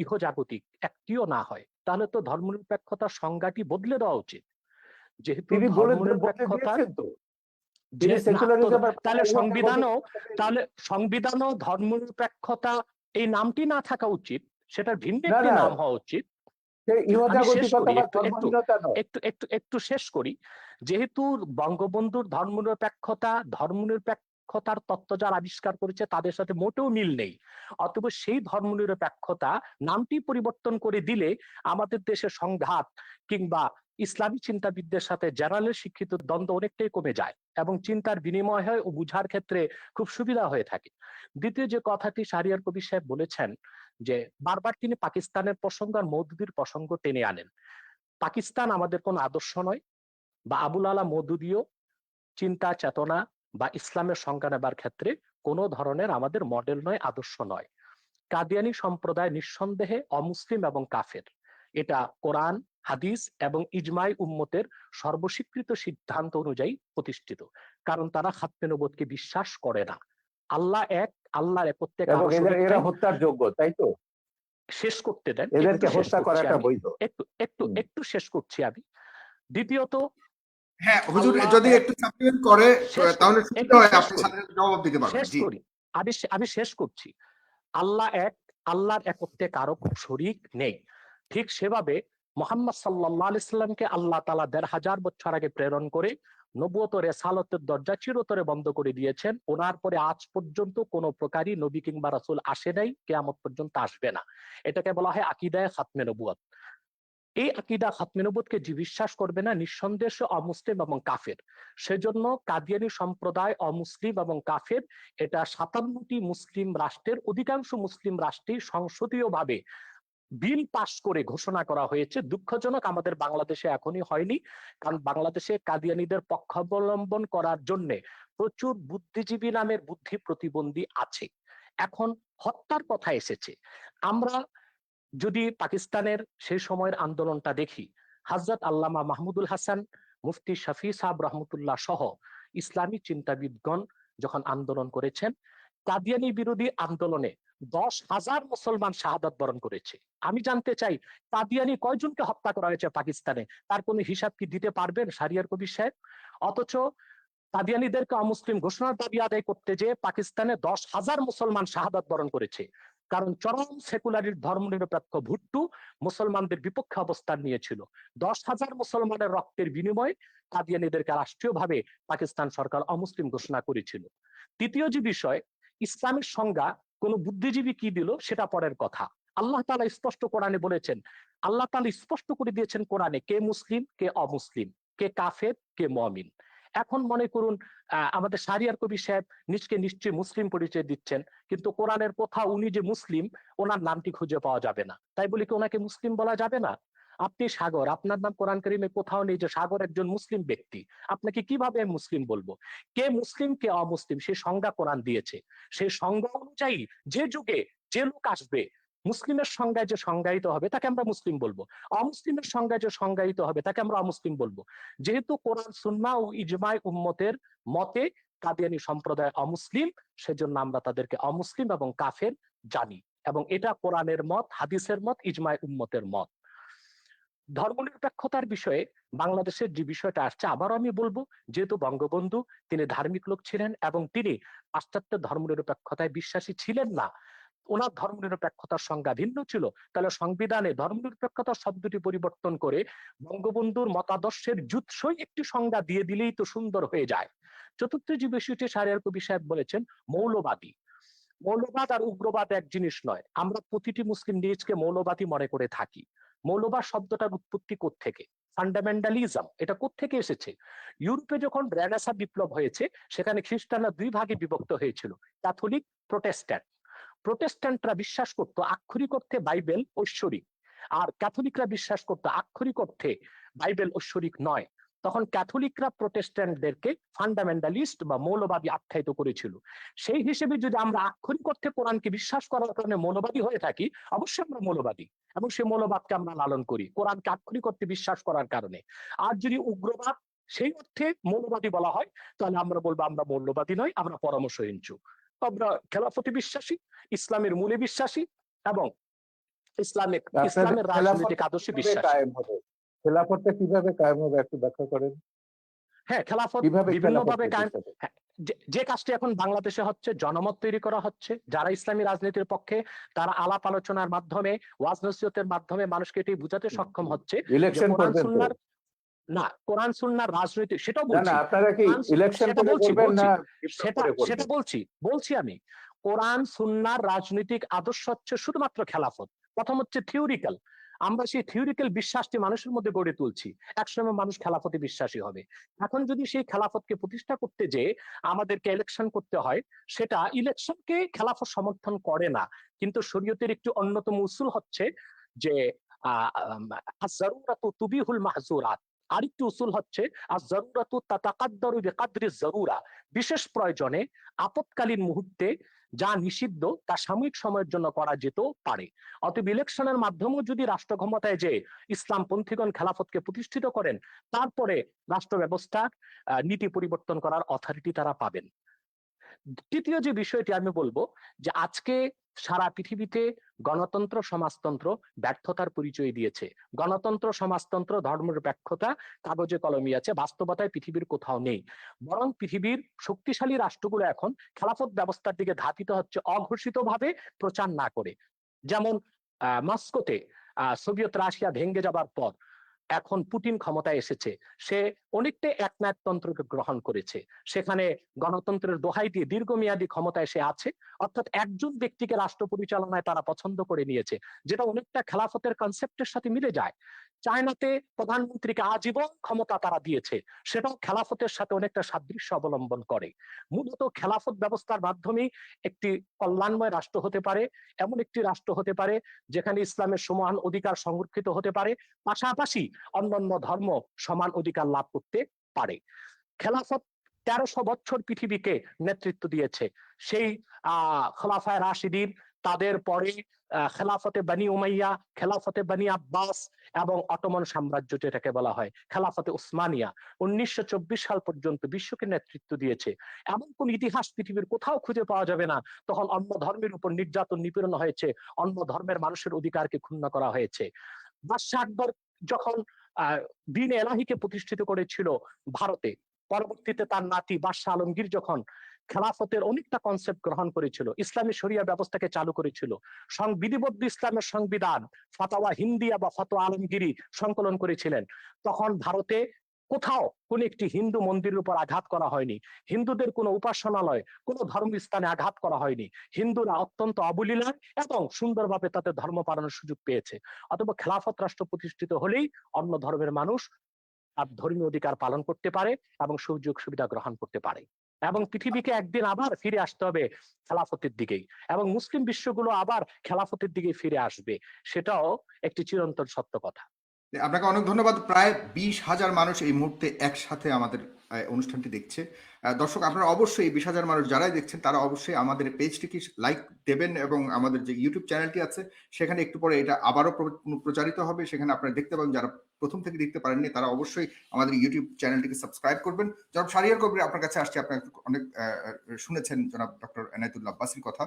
ইহজাগতিক একটিও না হয়, তাহলে তো ধর্মনিরপেক্ষতার সংজ্ঞাটি বদলে দেওয়া উচিত। যেহেতু তিনি বদলে ধর্মনিরপেক্ষতার দিয়েছেন তো, তিনি সেকুলারিজমের তাহলে সংবিধানও ধর্মনিরপেক্ষতা এই নামটি না থাকা উচিত, সেটার ভিন্ন না একটি না, নাম হওয়া উচিত। আমি শেষ ইহজাগতিকতা করি, বা একটু একটু ধর্মহীনতা নয়। একটু একটু একটু শেষ করি। যেহেতু বঙ্গবন্ধুর ধর্মনিরপেক্ষতার তত্ত্ব যারা আবিষ্কার করেছে তাদের সাথে মোটেও মিল নেই, অতএব সেই ধর্মনিরপেক্ষতা নামটি পরিবর্তন করে দিলে আমাদের দেশে সংঘাত কিংবা ইসলামী চিন্তাবিদদের সাথে জেনারেল শিক্ষিত দ্বন্দ্ব অনেকটাই কমে যায় এবং চিন্তার বিনিময় হয় ও বুঝার ক্ষেত্রে খুব সুবিধা হয়ে থাকে। দ্বিতীয় যে কথাটি শাহরিয়ার কবির সাহেব বলেছেন যে বারবার তিনি পাকিস্তানের প্রসঙ্গ আর মওদুদির প্রসঙ্গ টেনে আনেন। পাকিস্তান আমাদের কোন আদর্শ নয়, বা আবুল আলা মওদুদিও চিন্তা চেতনা বা ইসলামের সংজ্ঞা নেবার ক্ষেত্রে কোনো ধরনের আমাদের মডেল নয়, আদর্শ নয়। কাদিয়ানী সম্প্রদায় নিঃসন্দেহে অমুসলিম এবং কাফের, এটা কোরআন, হাদিস এবং ইজমাই উম্মতের সর্বস্বীকৃত সিদ্ধান্ত অনুযায়ী প্রতিষ্ঠিত, কারণ তারা খাতমে নবুয়তকে বিশ্বাস করে না। আল্লাহ এক, আল্লাহর একত্বে এবং কারো শরীক এরা নাই। হত্যার যোগ্য, তাই তো? শেষ করতে দেন, এদেরকে হত্যা করাটা বৈধ। একটু শেষ করছি আমি। দ্বিতীয়ত, হ্যাঁ হুজুর, আল্লাহ যদি এক, একটু সাপ্লিমেন্ট করে শেষ করি, তাহলে সুবিধা একটু হয়, শেষ আপনি করি, সাথে সাথে জবাব দিতে পারবেন। শেষ জি। করি, আমি শেষ করছি। আল্লাহ এক, আল্লাহর একত্বে কারো শরীক নেই। ঠিক সেভাবে মুহাম্মদ সাল্লাল্লাহু আলাইহি সাল্লামকে আল্লাহ তাআলা ১৫০০ বছর আগে প্রেরণ করে নবুয়ত ও রিসালাতের দরজা চিরতরে বন্ধ করে দিয়েছেন। ওনার পরে আজ পর্যন্ত কোনো প্রকারই নবী কিংবা রাসূল আসে নাই, কিয়ামত পর্যন্ত আসবে না। এটাকে বলা হয় আকীদায়ে খাতমে নবুয়ত। এই আকীদা খাতমে নবুয়তকে যে বিশ্বাস করবে না, নিঃসন্দেহে সে অমুসলিম এবং কাফের। সেজন্য কাদিয়ানী সম্প্রদায় অমুসলিম এবং কাফের, এটা ৫৭টি মুসলিম রাষ্ট্রের অধিকাংশ মুসলিম রাষ্ট্রেই সংসদীয়ভাবে বিল পাস করে ঘোষণা করা হয়েছে। দুঃখজনক আমাদের বাংলাদেশে এখনই হয়নি, কারণ বাংলাদেশে কাদিয়ানীদের পক্ষাবলম্বন করার জন্য প্রচুর বুদ্ধিজীবী নামের বুদ্ধি প্রতিবন্ধী আছে। এখন হত্যার কথা এসেছে, আমরা যদি পাকিস্তানের সেই সময়ের আন্দোলনটা দেখি, হযরত আল্লামা মাহমুদুল হাসান, মুফতি শফি সাহেব রহমতুল্লাহ সহ ইসলামী চিন্তাবিদগণ যখন আন্দোলন করেছেন, কাদিয়ানী বিরোধী আন্দোলনে ১০,০০০ মুসলমান শাহাদাত বরণ করেছে। আমি জানতে চাই, কাদিয়ানী কয়জনকে হত্যা করা হয়েছে পাকিস্তানে, তার কোনো হিসাব কি দিতে পারবেন শাহরিয়ার কবির সাহেব? অথচ কাদিয়ানীদেরকে অমুসলিম ঘোষণার দাবি আদায় করতে যে পাকিস্তানে ১০,০০০ মুসলমান শাহাদাত বরণ করেছে, কারণ চরম সেকুলারির ধর্মনিরপেক্ষ ভুট্টো মুসলমানদের বিপক্ষে অবস্থান নিয়েছিল। ১০,০০০ মুসলমানের রক্তের বিনিময়ে কাদিয়ানীদেরকে রাষ্ট্রীয়ভাবে পাকিস্তান সরকার অমুসলিম ঘোষণা করেছিল। তৃতীয় যে বিষয়, ইসলামের সংজ্ঞা কোন বুদ্ধিজীবী কি দিল সেটা পরের কথা। আল্লাহ তাআলা স্পষ্ট কোরআনে বলেছেন, আল্লাহ তাআলা স্পষ্ট করে দিয়েছেন কোরআনে, কে মুসলিম কে অমুসলিম, কে কাফের কে মুমিন। এখন মনে করুন আমাদের শাহরিয়ার কবির সাহেব নিজকে নিশ্চয়ই মুসলিম পরিচয় দিচ্ছেন, কিন্তু কোরআনের কোথাও উনি যে মুসলিম ওনার নামটি খুঁজে পাওয়া যাবে না। তাই বলি কি ওনাকে মুসলিম বলা যাবে না? আপনি সাগর, আপনার নাম কোরআন কারীমে কোথাও নেই যে সাগর একজন মুসলিম ব্যক্তি। আপনাকে কিভাবে আমি মুসলিম বলবো? কে মুসলিম কে অমুসলিম সেই সংজ্ঞা কোরআন দিয়েছে। সেই সংজ্ঞা অনুযায়ী যে যুগে যে লোক আসবে, মুসলিমের সংজ্ঞায় যে সংজ্ঞায়িত হবে তাকে আমরা মুসলিম বলবো, অমুসলিমের সংজ্ঞায় যে সংজ্ঞায়িত হবে তাকে আমরা অমুসলিম বলবো। যেহেতু কোরআন সুন্নাহ ও ইজমাই উম্মতের মতে কাদিয়ানী সম্প্রদায় অমুসলিম, সেজন্য আমরা তাদেরকে অমুসলিম এবং কাফের জানি, এবং এটা কোরআনের মত, হাদিসের মত, ইজমাই উম্মতের মত। ধর্মনিরপেক্ষতার বিষয়ে বাংলাদেশের যে বিষয়টা আসছে, আবারও আমি বলবো, যেহেতু বঙ্গবন্ধু তিনি ধার্মিক লোক ছিলেন এবং তিনি পাশ্চাত্য ধর্মনিরপেক্ষতায় বিশ্বাসী ছিলেন না, ওনার ধর্মনিরপেক্ষতার সংজ্ঞা ভিন্ন ছিল, তাহলে সংবিধানে ধর্মনিরপেক্ষতা শব্দটি পরিবর্তন করে বঙ্গবন্ধুর মতাদর্শের জুৎসই একটি সংজ্ঞা দিয়ে দিলেই তো সুন্দর হয়ে যায়। চতুর্থ যে বিষয়টি শাহরিয়ার কবির সাহেব বলেছেন, মৌলবাদী। মৌলবাদ আর উগ্রবাদ এক জিনিস নয়। আমরা প্রতিটি মুসলিম নিজকে মৌলবাদী মনে করে থাকি। মৌলবাদ শব্দটার উৎপত্তি কোত্থেকে? ফান্ডামেন্টালিজম, এটা কোত্থেকে এসেছে? ইউরোপে যখন রেনেসাঁ বিপ্লব হয়েছে, সেখানে খ্রিস্টানরা দুই ভাগে বিভক্ত হয়েছিল, ক্যাথলিক, প্রোটেস্ট্যান্ট। প্রোটেস্ট্যান্টরা বিশ্বাস করতো আক্ষরিক অর্থে বাইবেল ঐশ্বরিক, আর ক্যাথলিকরা বিশ্বাস করতো আক্ষরিক অর্থে বাইবেল ঐশ্বরিক নয়। তখন ক্যাথলিকরা প্রোটেস্ট্যান্টদেরকে ফান্ডামেন্টালিস্ট বা মৌলবাদী আখ্যায়িত করেছিল। সেই হিসেবে যদি আমরা আক্ষরিক অর্থে কোরআনকে বিশ্বাস করার কারণে মৌলবাদী হয়ে থাকি, অবশ্যই আমরা মৌলবাদী, এবং সেই মৌলবাদকে আমরা লালন করি কোরআনকে আক্ষরিক অর্থে বিশ্বাস করার কারণে। আর যদি উগ্রবাদ সেই অর্থে মৌলবাদী বলা হয়, তাহলে আমরা বলবো আমরা মৌলবাদী নয়, আমরা পরামর্শহীনচু। আমরা খেলাফতি বিশ্বাসী, ইসলামের মূলে বিশ্বাসী, এবং ইসলামের রাজনৈতিক আদর্শে বিশ্বাসী। খেলাফতটা কিভাবে কায়েম হবে একটু ব্যাখ্যা করেন। হ্যাঁ, খেলাফত বিভিন্নভাবে কায়েম, যে কাজটি এখন বাংলাদেশে হচ্ছে, জনমত তৈরি করা হচ্ছে, যারা ইসলামী রাজনীতির পক্ষে তারা আলাপ আলোচনার মাধ্যমে, ওয়াজ নসিহতের মাধ্যমে মানুষকে এটি বুঝাতে সক্ষম হচ্ছে ইলেকশন কোরআন সুন্নাহর না, কোরআন সুন্নাহর রাজনীতি, সেটাও বলছি। আপনারা কি ইলেকশন করবেন না? সেটা বলছি আমি। কোরআন সুন্নাহর রাজনৈতিক আদর্শ হচ্ছে শুধুমাত্র খেলাফত। প্রথম হচ্ছে থিওরিক্যাল, আমরা সেই থিওরিক্যাল বিশ্বাসটি মানুষের মধ্যে গড়ে তুলছি, একসময় মানুষ খেলাফতে বিশ্বাসী হবে। এখন যদি সেই খেলাফতকে প্রতিষ্ঠা করতে যে আমাদেরকে ইলেকশন করতে হয়, সেটা ইলেকশনকে খেলাফত সমর্থন করে না। কিন্তু শরীয়তের একটি অন্যতম উসুল হচ্ছে যে আয-যারুরাতু তুবিহুল মাহযুরাত। আরেকটি উসুল হচ্ছে আয-যারুরাতু তাতাকাদ্দারু বিকাদরি যারুরা। বিশেষ প্রয়োজনে আপৎকালীন মুহূর্তে যা নিষিদ্ধ তা সাময়িক সময়ের জন্য করা যেতে পারে। অতএব ইলেকশনের মাধ্যমেও যদি রাষ্ট্র ক্ষমতায় যে ইসলামপন্থীগণ খেলাফতকে প্রতিষ্ঠিত করেন, তারপরে রাষ্ট্র ব্যবস্থার নীতি পরিবর্তন করার অথরিটি তারা পাবেন। তৃতীয় যে বিষয়টি আমি বলবো, যে আজকে সারা পৃথিবীতে গণতন্ত্র সমাজতন্ত্র ব্যর্থতার পরিচয় দিয়েছে। গণতন্ত্র সমাজতন্ত্র ধর্মনিরপেক্ষতা কাগজে কলমে আছে, বাস্তবতায় পৃথিবীর কোথাও নেই। বরং পৃথিবীর শক্তিশালী রাষ্ট্রগুলো এখন খেলাফত ব্যবস্থার দিকে ধাবিত হচ্ছে অঘোষিতভাবে, প্রচার না করে। যেমন মস্কোতে সোভিয়েত রাশিয়া ভেঙে যাবার পর এখন পুতিন ক্ষমতায় এসেছে, সে অনেকটা একনায়কতন্ত্রকে গ্রহণ করেছে। সেখানে গণতন্ত্রের দোহাই দিয়ে দীর্ঘমেয়াদী ক্ষমতায় সে আছে, অর্থাৎ একজন ব্যক্তিকে রাষ্ট্র পরিচালনায় তারা পছন্দ করে নিয়েছে, যেটা অনেকটা খেলাফতের কনসেপ্টের সাথে মিলে যায়। চায়নাতে প্রধানমন্ত্রীকে আজীবন ক্ষমতা তারা দিয়েছে, সেটাও খেলাফতের সাথে অনেকটা সাদৃশ্য অবলম্বন করে। মূলত খেলাফত ব্যবস্থার মাধ্যমেই একটি কল্যাণময় রাষ্ট্র হতে পারে, এমন একটি রাষ্ট্র হতে পারে যেখানে ইসলামের সমান অধিকার সংরক্ষিত হতে পারে, পাশাপাশি অন্যান্য ধর্ম সমান অধিকার লাভ করতে পারে। খেলাফত 1300 বছর পৃথিবীকে নেতৃত্ব দিয়েছে। সেই খোলাফায়ে রাশিদিন, তাদের পরে খেলাফতে বনি উমাইয়া, খেলাফতে বনি আব্বাস এবং অটোমান সাম্রাজ্য, যেটাকে বলা হয় খেলাফতে উসমানিয়া, 1924 সাল পর্যন্ত বিশ্বকে নেতৃত্ব দিয়েছে। এমন কোন ইতিহাস পৃথিবীর কোথাও খুঁজে পাওয়া যাবে না তখন অন্য ধর্মের উপর নির্যাতন নিপীড়ন হয়েছে, অন্য ধর্মের মানুষের অধিকারকে ক্ষুণ্ণ করা হয়েছে। বাদশাহ আকবর যখন দ্বীন এলাহিকে প্রতিষ্ঠিত করেছিল ভারতে, পরবর্তীতে তার নাতি বাদশাহ আলমগীর যখন খেলাফতের অনেকটা কনসেপ্ট গ্রহণ করেছিল, ইসলামী শরিয়া ব্যবস্থাকে চালু করেছিল, বিধিবদ্ধ ইসলামের সংবিধান ফাতাওয়া হিন্দিয়া বা ফাতোয়া আলমগীরি সংকলন করেছিলেন, তখন ভারতে কোথাও কোন একটি হিন্দু মন্দিরের উপর আঘাত করা হয়নি, হিন্দুদের কোনো উপাসনালয়, কোনো ধর্মস্থানে আঘাত করা হয়নি। হিন্দুরা অত্যন্ত অবলীলায় এবং সুন্দরভাবে তাদের ধর্ম পালনের সুযোগ পেয়েছে। অথবা খেলাফত রাষ্ট্র প্রতিষ্ঠিত হলেই অন্য ধর্মের মানুষ তার ধর্মীয় অধিকার পালন করতে পারে এবং সুযোগ সুবিধা গ্রহণ করতে পারে, এবং পৃথিবীকে একদিন আবার ফিরে আসতে হবে খেলাফতের দিকেই, এবং মুসলিম বিশ্বগুলো আবার খেলাফতের দিকে ফিরে আসবে, সেটাও একটি চিরন্তন সত্য কথা। আপনাকে অনেক ধন্যবাদ। প্রায় 20,000 মানুষ এই মুহূর্তে একসাথে আমাদের অনুষ্ঠানটি দেখছে। দর্শক, আপনারা অবশ্যই এই 20,000 মানুষ যারাই দেখছেন তারা অবশ্যই আমাদের পেজটিকে লাইক দেবেন, এবং আমাদের যে ইউটিউব চ্যানেলটি আছে সেখানে একটু পরে এটা আবারও প্রচারিত হবে, সেখানে আপনারা দেখতে পাবেন। যারা প্রথম থেকে দেখতে পারেননি তারা অবশ্যই আমাদের ইউটিউব চ্যানেলটিকে সাবস্ক্রাইব করবেন। জনাব শাহরিয়ার কবির, আপনার কাছে আসছি। আপনার অনেক শুনেছেন জনাব ডক্টর এনায়েতুল্লাহ আব্বাসীর কথা।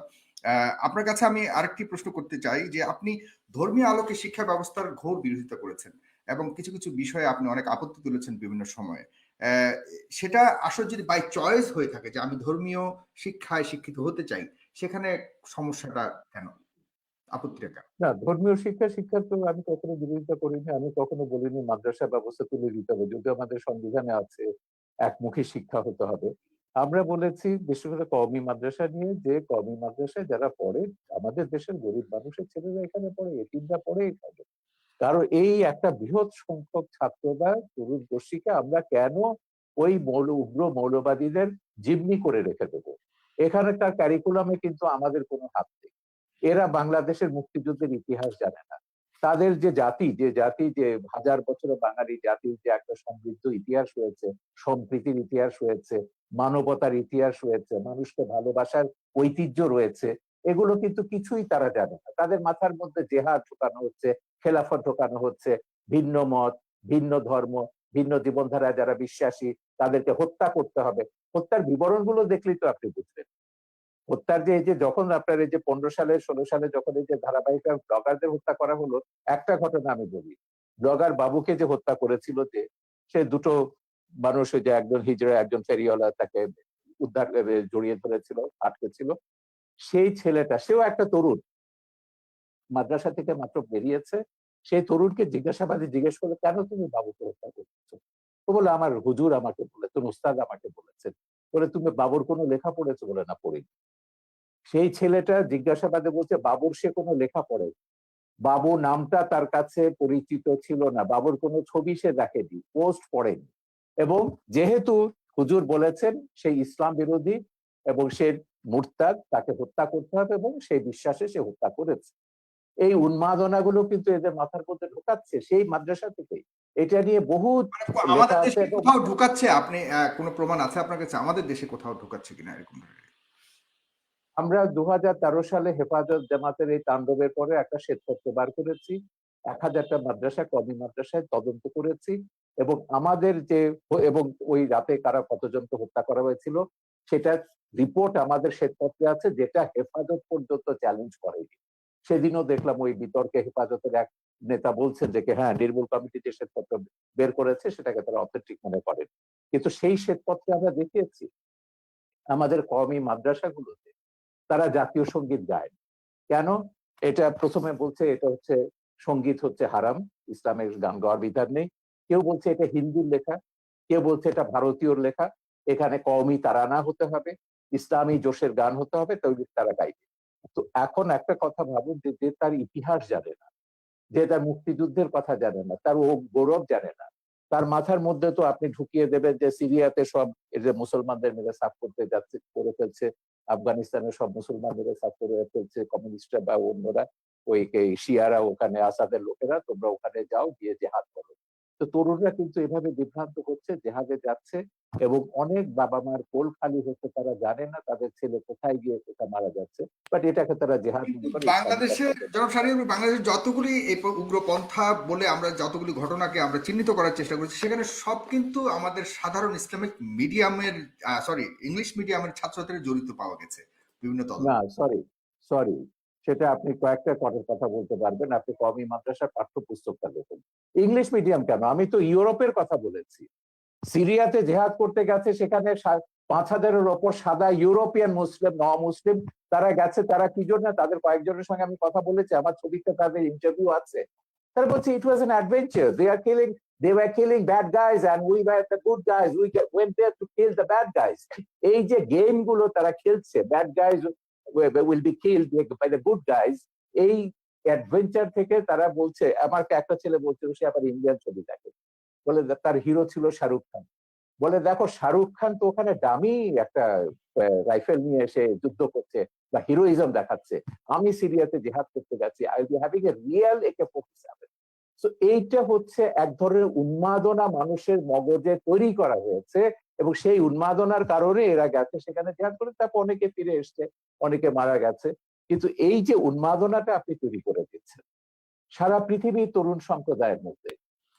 আপনার কাছে আমি আরেকটি প্রশ্ন করতে চাই যে আপনি ধর্মীয় আলোকে শিক্ষা ব্যবস্থার ঘোর বিরোধিতা করেছেন এবং কিছু কিছু বিষয়ে আপনি অনেক আপত্তি তুলেছেন বিভিন্ন সময়ে। সেটা আসলে যদি বাই চয়েস হয়ে থাকে যে আমি ধর্মীয় শিক্ষায় শিক্ষিত হতে চাই, সেখানে সমস্যাটা কেন, আপত্তিটা কেন? না, ধর্মীয় শিক্ষার তো আমি কখনো বিরোধিতা করিনি। আমি কখনো বলিনি মাদ্রাসা ব্যবস্থা তুলে দিতে হবে, যদিও আমাদের সংবিধানে আছে একমুখী শিক্ষা হতে হবে। আমরা বলেছি বিশেষ করে কওমি মাদ্রাসা নিয়ে, যে কওমি মাদ্রাসায় যারা পড়ে, আমাদের দেশের গরিব মানুষের ছেলেরা এখানে পড়ে, এতিমরা পড়ে এখানে। কারণ এই একটা বৃহৎ সংখ্যক ছাত্ররা চতুর্দশীকে আমরা কেন ওই উগ্র মৌলবাদীদের জিম্মি করে রেখে দেবো? এখানকার ক্যারিকুলামে কিন্তু আমাদের কোনো হাত নেই। এরা বাংলাদেশের মুক্তিযুদ্ধের ইতিহাস জানে না। তাদের যে জাতি যে হাজার বছরের বাঙালি জাতির যে একটা সমৃদ্ধ ইতিহাস রয়েছে, সম্প্রীতির ইতিহাস রয়েছে, মানবতার ইতিহাস রয়েছে, মানুষকে ভালোবাসার ঐতিহ্য রয়েছে, এগুলো কিন্তু কিছুই তারা জানে না। তাদের মাথার মধ্যে জেহাদ ঢোকানো হচ্ছে, খেলাফত ঢোকানো হচ্ছে, ভিন্ন মত, ভিন্ন ধর্ম, ভিন্ন জীবনধারা যারা বিশ্বাসী তাদেরকে হত্যা করতে হবে। হত্যার বিবরণগুলো দেখলেই তো আপনি বুঝবেন। হত্যার যে এই যে যখন আপনার এই যে 15 সালে 16 সালে যখন এই যে ধারাবাহিক ব্লগারদের হত্যা করা হলো, একটা ঘটনা আমি বলি। ব্লগার বাবুকে যে হত্যা করেছিল, যে সে দুটো মানুষ, যে একজন হিজড়া একজন ফেরিওয়ালা তাকে উদ্ধার জড়িয়ে ধরেছিল, আটকে ছিল। সেই ছেলেটা, সেও একটা তরুণ, মাদ্রাসা থেকে মাত্র বেরিয়েছে। সেই তরুণকে জিজ্ঞাসাবাদে জিজ্ঞেস করলো, কেন তুমি বাবুকে হত্যা করছো? তো বলে, আমার হুজুর আমাকে বলেছেন, উস্তাদ আমাকে বলেছেন। বলে, তুমি বাবুর কোনো লেখা পড়েছো? বলে, না, পড়িনি। সেই ছেলেটা জিজ্ঞাসাবাদে বলছে, বাবুর সে কোনো লেখা পড়ে? বাবু নামটা তার কাছে পরিচিত ছিল না, বাবুর কোনো ছবি সে দেখেনি, পোস্ট পড়েনি। এবং যেহেতু হুজুর বলেছেন সেই ইসলাম বিরোধী এবং সে মুরতাদ, তাকে হত্যা করতে হবে, এবং সেই বিশ্বাসে সে হত্যা করেছে। এই উন্মাদনাগুলো কিন্তু এদের মাথার মধ্যে ঢোকাচ্ছে সেই মাদ্রাসা থেকেই। এটা নিয়ে বহুত মানে লেখা আমাদের আছে দেশে এবং কোথাও ঢুকাচ্ছে? আপনি কোনো প্রমাণ আছে আপনার কাছে আমাদের দেশে কোথাও ঢুকাচ্ছে কিনা এরকম ধরনের? আমরা 2013 সালে হেফাজত জামাতের এই তাণ্ডবের পরে একটা শ্বেতপত্র বার করেছি। 1000টা মাদ্রাসা, কওমি মাদ্রাসায় তদন্ত করেছি এবং আমাদের যে এবং ওই রাতে কারা কতজনকে হত্যা করা হয়েছিল সেটার রিপোর্ট আমাদের শ্বেতপত্রে আছে, যেটা হেফাজত পর্যন্ত চ্যালেঞ্জ করেনি। সেদিনও দেখলাম ওই বিতর্কে হেফাজতের এক নেতা বলছেন যে হ্যাঁ, নির্মূল কমিটি যে শ্বেতপত্র বের করেছে সেটাকে তারা অথেন্টিক মনে করেন। কিন্তু সেই শ্বেতপত্রে আমরা দেখিয়েছি আমাদের কওমি মাদ্রাসাগুলোতে তারা জাতীয় সঙ্গীত গায়। কেন? এটা প্রথমে বলছে এটা হচ্ছে সঙ্গীত হচ্ছে হারাম, ইসলামের গান গাওয়ার বিধান নেই। কেউ বলছে এটা হিন্দুর লেখা, কেউ বলছে এটা ভারতীয়র লেখা, এখানে কওমি তারানা হতে হবে, ইসলামী জোশের গান হতে হবে, তৈরি তারা গাইবে। তো এখন একটা কথা ভাবুন যে যে তার ইতিহাস জানে না, যে তার মুক্তিযুদ্ধের কথা জানে না, তার ও গৌরব জানে না, তার মাথার মধ্যে তো আপনি ঢুকিয়ে দেবেন যে সিরিয়াতে সব এই যে মুসলমানদের মেরে সাফ করতে যাচ্ছে, করে ফেলছে, আফগানিস্তানের সব মুসলমান মেরে সাফ করে ফেলছে কমিউনিস্টরা বা অন্যরা, ওই শিয়ারা, ওখানে আসাদের লোকেরা, তোমরা ওখানে যাও, গিয়ে জেহাদ করো। তো তরুণরা কিন্তু এভাবে বিভ্রান্ত হচ্ছে, জেহাদে যাচ্ছে এবং অনেক বাবা মার কোল খালি হচ্ছে, তারা জানে না তাদের ছেলে কোথায় গিয়ে কোথায় মারা যাচ্ছে, বাট এটাকে তারা জেহাদ কিন্তু মনে করে, বাংলাদেশে জনাব শাহরিয়ার, বাংলাদেশের যতগুলি এই উগ্রপন্থা বলে আমরা যতগুলি ঘটনাকে আমরা চিহ্নিত করার চেষ্টা করছি, সেখানে সব কিন্তু আমাদের সাধারণ ইসলামিক মিডিয়ামের, সরি, ইংলিশ মিডিয়ামের ছাত্রছাত্রীরা জড়িত পাওয়া গেছে বিভিন্ন না, তদন্ত। সরি, সরি, সেটা আপনি কয়েকটা কটার কথা বলতে পারবেন। আপনি কওমি মাদ্রাসার পাঠ্যপুস্তকটা দেখুন। ইংলিশ মিডিয়াম কেন, আমি তো ইউরোপের কথা বলেছি। সিরিয়াতে জেহাদ করতে গেছে, সেখানে 5000-এর ওপর সাদা ইউরোপিয়ান মুসলিম, মুসলিম তারা গেছে। তারা কি জন্য? তাদের কয়েকজনের সঙ্গে আমি কথা বলেছি, আমার ছবিতে তাদের ইন্টারভিউ আছে। তারা বলছে it was an adventure, they were killing bad guys and we were the good guys, we went there to kill the bad guys. এই যে গেম গুলো তারা খেলছে, bad guys will be killed by the good guys, এই adventure থেকে তারা বলছে। আমাকে একটা ছেলে বলছিল সে আবার ইন্ডিয়ান ছবি দেখে, বলে তার হিরো ছিল শাহরুখ খান। বলে দেখো, শাহরুখ খান তো ওখানে দামি একটা রাইফেল নিয়ে এসে যুদ্ধ করছে বা হিরোইজম দেখাচ্ছে, আমি সিরিয়াতে জেহাদ করতে গেছি, I will be having a real AK-47। So এইটা হচ্ছে এক ধরনের উন্মাদনা মানুষের মগজে তৈরি করা হয়েছে এবং সেই উন্মাদনার কারণে এরা গেছে সেখানে জেহাদ করে, তারপর অনেকে ফিরে এসছে, অনেকে মারা গেছে। কিন্তু এই যে উন্মাদনাটা আপনি তৈরি করে দিচ্ছেন সারা পৃথিবীর তরুণ সম্প্রদায়ের মধ্যে,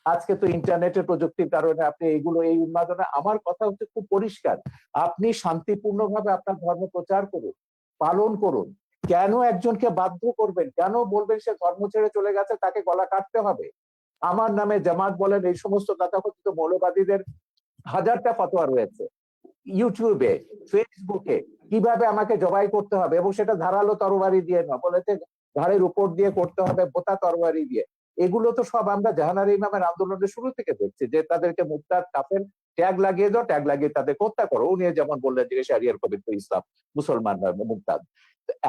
আজকে তো ইন্টারনেটের প্রযুক্তির কারণে আপনি এইগুলো, এই উন্মাদনা, আমার কথা হচ্ছে খুব পরিষ্কার, আপনি শান্তিপূর্ণভাবে আপনার ধর্ম প্রচার করুন, পালন করুন। কেন একজনকে বাধ্য করবেন? কেন বলবেন সে ধর্ম ছেড়ে চলে গেছে তাকে গলা কাটতে হবে? আমার নামে জামাত বলেন, এই সমস্ত তথাকথিত মৌলবাদীদের হাজারটা ফতোয়া রয়েছে ইউটিউবে, ফেসবুকে, কিভাবে আমাকে জবাই করতে হবে, এবং সেটা ধারালো তরবারি দিয়ে না, বলেছে ঘাড়ের উপর দিয়ে করতে হবে বোতা তরবারি দিয়ে। এগুলো তো সব আমরা জাহানার ইমামের আন্দোলনের শুরু থেকে দেখছি, যে তাদেরকে মুরতাদ, কাফের ট্যাগ লাগিয়ে দাও, ট্যাগ লাগিয়ে তাদের হত্যা করো। উনি যেমন বললেন যে শাহরিয়ার কবির তো ইসলাম, মুসলমান নয়, মুরতাদ।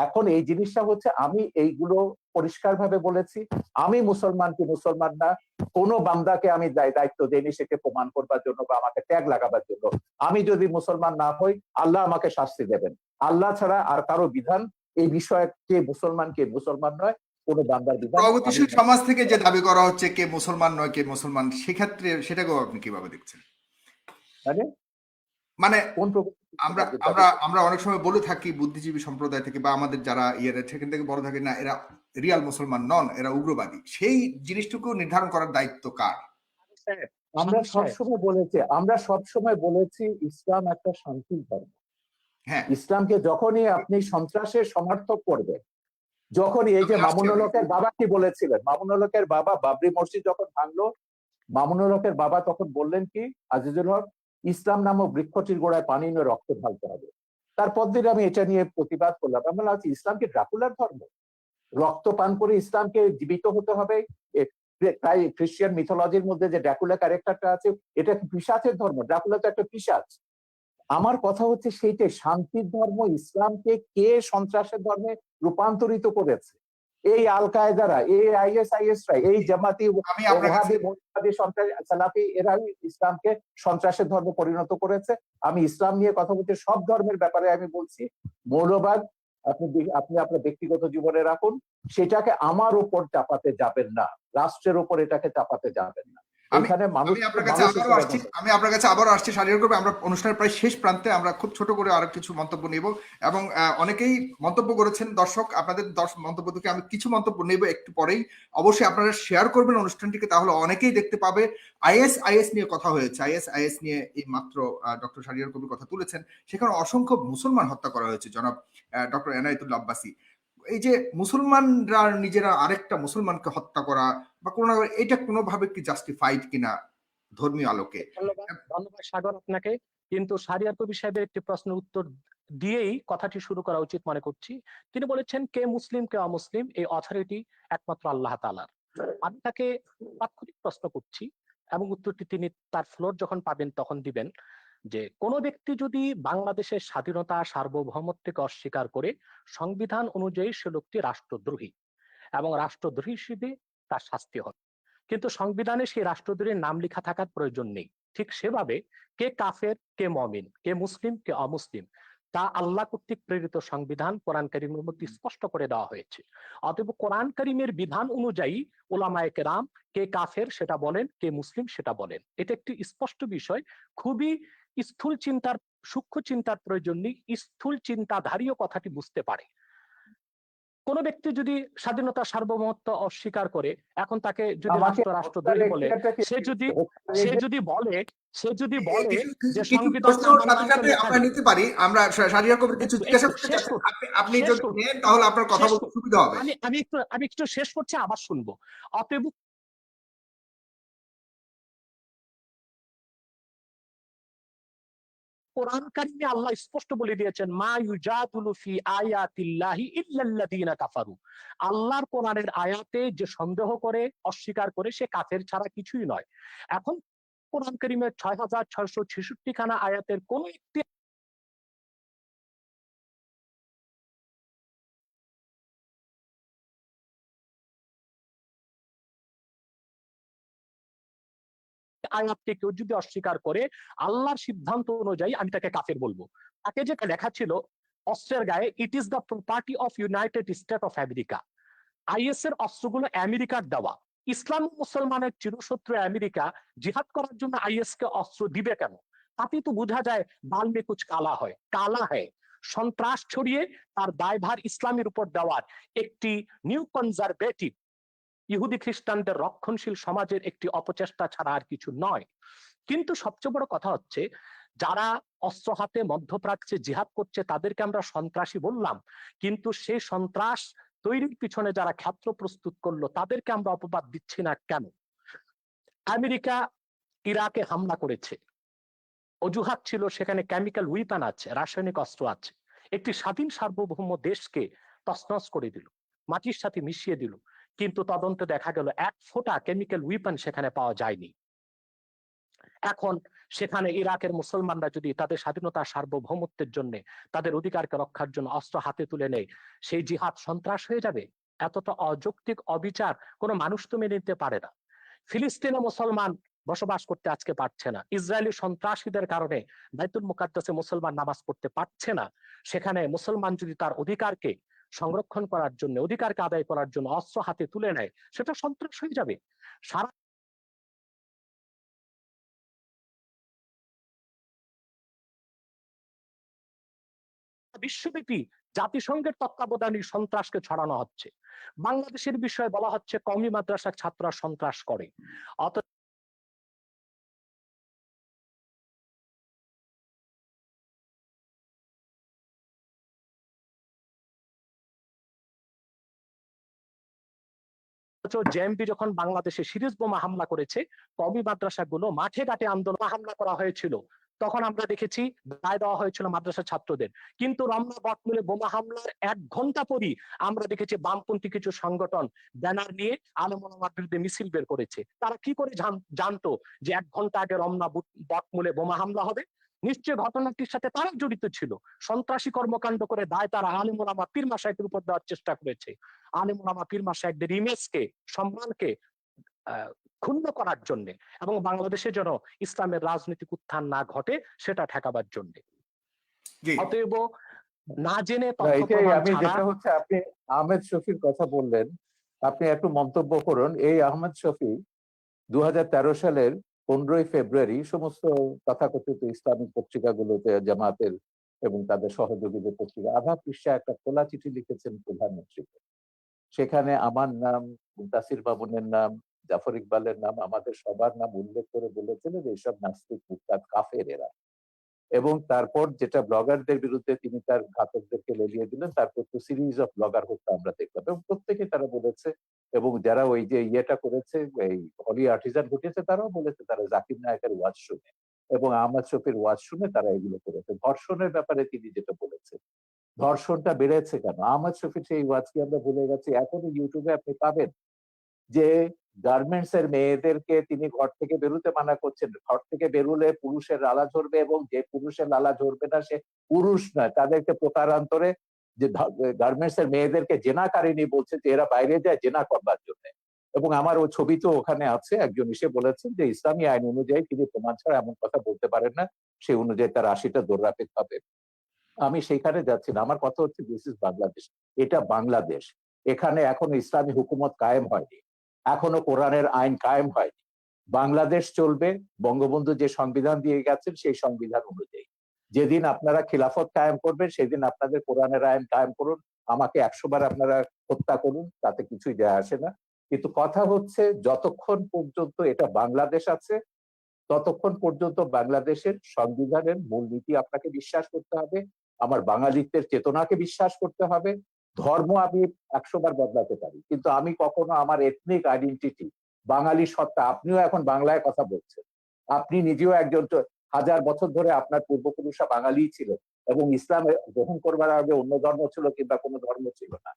এখন এই জিনিসটা হচ্ছে, আমি এইগুলো পরিষ্কার ভাবে বলেছি, আমি মুসলমান কি মুসলমান না কোন বান্দাকে আমি দায়িত্ব দেইনি সেকে প্রমাণ করবার জন্য বা আমাকে ট্যাগ লাগাবার জন্য। আমি যদি মুসলমান না হই, আল্লাহ আমাকে শাস্তি দেবেন। আল্লাহ ছাড়া আর কারো বিধান এই বিষয়ে, কে মুসলমান কে মুসলমান নয়, কোন বান্দার বিধান প্রগতিশীল সমাজ থেকে যে দাবি করা হচ্ছে কে মুসলমান নয় কে মুসলমান, সেক্ষেত্রে সেটাকেও আপনি কিভাবে দেখছেন? মানে মানে কোন আমরা আমরা আমরা অনেক সময় বলে থাকি বুদ্ধিজীবী সম্প্রদায় থেকে বা আমাদের যারা ইয়েরা সেখান থেকে বড় থাকে, না এরা রিয়াল মুসলমান নন, এরা উগ্রবাদী। সেই জিনিসটুকু নির্ধারণ করার দায়িত্ব কার? আমরা সবসময় বলেছি ইসলাম একটা শান্তির ধর্ম। হ্যাঁ, ইসলামকে যখনই আপনি সন্ত্রাসের সমর্থক করবেন, যখনই, এই যে মামুনুল হকের বাবা কি বলেছিলেন, মামুনুল হকের বাবা বাবরি মসজিদ যখন ভাঙলো, মামুনুল হকের বাবা তখন বললেন কি, আজিজুল হক, ইসলাম নামক বৃক্ষটির গোড়ায় পানি নিয়ে রক্ত ঢালতে হবে। তারপর দিন আমি এটা নিয়ে প্রতিবাদ করলাম, আমি বললাম ইসলাম কি ড্রাকুলার ধর্ম? রক্ত পান করে ইসলামকে জীবিত হতে হবে? তাই খ্রিস্টান মিথোলজির মধ্যে যে ড্রাকুলা ক্যারেক্টারটা আছে, এটা কি পিশাচের ধর্ম? ড্রাকুলা তো একটা পিশাচ। আমার কথা হচ্ছে সেইটাই, শান্তির ধর্ম ইসলামকে কে সন্ত্রাসের ধর্মে রূপান্তরিত করেছে? এই আল কায়দারা, এই আইএসআইএসরা, এই জামাতি আমি আপনার কাছে ওহাবি মৌলবাদী সন্ত্রাস সালাফি এরাই ইসলামকে সন্ত্রাসের ধর্ম পরিণত করেছে। আমি ইসলাম নিয়ে কথা বলছি, সব ধর্মের ব্যাপারে আমি বলছি। মৌলবাদ আপনি আপনার ব্যক্তিগত জীবনে রাখুন, সেটাকে আমার উপর চাপাতে যাবেন না, রাষ্ট্রের উপর এটাকে চাপাতে যাবেন না। এখানে মানুষ, আমি আপনার কাছে আবারও আসছি শারীরিক করবে। আমরা অনুষ্ঠানের প্রায় শেষ প্রান্তে, আমরা খুব ছোট করে আরো কিছু মন্তব্য নেব, এবং অনেকেই মন্তব্য করেছেন। দর্শক, আপনাদের মন্তব্য থেকে আমি কিছু মন্তব্য নেব একটু পরেই। অবশ্যই আপনারা শেয়ার করবেন অনুষ্ঠানটিকে, তাহলে অনেকেই দেখতে পাবে। আইএস নিয়ে কথা হয়েছে, আইএস নিয়ে এই মাত্র ডক্টর শাহরিয়ার কবির কথা তুলেছেন। সেখানে অসংখ্য মুসলমান হত্যা করা হয়েছে, জনাব ডক্টর এনায়েতুল্লাহ আব্বাসী। এই যে মুসলমানরা নিজেরা আরেকটা মুসলমানকে হত্যা করা বা কোনো, এটা কোনোভাবে কি জাস্টিফাইড কিনা ধর্মীয় আলোকে? ধন্যবাদ সাগর আপনাকে। কিন্তু শাহরিয়ার কবির সাহেবের একটি প্রশ্নের উত্তর দিয়েই কথাটি শুরু করা উচিত মনে করছি। তিনি বলেছেন কে মুসলিম কে অমুসলিম এই অথরিটি একমাত্র আল্লাহ তাআলার। আমি তাকে তাৎক্ষণিক প্রশ্ন করছি, এবং উত্তরটি তিনি তার ফ্লোর যখন পাবেন তখন দিবেন, যে কোন ব্যক্তি যদি বাংলাদেশের স্বাধীনতা সার্বভৌমত্বকে অস্বীকার করে, সংবিধান অনুযায়ী সে লোকটি রাষ্ট্রদ্রোহী, এবং রাষ্ট্রদ্রোহী হিসেবে তার শাস্তি হবে। কিন্তু সংবিধানে সেই রাষ্ট্রদ্রোহীর নাম লেখা থাকার প্রয়োজন নেই। ঠিক সেভাবে কে কাফের কে মুমিন, কে মুসলিম কে অমুসলিম, তা আল্লাহ কর্তৃক প্রেরিত সংবিধান কোরআন কারীমের মধ্যে স্পষ্ট করে দেওয়া হয়েছে। অতএব কোরআন কারীমের বিধান অনুযায়ী উলামায়ে কেরাম কে কাফের সেটা বলেন, কে মুসলিম সেটা বলেন। এটা একটি স্পষ্ট বিষয়। খুবই স্থূল চিন্তার, সূক্ষ্ম চিন্তার প্রয়োজন নেই, স্থূল চিন্তাধারীও কথাটি বুঝতে পারে। কোন ব্যক্তি যদি স্বাধীনতা সার্বভৌমত্ব অস্বীকার করে, এখন তাকে যদি রাষ্ট্রদ্রোহী বলে, সে যদি বলে যে সংবিধান আমরা নিতে পারি, আমরা শাহরিয়ার কবির কিছু জিজ্ঞাসা করতে চাচ্ছি, আপনি যদি নেন তাহলে আপনার কথা বলতে সুবিধা হবে। আমি একটু শেষ করছি, আবার শুনবো। অতএব কোরআন কারিমে আল্লাহ স্পষ্ট বলে দিয়েছেন মা ইউজাদুলু ফি আয়াতিল্লাহি ইল্লাল্লাযিনা কাফারু। আল্লাহর কোরআনের আয়াতে যে সন্দেহ করে, অস্বীকার করে, সে কাফের ছাড়া কিছুই নয়। এখন কোরআন কারিমের ৬৬৬৬ খানা আয়াতের কোন একটি আয়াতকে কেউ যদি অস্বীকার করে, আল্লাহর সিদ্ধান্ত অনুযায়ী আমি তাকে কাফের বলবো। তাকে যেটা লেখা ছিল অস্ত্রের গায়ে, it is the property of United state of America. Is এর অস্ত্রগুলো আমেরিকার দেওয়া। ইসলাম মুসলমানের চিরশত্রু আমেরিকা জিহাদ করার জন্য আইএস কে অস্ত্র দিবে কেন? তাতে তো বোঝা যায় বাল মে কুছ কালা হয়, কালা হয়। সন্ত্রাস ছড়িয়ে তার দায়ভার ইসলামের উপর দেওয়ার একটি নিউ কনজারভেটিভ ইহুদি খ্রিস্টানদের রক্ষণশীল সমাজের একটি অপচেষ্টা ছাড়া আর কিছু নয়। কিন্তু সবচেয়ে বড় কথা হচ্ছে, যারা অস্ত্র হাতে মধ্যপ্রাচ্যে জিহাদ করছে তাদেরকে আমরা সন্ত্রাসী বললাম, কিন্তু সেই সন্ত্রাস তৈরির পিছনে যারা ক্ষেত্র প্রস্তুত করলো তাদেরকে আমরা অপবাদ দিচ্ছি না কেন? আমেরিকা ইরাকে হামলা করেছে, অজুহাত ছিল সেখানে কেমিক্যাল উইপন আছে, রাসায়নিক অস্ত্র আছে। একটি স্বাধীন সার্বভৌম দেশকে তছনছ করে দিল, মাটির সাথে মিশিয়ে দিল। কিন্তু তদন্তে দেখা গেল এক ফোঁটা কেমিক্যাল উইপন সেখানে পাওয়া যায়নি। এখন সেখানে ইরাকের মুসলমানরা যদি তাদের স্বাধীনতা সার্বভৌমত্বের জন্য, তাদের অধিকারকে রক্ষার জন্য অস্ত্র হাতে তুলে নেয়, সেই জিহাদ সন্ত্রাস হয়ে যাবে? এতটা অযৌক্তিক অবিচার কোনো মানুষ তো মেনে নিতে পারে না। ফিলিস্তিনে মুসলমান বসবাস করতে আজকে পারছে না, ইসরায়েলি সন্ত্রাসীদের কারণে বাইতুল মুকাদ্দাসে মুসলমান নামাজ পড়তে পারছে না। সেখানে মুসলমান যদি তার অধিকারকে সংরক্ষণ করার জন্য, অধিকারকে আদায় করার জন্য অস্ত্র হাতে তুলে নেয়, সেটা সন্ত্রাস হয়ে যাবে। সারা বিশ্বব্যাপী জাতিসংঘের তত্ত্বাবধানে সন্ত্রাসকে ছড়ানো হচ্ছে। বাংলাদেশের বিষয়ে বলা হচ্ছে কওমি মাদ্রাসার ছাত্ররা সন্ত্রাস করে। জেএমবি যখন বাংলাদেশে সিরিজ বোমা হামলা করেছে, কওমি মাদ্রাসাগুলো মাঠে ঘাটে আন্দোলন হামলা করা হয়েছিল, তখন আমরা দেখেছি দায় দেওয়া হয়েছিল মাদ্রাসা ছাত্রদের। কিন্তু রমনা বটমূলে বোমা হামলার ১ ঘন্টা পরই আমরা দেখেছি বামপন্থী কিছু সংগঠন ব্যানার নিয়ে আলেম ওলামার বিরুদ্ধে মিছিল বের করেছে। তারা কি করে জানতো যে ১ ঘন্টা আগে রমনা বটমূলে বোমা হামলা হবে? নিশ্চয় ঘটনাটির সাথে তারা জড়িত ছিল। সন্ত্রাসী কর্মকাণ্ড করে দায় তারা আলেম ওলামা পীর মাশায়েখের উপর দেওয়ার চেষ্টা করেছে। আলেম ওলামা পীর মাশায়েখদের ইমেজকে, সম্মানকে ক্ষুণ্ণ করার জন্য, এবং বাংলাদেশে যেন ইসলামের রাজনৈতিক উত্থান না ঘটে সেটা ঠেকাবার জন্য। অতএব না জেনে তথ্য এটাই প্রমাণ আমি ছাড়া। যেটা হচ্ছে, আপনি আহমেদ শফির কথা বললেন, আপনি একটু মন্তব্য করুন। এই আহমেদ শফি 2013 সালের 15ই ফেব্রুয়ারি সমস্ত তথাকথিত ইসলামিক পত্রিকাগুলোতে, জামাতের এবং তাদের সহযোগীদের পত্রিকা, আধা পৃষ্ঠা একটা খোলা চিঠি লিখেছেন প্রধানমন্ত্রীকে। সেখানে আমার নাম, মুনতাসির মামুনের নাম, জাফর ইকবালের নাম, আমাদের সবার নাম উল্লেখ করে বলেছেন যে এইসব নাস্তিক, মুরতাদ, কাফের এরা। এবং তারপর যেটা ব্লগারদের বিরুদ্ধে তিনি তার ঘাতকদেরকে লেলিয়ে দিলেন, তারপর তো সিরিজ অফ ব্লগার হত্যা আমরা দেখলাম, এবং প্রত্যেকে তারা বলেছে, এবং যারা ওই যে ইয়েটা করেছে, এই হলি আর্টিজান ঘটিয়েছে, তারাও বলেছে তারা জাকির নায়কের ওয়াজ শুনে এবং আহমদ শফির ওয়াজ শুনে তারা এগুলো করেছে। ধর্ষণের ব্যাপারে তিনি যেটা বলেছে, ধর্ষণটা বেড়েছে কেন? আহমদ শফির সেই ওয়াজ কি আমরা ভুলে গেছি? এখনো ইউটিউবে আপনি পাবেন যে গার্মেন্টস এর মেয়েদেরকে তিনি ঘর থেকে বেরোতে মানা করছেন। ঘর থেকে বেরোলে পুরুষের লালা ঝরবে, এবং যে পুরুষের লালা ঝরবে না সে পুরুষ নয়, তাদেরকে প্রকারান্তরে যে গার্মেন্টস এর মেয়েদেরকে জেনাকারিনী বলছে, যে এরা বাইরে যায় জেনা করবার জন্য। এবং আমার ওই ছবি তো ওখানে আছে, একজন এসে বলেছেন যে ইসলামী আইন অনুযায়ী তিনি প্রমাণ ছাড়া এমন কথা বলতে পারেন না, সেই অনুযায়ী তার 80টা দৌড়াপেট হবে। আমি সেইখানে যাচ্ছি না, আমার কথা হচ্ছে দিস ইজ বাংলাদেশ, এটা বাংলাদেশ। এখানে এখনো ইসলামী হুকুমত কায়েম হয়নি, এখনো কোরআনের আইন কায়েম হয়নি। বাংলাদেশ চলবে বঙ্গবন্ধু যে সংবিধান দিয়ে গেছেন সেই সংবিধান অনুযায়ী। যেদিন আপনারা খিলাফত কায়েম করবেন সেদিন আপনাদের কোরআনের আইন কায়েম করুন, আমাকে 100 বার আপনারা হত্যা করুন, তাতে কিছুই যায় আসে না। কিন্তু কথা হচ্ছে যতক্ষণ পর্যন্ত এটা বাংলাদেশ আছে, ততক্ষণ পর্যন্ত বাংলাদেশের সংবিধানের মূলনীতি আপনাকে বিশ্বাস করতে হবে, আমার বাঙালিত্বের চেতনাকে বিশ্বাস করতে হবে। ধর্ম আমি 100 বার বদলাতে পারি, কিন্তু আমি কখনো আমার এথনিক আইডেন্টিটি, বাঙালি সত্তা, আপনিও এখন বাংলায় কথা বলছেন, আপনি নিজেও একজন, 1000 বছর ধরে আপনার পূর্বপুরুষরা বাঙালি ছিল, এবং ইসলাম গ্রহণ করবার আগে অন্য ধর্ম ছিল কিংবা কোনো ধর্ম ছিল না।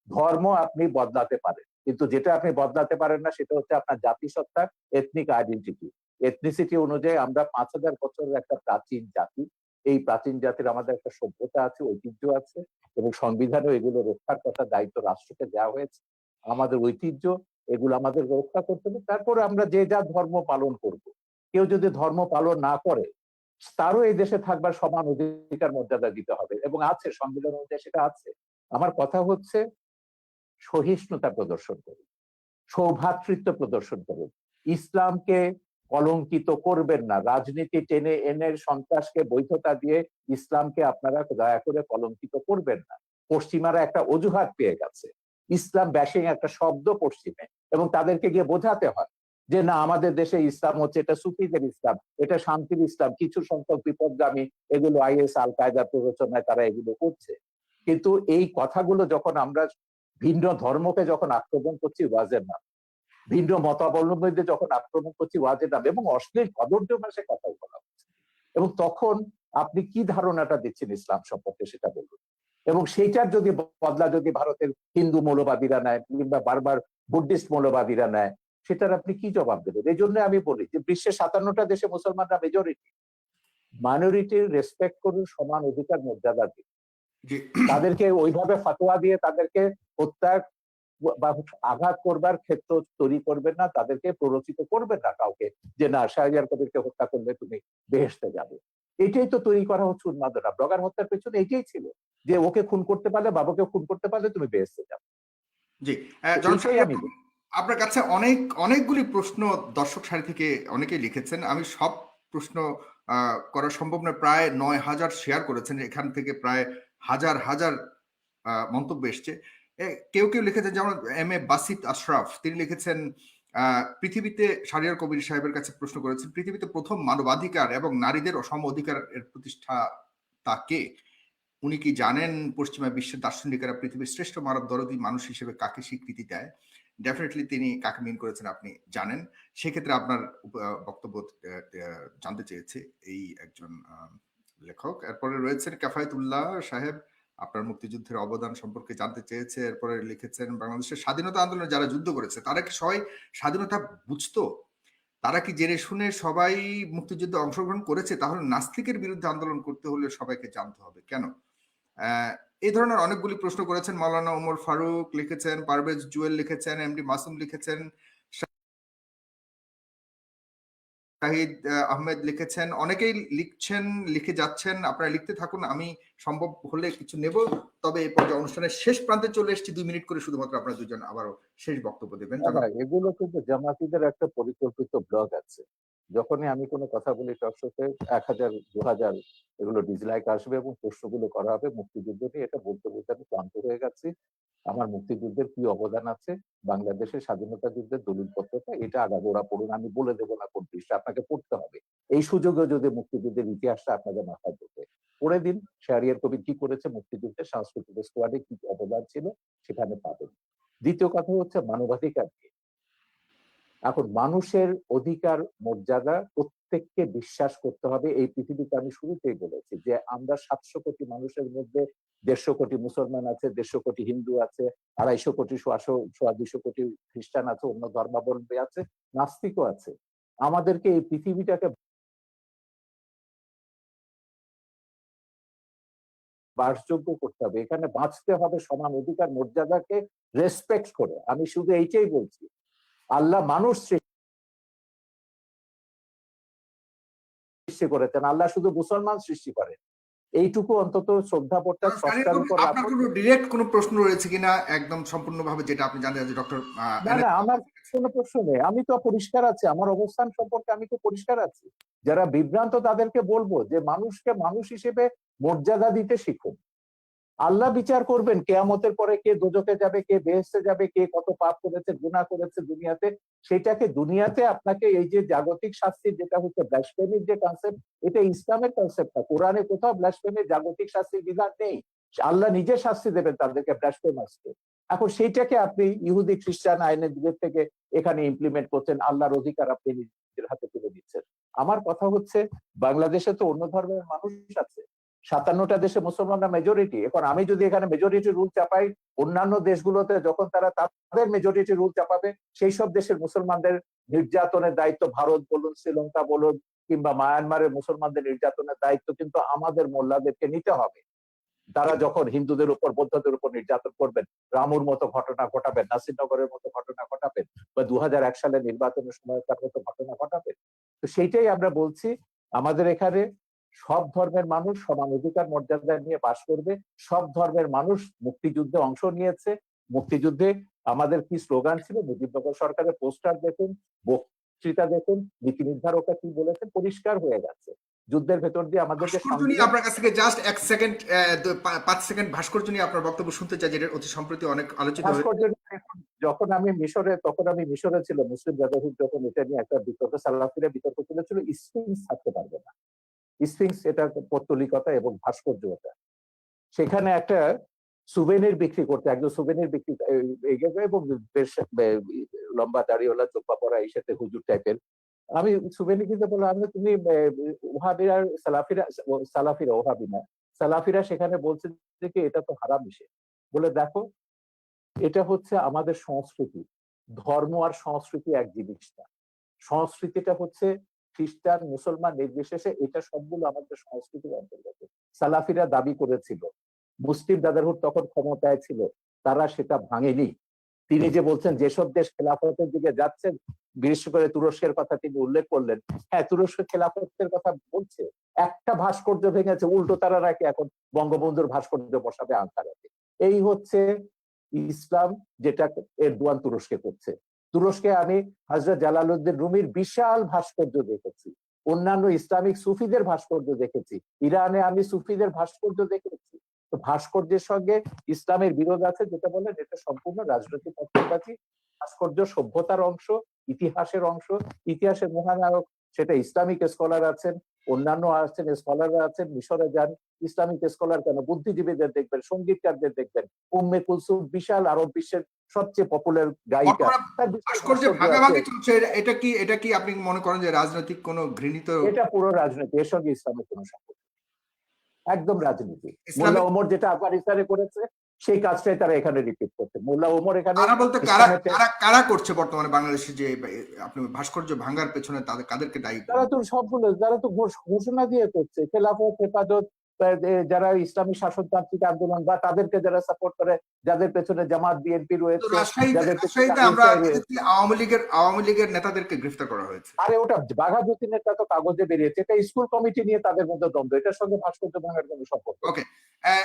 ধর্ম আপনি বদলাতে পারেন, কিন্তু যেটা আপনি বদলাতে পারেন না সেটা হচ্ছে আপনার জাতিসত্তা, এথনিক আইডেন্টিটি। এথনিসিটি অনুযায়ী আমরা 5000 বছরের একটা প্রাচীন জাতি। এই প্রাচীন জাতির আমাদের একটা সভ্যতা আছে, ঐতিহ্য আছে, এবং সংবিধানে এগুলো রক্ষার কথা দায়িত্ব রাষ্ট্রকে দেওয়া হয়েছে। আমাদের ঐতিহ্য, এগুলো আমাদের রক্ষা করতে হবে। তারপরে আমরা যে যা ধর্ম পালন করব। কেউ যদি ধর্ম পালন না করে, তারও এই দেশে থাকবার সমান অধিকার মর্যাদা দিতে হবে, এবং আছে, সংবিধান অনুযায়ী সেটা আছে। আমার কথা হচ্ছে সহিষ্ণুতা প্রদর্শন করুন, সৌভ্রাতৃত্ব প্রদর্শন করুন, ইসলামকে কলঙ্কিত করবেন না। রাজনীতি টেনে এনে সন্ত্রাসকে বৈধতা দিয়ে ইসলামকে আপনারা দয়া করে কলঙ্কিত করবেন না। পশ্চিমারা একটা অজুহাত পেয়ে গেছে, ইসলাম ব্যাশিং একটা শব্দ পশ্চিমে, এবং তাদেরকে গিয়ে বোঝাতে হয় যে না, আমাদের দেশে ইসলাম হচ্ছে, এটা সুফিদের ইসলাম, এটা শান্তির ইসলাম, কিছু সংখ্যক বিপদগামী, এগুলো আইএস আল কায়দার প্ররোচনায় তারা এগুলো করছে। কিন্তু এই কথাগুলো যখন আমরা ভিন্ন ধর্মকে যখন আক্রমণ করছি ওয়াজের নাম, ভিন্ন মতাবলম্বীদের যখন আক্রমণ করছি ওয়াজের নাম, এবং অশ্লীল কদর্য ভাষায় কথা বলা হচ্ছে, এবং তখন আপনি কি ধারণাটা দিচ্ছেন ইসলাম সম্পর্কে সেটা বলুন। এবং সেইটার যদি বদলা যদি ভারতের হিন্দু মৌলবাদীরা নেয় কিংবা বারবার বুদ্ধিস্ট মৌলবাদীরা নেয়, সেটার আপনি কি জবাব দেবেন? এই জন্য আমি বলি যে বিশ্বের 57টা দেশে মুসলমানরা মেজরিটি, মাইনরিটির রেসপেক্ট করুন, সমান অধিকার মর্যাদা দিন, তাদেরকে ওইভাবে ফতোয়া দিয়ে তাদেরকে হত্যা বা আঘাত করবার ক্ষেত্র তৈরি করবেন না, তাদেরকে প্ররোচিত করবেন না কাউকে যে না, শাহরিয়ার কবিরকে হত্যা করলে তুমি বেহেশতে যাবে। এটাই তো তৈরি করা হচ্ছে উন্মাদনা। ব্লগার হত্যার পেছনে এটাই ছিল, যে ওকে খুন করতে পারলে, বাবাকে খুন করতে পারলে তুমি বেহেশতে যাবে। জি, এটাই আমি আপনার কাছে অনেকগুলি প্রশ্ন দর্শক সারি থেকে অনেকেই লিখেছেন। আমি সব প্রশ্ন করা সম্ভব নয়, প্রায় 9000 শেয়ার করেছেন, এখান থেকে প্রায় হাজার হাজার মন্তব্য এসছে। কেউ কেউ লিখেছেন, যেমন এম এ বাসিত আশরাফ, তিনি লিখেছেন পৃথিবীতে, শাহরিয়ার কবির সাহেবের কাছে প্রশ্ন করেছেন, পৃথিবীতে প্রথম মানবাধিকার এবং নারীদের সম অধিকারের প্রতিষ্ঠা তাকে, উনি কি জানেন পশ্চিমা বিশ্বের দার্শনিকেরা পৃথিবীর শ্রেষ্ঠ মানব দরদী মানুষ হিসেবে কাকে স্বীকৃতি দেয়? ডেফিনেটলি তিনি কাকে মিন করেছেন আপনি জানেন। সেক্ষেত্রে আপনার বক্তব্য জানতে চেয়েছে এই একজন লেখক। এরপরে রয়েছেন কাফায়েতুল্লাহ সাহেব, আপনার মুক্তিযুদ্ধের অবদান সম্পর্কে জানতে চেয়েছে। এরপরে লিখেছেন, বাংলাদেশের স্বাধীনতা আন্দোলনে যারা যুদ্ধ করেছে তারা কি সবাই স্বাধীনতা বুঝতো? তারা কি জেনে শুনে সবাই মুক্তিযুদ্ধে অংশগ্রহণ করেছে? তাহলে নাস্তিকের বিরুদ্ধে আন্দোলন করতে হলে সবাইকে জানতে হবে কেন? এই ধরনের অনেকগুলি প্রশ্ন করেছেন। মাওলানা ওমর ফারুক লিখেছেন, পারভেজ জুয়েল লিখেছেন, এমডি মাসুম লিখেছেন, শাহিদ আহমেদ লিখেছেন, অনেকেই লিখছেন, লিখে যাচ্ছেন। আপনারা লিখতে থাকুন, আমি সম্ভব হলে কিছু নেব। তবে এই পর্যায়ে অনুষ্ঠানের শেষ প্রান্তে চলে এসেছি, 2 মিনিট করে শুধুমাত্র আপনারা দুজন আবারও শেষ বক্তব্য দেবেন। এগুলো কিন্তু জামাতিদের একটা পরিকল্পিত ব্লগ আছে। যখনই আমি কোনো কথা বলি তার সাথে 1000 2000 এগুলো ডিসলাইক আসবে এবং প্রশ্নগুলো করা হবে মুক্তিযুদ্ধ নিয়ে। এটা বলতে বলতে আমি ক্লান্ত হয়ে গেছি। আমার মুক্তিযুদ্ধের কি অবদান আছে, বাংলাদেশের স্বাধীনতা যুদ্ধের দলিলপত্রটা এটা আগাগোড়া পড়ুন। আমি বলে দেবো না কোন পৃষ্ঠা, আপনাকে পড়তে হবে। এই সুযোগে যদি মুক্তিযুদ্ধের ইতিহাসটা আপনাদের মাথায় ঢোকে, পড়ে দিন শাহরিয়ার কবির কি করেছে মুক্তিযুদ্ধের, সাংস্কৃতিক স্কোয়াডে কি অবদান ছিল সেখানে পাবেন। দ্বিতীয় কথা হচ্ছে মানবাধিকার নিয়ে। এখন মানুষের অধিকার মর্যাদা প্রত্যেককে বিশ্বাস করতে হবে। এই পৃথিবীতে আমি শুরুতেই বলেছি যে আমরা 700 কোটি মানুষের মধ্যে 150 কোটি মুসলমান আছে, 150 কোটি হিন্দু আছে, 250 কোটি 200 কোটি খ্রিস্টান আছে, অন্য ধর্মাবলম্বী আছে, নাস্তিকও আছে। আমাদেরকে এই পৃথিবীটাকে বাসযোগ্য করতে হবে, এখানে বাঁচতে হবে সমান অধিকার মর্যাদাকে রেসপেক্ট করে। আমি শুধু এইটাই বলছি, আল্লাহ মানুষ সৃষ্টি করেছেন, আল্লাহ শুধু মুসলমান সৃষ্টি করেন। এইটুকু অন্তত শ্রদ্ধাবোধটা স্রষ্টার উপর আপনার কোনো ডিরেক্ট কোনো প্রশ্ন রয়েছে কিনা একদম সম্পূর্ণভাবে, যেটা আপনি জানতে চান ডক্টর? না, আমার কোনো প্রশ্ন নেই। আমি তো পরিষ্কার আছি, আমার অবস্থান সম্পর্কে আমি তো পরিষ্কার আছি। যারা বিভ্রান্ত তাদেরকে বলবো যে মানুষকে মানুষ হিসেবে মর্যাদা দিতে শিখুন। আল্লাহ বিচার করবেন কিয়ামতের পরে, কে দোজখে যাবে, কে বেহেশতে যাবে, কে কত পাপ করেছে, গুনাহ করেছে দুনিয়াতে। সেটাকে দুনিয়াতে আপনাকে এই যে জাগতিক শাস্তি, যেটা হচ্ছে ব্লাসফেমির যে কনসেপ্ট, এটা ইসলামের কনসেপ্ট না। কোরআনে কোথাও ব্লাসফেমির জাগতিক শাস্তির বিধান নেই। আল্লাহ নিজে শাস্তি দেবেন তাদেরকে, ব্লাসফেমার্সকে। এখন সেইটাকে আপনি ইহুদি খ্রিস্টান আইনের দিক থেকে এখানে ইমপ্লিমেন্ট করছেন, আল্লাহর অধিকার আপনি নিজের হাতে তুলে দিচ্ছেন। আমার কথা হচ্ছে বাংলাদেশে তো অন্য ধর্মের মানুষ আছে, 57টা দেশে মুসলমানরা মেজরিটি। এখন আমি যদি এখানে মেজরিটি রুল চাপাই, অন্যান্য দেশগুলোতে যখন তারা তাদের মেজরিটি রুল চাপাবে, সেই সব দেশের মুসলমানদের নির্যাতনের দায়িত্ব, ভারত বলুন, শ্রীলঙ্কা বলুন, কিংবা মায়ানমারের মুসলমানদের নির্যাতনের দায়িত্ব কিন্তু আমাদের মোল্লাদেরকে নিতে হবে। তারা যখন হিন্দুদের উপর, বৌদ্ধদের উপর নির্যাতন করবেন, রামুর মতো ঘটনা ঘটাবেন, নাসিরনগরের মতো ঘটনা ঘটাবেন, বা 2001 সালে নির্বাচনের সময়কার মতো ঘটনা ঘটাবেন। তো সেইটাই আমরা বলছি, আমাদের এখানে সব ধর্মের মানুষ সমান অধিকার মর্যাদা নিয়ে বাস করবে। সব ধর্মের মানুষ মুক্তিযুদ্ধে অংশ নিয়েছে। মুক্তিযুদ্ধে আমাদের কি স্লোগান ছিল, মুজিবনগর সরকারের পোস্টার দেখুন, বক্তৃতা দেখুন, নীতি নির্ধারকরা কি বলেছেন, পরিষ্কার হয়ে গেছে। যুদ্ধের ভেতর দিয়ে আমাদেরকে আপনার কাছ থেকে জাস্ট 1 সেকেন্ড 5 সেকেন্ড ভাস্কর্য নিয়ে আপনার বক্তব্য শুনতে চাই, যেটা অতি সম্প্রতি অনেক আলোচিত হয়েছে। যখন আমি মিশরে, তখন আমি মিশরে ছিল, মুসলিম ব্রাদারহুড যখন এটা নিয়ে একটা বিতর্ক, সালাফিরা বিতর্ক চলেছিল, স্ফিংস থাকতে পারবে না। স্ফিংস এটা পৌত্তলিকতা এবং ভাস্কর্য। সেখানে একটা সুভেনির বিক্রি করতে, একজন সুভেনির বিক্রি এবং বেশ লম্বা দাড়িওয়ালা, চোখা পড়া, এই সাথে হুজুর টাইপের। আমি সুভেনি কিনতে বললাম, আমি তুমি ওহাবিরা সালাফিরা ওহাবি না, সালাফিরা সেখানে বলছে যে কি এটা তো হারাম মিশে। বলে দেখো, এটা হচ্ছে আমাদের সংস্কৃতি। ধর্ম আর সংস্কৃতি এক জিনিস না। সংস্কৃতিটা হচ্ছে খ্রিস্টান মুসলমান নির্বিশেষে, এটা সবগুলো আমাদের সংস্কৃতির অন্তর্গত। সালাফিরা দাবি করেছিল, মুসলিম ব্রাদারহুড তখন ক্ষমতায় ছিল, তারা সেটা ভাঙেনি। তিনি যে বলছেন যেসব দেশ খেলাফতের দিকে যাচ্ছেন, বিশেষ করে তুরস্কের কথা তিনি উল্লেখ করলেন। হ্যাঁ, তুরস্ক খেলাফতের কথা বলছে, একটা ভাস্কর্য ভেঙেছে, উল্টো তারা রাখে এখন বঙ্গবন্ধুর ভাস্কর্য বসাবে আঙ্কারাতে। এই হচ্ছে ইসলাম, যেটা এরদোয়ান তুরস্কে করছে। তুরস্কে আমি হযরত জালালউদ্দিন রুমির বিশাল ভাস্কর্য দেখেছি, অন্যান্য ইসলামিক সুফিদের ভাস্কর্য দেখেছি, ইরানে আমি সুফিদের ভাস্কর্য দেখেছি। তো ভাস্কর্যের সঙ্গে ইসলামের বিরোধ আছে, যেটা বলেন এটা সম্পূর্ণ রাজনৈতিক পক্ষপাতী। ভাস্কর্য সভ্যতার অংশ, ইতিহাসের অংশ, ইতিহাসের মহানায়ক সেটা ইসলামিক স্কলার আছেন, অন্যান্য আছেন, স্কলাররা আছেন। মিশরে যান, ইসলামিক স্কলার কেন, বুদ্ধিজীবীদের দেখবেন, সঙ্গীতকারদের দেখবেন। উম্মে কুলসুম বিশাল আরব বিশ্বের সবচেয়ে পপুলার গায়িকা। ভাগাভাগি চলছে, এটা কি আপনি মনে করেন যে রাজনৈতিক কোনো ঘৃণিত? এটা পুরো রাজনীতি, এর সঙ্গে ইসলামের কোনো সম্পর্ক, একদম রাজনীতি। মোল্লা ওমর যেটা আফগানিস্তানে করেছে, সেই কাজটাই তারা এখানে রিপিট করছে। মোল্লা ওমর এখানে কারা বলতে কারা ইসলামের কারা কারা করছে বর্তমানে বাংলাদেশে যে আপনি ভাস্কর্য ভাঙার পেছনে তাদের কাদেরকে দায়ী তারা করবেন? তো সবগুলো, যারা তো ঘোষণা দিয়ে করছে, খেলাফত, হেফাজত, যারা ইসলামী শাসনতান্ত্রিক আন্দোলন বা তাদেরকে যারা সাপোর্ট করে, যাদের পেছনে জামাত, বিএনপি তো রয়েছে, যাদের পেছনে রাজশাহীতে আমরা আইএসআই রয়েছে। দেখেছি আওয়ামী লীগের নেতাদেরকে গ্রেফতার করা হয়েছে। আরে ওটা বাঘা যতীনেরটা তো কাগজে বেরিয়েছে, এটা স্কুল কমিটি নিয়ে তাদের মধ্যে দ্বন্দ্ব, এটার সঙ্গে ভাস্কর্য ভাঙার কোনো সম্পর্ক নেই। ওকে,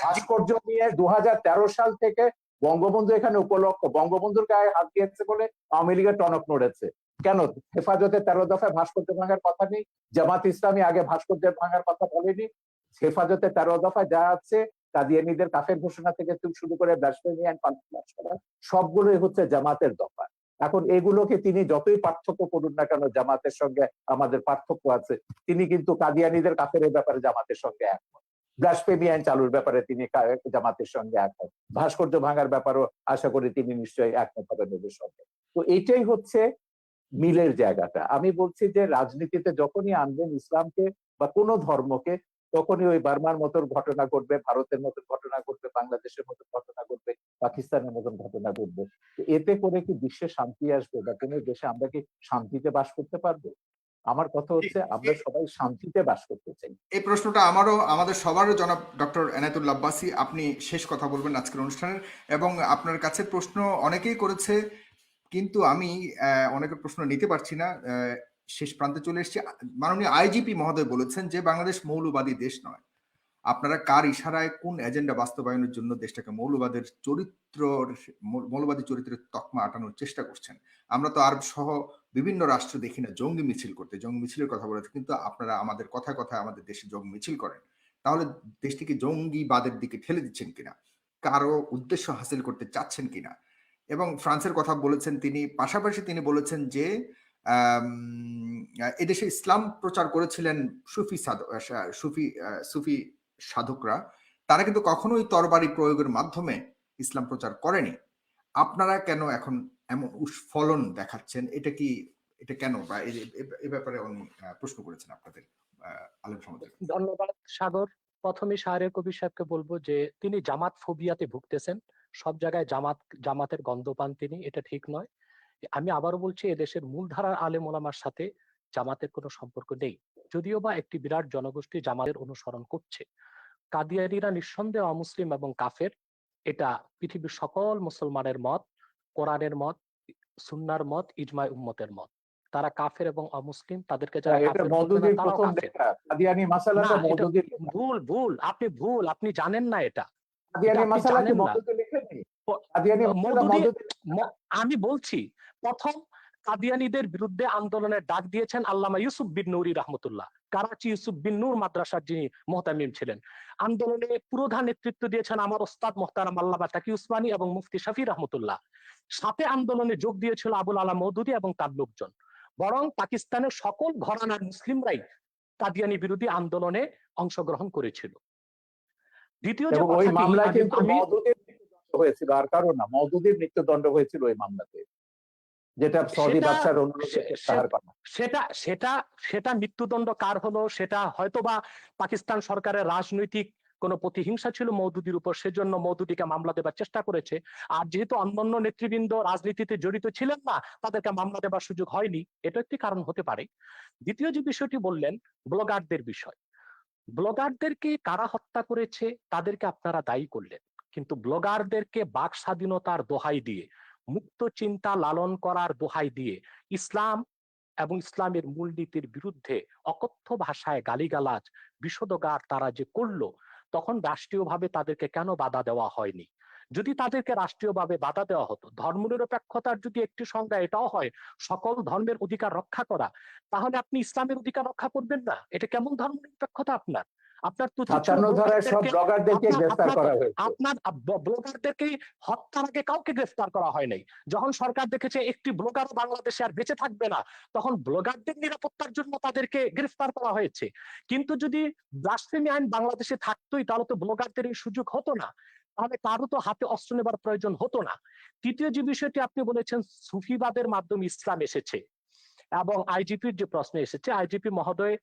ভাস্কর্য নিয়ে 2013 সাল থেকে বঙ্গবন্ধু এখানে উপলক্ষ, বঙ্গবন্ধুর গায়ে হাত দিয়েছে বলে আওয়ামী লীগের টনক নড়েছে। কেন হেফাজতে 13 দফায় ভাস্কর্য ভাঙার কথা নেই? জামাত ইসলামী আগে ভাস্কর্য ভাঙার কথা বলেনি? হেফাজতে 13 দফায় যা আছে, কাদিয়ানীদের কাফের ঘোষণা থেকে শুরু করে ব্লাসফেমি এন্ড পানিশমেন্ট করা, সবগুলোই হচ্ছে জামাতের দফা। এখন এগুলোকে তিনি যতই পার্থক্য করুন না কেন, জামাতের সঙ্গে আমাদের পার্থক্য আছে, তিনি কিন্তু কাদিয়ানীদের কাফের ব্যাপারে জামাতের সঙ্গে একমত, ব্লাসফেমি আইন চালুর ব্যাপারে তিনি জামাতের সঙ্গে একমত, ভাস্কর্য ভাঙার ব্যাপারও আশা করি তিনি নিশ্চয়ই একমত হবেন ওদের সঙ্গে। তো এইটাই হচ্ছে মিলের জায়গাটা। আমি বলছি যে রাজনীতিতে যখনই আনবেন ইসলামকে বা কোনো ধর্মকে, তখনই ওই বার্মার মতন ঘটনা ঘটবে, ভারতের মতন ঘটনা ঘটবে, বাংলাদেশের মতন ঘটনা ঘটবে, পাকিস্তানের মতন ঘটনা ঘটবে। এতে করে কি বিশ্বে শান্তি আসবে বা কোনো দেশে আমরা কি শান্তিতে বাস করতে পারবো? আমার কথা হচ্ছে আমরা সবাই শান্তিতে বাস করতে চাই। এই প্রশ্নটা আমাদের সবারও জনাব ডক্টর এনায়েতুল্লাহ আব্বাসী, আপনি শেষ কথা বলবেন আজকের অনুষ্ঠানের, এবং আপনার কাছে প্রশ্ন অনেকেই করেছে, কিন্তু আমি অনেকের প্রশ্ন নিতে পারছি না, শেষ প্রান্তে চলে এসেছি। মাননীয় আইজিপি মহোদয় বলেছেন যে বাংলাদেশ মৌলবাদী দেশ নয়। আপনারা কার ইশারায় কোন এজেন্ডা বাস্তবায়নের জন্য দেশটাকে মৌলবাদী চরিত্রের তকমা আটানোর চেষ্টা করছেন? আমরা তো আরব সহ বিভিন্ন রাষ্ট্র দেখি না জঙ্গি মিছিল করতে, জঙ্গি মিছিলের কথা বলেছে, কিন্তু আপনারা আমাদের কথায় কথায় আমাদের দেশে জঙ্গি মিছিল করেন। তাহলে দেশটিকে জঙ্গিবাদের দিকে ঠেলে দিচ্ছেন কিনা, কারো উদ্দেশ্য হাসিল করতে চাচ্ছেন কিনা? এবং ফ্রান্সের কথা বলেছেন তিনি, পাশাপাশি তিনি বলেছেন যে এদেশে ইসলাম প্রচার করেছিলেন সুফি সাধকরা, তারা কিন্তু কখনোই তরবারি প্রয়োগের মাধ্যমে ইসলাম প্রচার করেনি। আপনারা কেন এখন এমন উস্ফলন দেখাচ্ছেন? এটা কেন, বা এ ব্যাপারে উনি প্রশ্ন করেছেন আপনাদের আলেম সমাজের। ধন্যবাদ সাগর। প্রথমে শাহরিয়ার কবির সাহেবকে বলবো যে তিনি জামাত ফোবিয়াতে ভুগতেছেন, সব জায়গায় জামাতের গন্ধ পান তিনি, এটা ঠিক নয়। আমি আবারও বলছি, এদেশের মূলধারার আলেম ওলামার সাথে জামাতের কোনো সম্পর্ক নেই, যদিও বা একটি বিরাট জনগোষ্ঠী জামাতের অনুসরণ করছে। কাদিয়ানীরা নিঃসন্দেহে অমুসলিম এবং কাফের, এটা পৃথিবীর সকল মুসলমানের মত, কোরআনের মত, সুন্নার মত, ইজমায় উম্মতের মত। তারা কাফের এবং অমুসলিম, তাদেরকে যারা এটা কাফের বলবে না মওদুদির তারাও প্রথম কাফের। লেখা, কাদিয়ানী না, মাসালাটা এটা মওদুদির লেখা। ভুল, আপনি জানেন না এটা, কাদিয়ানী আপনি মাসালা কি জানেন না। মওদুদি লেখেনি? কাদিয়ানী মাসালা মওদুদি, মওদুদি আমি বলছি, প্রথম কাদিয়ানীদের বিরুদ্ধে আন্দোলনের ডাক দিয়েছেন আল্লামা ইউসুফ বিন নুরি রহমতুল্লাহ, করাচি ইউসুফ বিন নূর মাদ্রাসার যিনি মুহতামিম ছিলেন। আন্দোলনে পুরোধা নেতৃত্ব দিয়েছেন আমার ওস্তাদ মোহতারাম আল্লামা তাকি উসমানী এবং মুফতি শাফি রহমতুল্লাহ। সাথে আন্দোলনে যোগ দিয়েছিল আবুল আলা মওদুদি এবং তার লোকজন। বরং পাকিস্তানের সকল ঘরানার মুসলিমরাই কাদিয়ানী বিরোধী আন্দোলনে অংশগ্রহণ করেছিল। দ্বিতীয় যে এবং ওই কথাটি মামলায় কিন্তু আমি মওদুদির মৃত্যুদণ্ড হয়েছিল, আর কারো না, মওদুদির মৃত্যুদণ্ড হয়েছিল ওই মামলাতে, যেটা সৌদি সেটা বাদশার অনুরোধে প্রত্যাহার করা। সেটা সেটা সেটা মৃত্যুদণ্ড কার হলো, সেটা হয়তোবা পাকিস্তান সরকারের রাজনৈতিক কোন প্রতিহিংসা ছিল মওদুদির উপর, সেজন্য মওদুদিকে মামলা দেবার চেষ্টা করেছে। আর যেহেতু অন্যান্য নেতৃবৃন্দ রাজনীতিতে জড়িত ছিলেন না, তাদেরকে মামলা দেবার সুযোগ হয়নি, এটা একটি কারণ হতে পারে। দ্বিতীয় যে বিষয়টি বললেন, ব্লগারদের বিষয়, ব্লগারদেরকে কারা হত্যা করেছে তাদেরকে আপনারা দায়ী করলেন, কিন্তু ব্লগারদেরকে বাক স্বাধীনতার দোহাই দিয়ে, মুক্ত চিন্তা লালন করার দোহাই দিয়ে ইসলাম এবং ইসলামের মূলনীতির বিরুদ্ধে অকথ্য ভাষায় গালিগালাজ বিষোদগার তারা যে করলো, তখন রাষ্ট্রীয়ভাবে তাদেরকে কেন বাধা দেওয়া হয়নি? যদি তাদেরকে রাষ্ট্রীয়ভাবে বাধা দেওয়া হতো, ধর্মনিরপেক্ষতার যদি একটি সংজ্ঞা এটাও হয় সকল ধর্মের অধিকার রক্ষা করা, তাহলে আপনি ইসলামের অধিকার রক্ষা করবেন না? এটা কেমন ধর্মনিরপেক্ষতা? আপনার 57 ধারায় সব ব্লগারদেরকে গ্রেফতার করা হয়েছে। আপনার ব্লগারদেরকে হত্যার আগে কাউকে গ্রেফতার করা হয় নাই। যখন সরকার দেখেছে একটি ব্লগার বাংলাদেশে আর বেঁচে থাকবে না, তখন ব্লগারদের নিরাপত্তার জন্য তাদেরকে গ্রেফতার করা হয়েছে। কিন্তু যদি ব্লাসফেমি আইন বাংলাদেশে থাকতোই, তাহলে তো ব্লগারদের এই সুযোগ হতো না, তাহলে কারো তো হাতে অস্ত্র নেবার প্রয়োজন হতো না। তৃতীয় যে বিষয়টি আপনি বলেছেন, সুফিবাদের মাধ্যমে ইসলাম এসেছে, এবং আইজিপির যে প্রশ্ন এসেছে, আইজিপি মহোদয়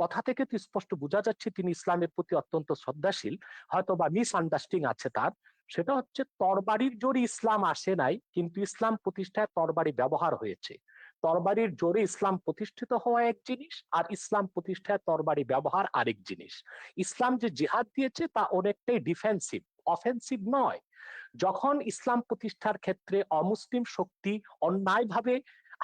কথা থেকে তো স্পষ্ট বোঝা যাচ্ছে তিনি ইসলামের প্রতি অত্যন্ত শ্রদ্ধাশীল, হয়তো বা মিস আন্ডারস্ট্যান্ডিং আছে তার। সেটা হচ্ছে তরবারির জোরে ইসলাম আসে নাই, কিন্তু ইসলাম প্রতিষ্ঠায় তরবারি ব্যবহার হয়েছে। তরবারির জোরে ইসলাম প্রতিষ্ঠিত হওয়া এক জিনিস, আর ইসলাম প্রতিষ্ঠায় তরবারি ব্যবহার আরেক জিনিস। ইসলাম যে জিহাদ দিয়েছে তা অনেকটাই ডিফেন্সিভ, অফেন্সিভ নয়। যখন ইসলাম প্রতিষ্ঠার ক্ষেত্রে অমুসলিম শক্তি অন্যায়ভাবে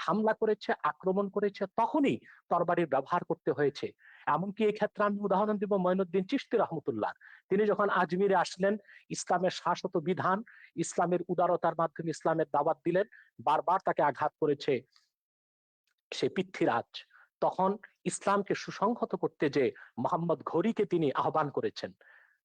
হামলা করেছে, আক্রমণ করেছে, তখনই তরবারির ব্যবহার করতে হয়েছে। এমনকি এই ক্ষেত্রে আমি উদাহরণ দিব মঈনুদ্দিন চিশতি রহমতুল্লাহ। তিনি যখন আজমিরে আসলেন, ইসলামের শাশ্বত বিধান, ইসলামের উদারতার মাধ্যমে ইসলামের দাওয়াত দিলেন, বারবার তাকে আঘাত করেছে সে পৃথ্বীরাজ। তখন ইসলামকে সুসংহত করতে যে মোহাম্মদ ঘড়িকে তিনি আহ্বান করেছেন।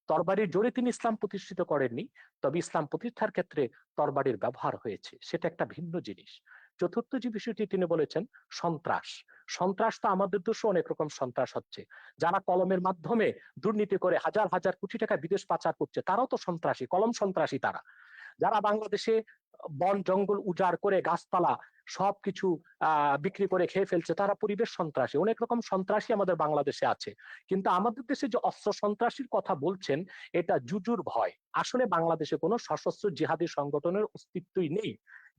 তরবারির জোরে তিনি ইসলাম প্রতিষ্ঠিত করেননি, তবে ইসলাম প্রতিষ্ঠার ক্ষেত্রে তরবারির ব্যবহার হয়েছে, সেটা একটা ভিন্ন জিনিস। চতুর্থ যে বিষয়টি তিনি বলেছেন, সন্ত্রাস। সন্ত্রাস তো আমাদের দেশে অনেক রকম সন্ত্রাস হচ্ছে। যারা কলমের মাধ্যমে দুর্নীতি করে হাজার হাজার কোটি টাকা বিদেশ পাচার করছে, তারাও তো সন্ত্রাসী, কলম সন্ত্রাসী তারা। যারা বাংলাদেশে বন জঙ্গল উজাড় করে গাছপালা সবকিছু বিক্রি করে খেয়ে ফেলছে, তারা পরিবেশ সন্ত্রাসী। অনেক রকম সন্ত্রাসী আমাদের বাংলাদেশে আছে। কিন্তু আমাদের দেশে যে অস্ত্র সন্ত্রাসীর কথা বলছেন, এটা জুজুর ভয়। আসলে বাংলাদেশে কোনো সশস্ত্র জিহাদি সংগঠনের অস্তিত্বই নেই।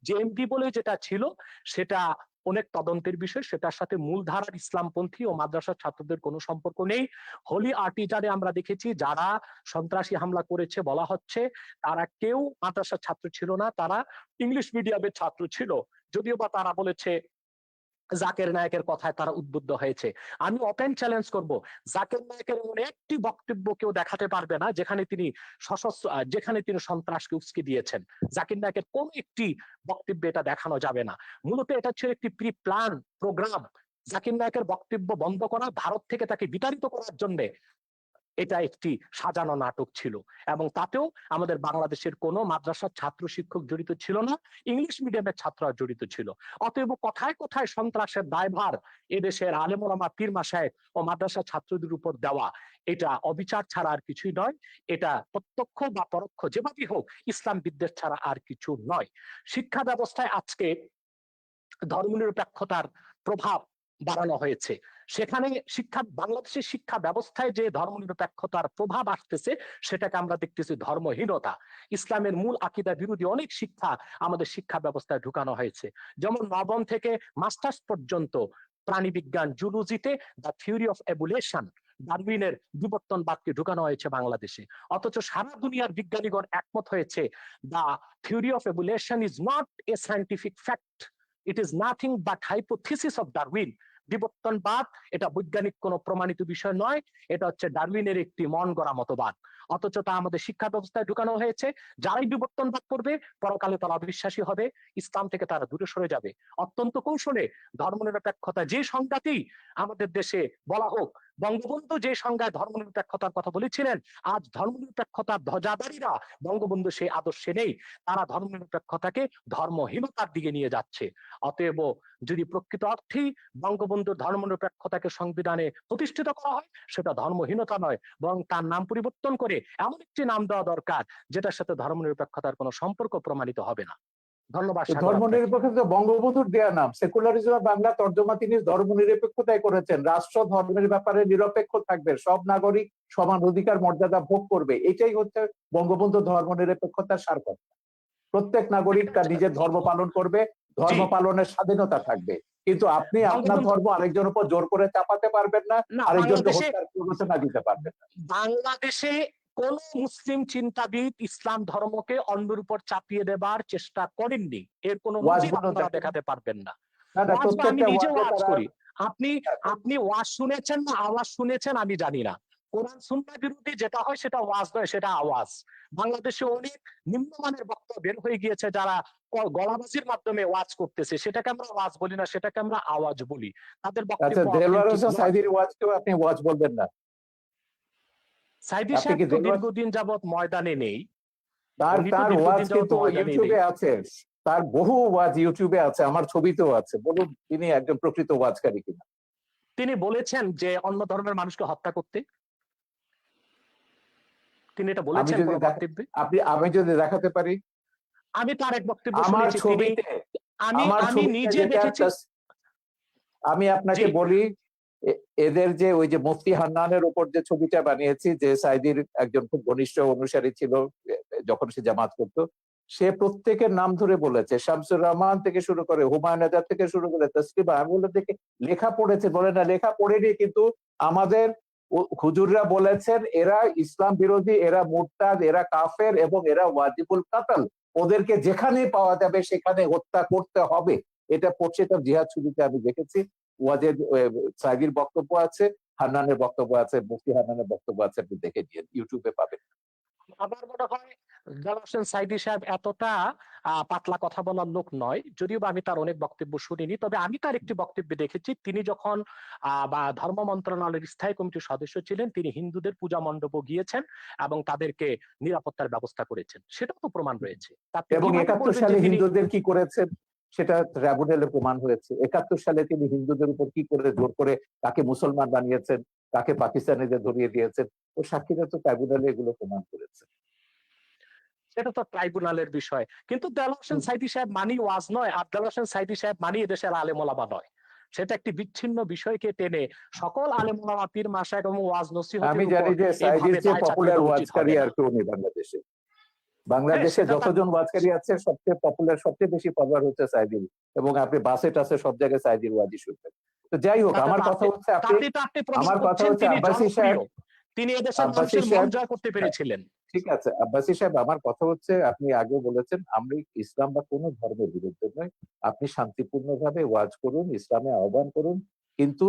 জেএমবি বলে যেটা ছিল, সেটা অনেক তদন্তের বিষয়, সেটার সাথে মূলধারার ইসলামপন্থী ও মাদ্রাসার ছাত্রদের কোনো সম্পর্ক নেই। হোলি আর্টিজানে আমরা দেখেছি যারা সন্ত্রাসী হামলা করেছে বলা হচ্ছে, তারা কেউ মাদ্রাসার ছাত্র ছিল না, তারা ইংলিশ মিডিয়ামের ছাত্র ছিল। যদিও বা তারা বলেছে জাকের নায়কের কথায় তারা উদ্বুদ্ধ হয়েছে। আমি ওপেন চ্যালেঞ্জ করব, জাকের নায়কের এমন একটি বক্তব্য কেউ দেখাতে পারবে না যেখানে তিনি সশস্ত্র, যেখানে তিনি সন্ত্রাসকে উস্কে দিয়েছেন। জাকির নায়কের কোন একটি বক্তব্যে এটা দেখানো যাবে না। মূলত এটা ছিল একটি প্রি প্ল্যান প্রোগ্রাম। জাকির নায়কের বক্তব্য বন্ধ করা, ভারত থেকে তাকে বিতাড়িত করার জন্য এটা একটি সাজানো নাটক ছিল। এবং তাতেও আমাদের বাংলাদেশের কোনো মাদ্রাসার ছাত্র শিক্ষক জড়িত ছিল না, ইংলিশ মিডিয়ামের ছাত্ররা জড়িত ছিল। অতএব কোথায় কোথায় সন্ত্রাসের দায়ভার এদেশের আলেম ওলামা, পীর মাশায়েখ ও মাদ্রাসা ছাত্রদের উপর দেওয়া, এটা অবিচার ছাড়া আর কিছুই নয়। এটা প্রত্যক্ষ বা পরোক্ষ যেভাবেই হোক ইসলাম বিদ্বেষ ছাড়া আর কিছু নয়। শিক্ষা ব্যবস্থায় আজকে ধর্মনিরপেক্ষতার প্রভাব বাড়ানো হয়েছে। সেখানে বাংলাদেশের শিক্ষা ব্যবস্থায় যে ধর্মনিরপেক্ষতার প্রভাব আসতেছে, সেটাকে আমরা দেখতেছি ধর্মহীনতা। ইসলামের মূল আকীদা বিরোধী অনেক শিক্ষা আমাদের শিক্ষা ব্যবস্থায় ঢুকানো হয়েছে। যেমন নবম থেকে মাস্টার্স পর্যন্ত প্রাণীবিজ্ঞান, জুলজিতে দ্য থিওরি অফ এভোলিউশন, ডারউইনের বিবর্তনবাদকে ঢুকানো হয়েছে বাংলাদেশে। অথচ সারা দুনিয়ার বিজ্ঞানীগণ একমত হয়েছে, the theory of evolution is not a scientific fact, it is nothing but hypothesis of Darwin. বিবর্তনবাদ এটা বৈজ্ঞানিক কোনো প্রমাণিত বিষয় নয়, এটা হচ্ছে ডারউইনের একটি মন গড়া মতবাদ। অথচ তা আমাদের শিক্ষা ব্যবস্থায় ঢুকানো হয়েছে। যারাই বিবর্তনবাদ করবে, পরকালে তারা অবিশ্বাসী হবে, ইসলাম থেকে তারা দূরে সরে যাবে। অত্যন্ত কৌশলে ধর্মনিরপেক্ষতা যে সংজ্ঞাতেই আমাদের দেশে বলা হোক, বঙ্গবন্ধু যে সংজ্ঞায় ধর্মনিরপেক্ষতার কথা বলেছিলেন, আজ ধর্মনিরপেক্ষতার ধ্বজাধারীরা বঙ্গবন্ধু সেই আদর্শে নেই। তারা ধর্মনিরপেক্ষতাকে ধর্মহীনতার দিকে নিয়ে যাচ্ছে। অতএব যদি প্রকৃত অর্থেই বঙ্গবন্ধুর ধর্মনিরপেক্ষতাকে সংবিধানে প্রতিষ্ঠিত করা হয়, সেটা ধর্মহীনতা নয়, বরং তার নাম পরিবর্তন করে এমন একটি নাম দেওয়া দরকার যেটার সাথে ধর্মনিরপেক্ষতার কোনো সম্পর্ক প্রমাণিত হবে না। ধন্যবাদ। ধর্মনিরপেক্ষতা বঙ্গবন্ধুর দেয়া নাম। সেকুলারিজম বাংলা তর্জমা তিনি ধর্মনিরপেক্ষতায় করেছেন। রাষ্ট্র ধর্মের ব্যাপারে নিরপেক্ষ থাকবে, সব নাগরিক সমান অধিকার মর্যাদা ভোগ করবে, এটাই হচ্ছে বঙ্গবন্ধু ধর্মনিরপেক্ষতার সার কথা। প্রত্যেক নাগরিক তার নিজের ধর্ম পালন করবে, ধর্ম পালনের স্বাধীনতা থাকবে, কিন্তু আপনি আপনার ধর্ম আরেকজনের উপর জোর করে চাপাতে পারবেন না, আরেকজনকে হত্যার প্ররোচনা দিতে পারবেন না। বাংলাদেশে কোন মুসলিম চিন্তাবিদ ইসলাম ধর্মকে অন্যের উপর চাপিয়ে দেবার চেষ্টা করেননি, এর কোন নজির আপনারা দেখাতে পারবেন না। আমি নিজে ওয়াজ করি, আপনি ওয়াজ শুনেছেন না আওয়াজ শুনেছেন আমি জানি না। কোরআন সুন্নাহ বিরোধী যেটা হয় সেটা ওয়াজ নয়, সেটা আওয়াজ। বাংলাদেশে অনেক নিম্নমানের বক্তব্য বের হয়ে গিয়েছে, যারা গলাবাজির মাধ্যমে ওয়াজ করতেছে, সেটাকে আমরা ওয়াজ বলি না, সেটাকে আমরা আওয়াজ বলি। তাদের বক্তব্য সাইদির ওয়াজকেও আপনি ওয়াজ বলবেন না? সাইদি সাহেব তো দীর্ঘদিন যাবত ময়দানে নেই, তার ওয়াজ কিন্তু ইউটিউবে আছে, তার বহু ওয়াজ ইউটিউবে আছে, আমার ছবিতেও আছে। বলুন তিনি একজন প্রকৃত ওয়াজকারী কিনা। তিনি বলেছেন যে অন্য ধর্মের মানুষকে হত্যা করতে, তিনি এটা বলেছেন কোন বক্তব্যে? আমি যদি দেখাতে পারি, আমি তার এক বক্তব্য শুনেছি, আমি নিজে দেখেছি। আমি আপনাকে বলি, এদের যে ওই যে মুফতি হান্নানের উপর যে ছবিটা বানিয়েছি, যে সাইদির একজন খুব ঘনিষ্ঠ অনুসারী ছিল, যখন সে জামাত করতো, সে প্রত্যেকের নাম ধরে বলেছে, শামসুর রহমান থেকে শুরু করে হুমায়ুন আজাদ থেকে শুরু করে তসলিমা। আমি বললাম দেখে লেখা পড়েছে, বলে না লেখা পড়েনি, কিন্তু আমাদের হুজুররা বলেছেন এরা ইসলাম বিরোধী, এরা মুরতাদ, এরা কাফের এবং এরা ওয়াজিবুল কাতাল, ওদেরকে যেখানে পাওয়া যাবে সেখানে হত্যা করতে হবে। এটা পড়ছে, তার জিহাদ শুরুতে আমি দেখেছি। ওয়াজেদ সাইদির বক্তব্য আছে, হান্নানের বক্তব্য আছে, মুফতি হান্নানের বক্তব্য আছে, আপনি দেখে নিন, ইউটিউবে পাবেন। আমার মনে হয় জালাল হোসেন সাইদী সাহেব এতটা পাতলা কথা বলার লোক নয়, যদিও বা আমি তার অনেক বক্তব্য শুনিনি। তবে আমি তার একটি বক্তব্যে দেখেছি, তিনি যখন বা ধর্ম মন্ত্রণালয়ের স্থায়ী কমিটির সদস্য ছিলেন, তিনি হিন্দুদের পূজা মণ্ডপও গিয়েছেন এবং তাদেরকে নিরাপত্তার ব্যবস্থা করেছেন, সেটাও তো প্রমাণ রয়েছে। তাতে এবং কিভাবে ৭১ বলবেন যে সালে তিনি হিন্দুদের কি করেছেন সেটা ট্রাইব্যুনালে প্রমাণ হয়েছে। ৭১ সালে তিনি হিন্দুদের উপর কি করে জোর করে কাকে মুসলমান বানিয়েছেন, কাকে পাকিস্তানিদের ধরিয়ে দিয়েছেন, ও সাক্ষীরা তো ট্রাইব্যুনালে এগুলো প্রমাণ করেছে। সেটা তো ট্রাইব্যুনালের বিষয়। কিন্তু দেলোয়ার হোসেন সাইদী সাহেব মানি ওয়াজ নয়, আর দেলোয়ার হোসেন সাইদী সাহেব মানি এদেশের আলেম ওলামা নয়। সেটা একটি বিচ্ছিন্ন বিষয়কে টেনে সকল আলেম ওলামা, পীর মাশায়েখ এবং ওয়াজ আমি নসিহতের উপর জানি যে সাইদির এভাবে চেয়ে দায় চাপিয়ে পপুলার দেওয়া উচিত ওয়াজকারী হবে আর না। কেউ নেই বাংলাদেশে। হ্যাঁ, বাংলাদেশে সেটা তার যতজন ওয়াজকারী আছে সবচেয়ে পপুলার, সবচেয়ে বেশি পপুলার হচ্ছে সাইদির, এবং আপনি বাসে টাসে সব জায়গায় সাইদির ওয়াজই শুনবেন। তো যাই হোক, তাতে আমার তো কথা আপনি হচ্ছে তাতে তো আপনি প্রমাণ আমার কথা করছেন হচ্ছে তিনি আব্বাসী সাহেব, জনপ্রিয়, তিনি এদেশের আব্বাসী মানুষের মন সাহেব, জয় করতে পেরেছিলেন। ঠিক আছে আব্বাসী সাহেব, আমার কথা হচ্ছে আপনি আগে বলেছেন আমরা ইসলাম বা কোনো ধর্মের বিরুদ্ধে নয়, আপনি শান্তিপূর্ণভাবে ওয়াজ করুন, ইসলামে আহ্বান করুন, কিন্তু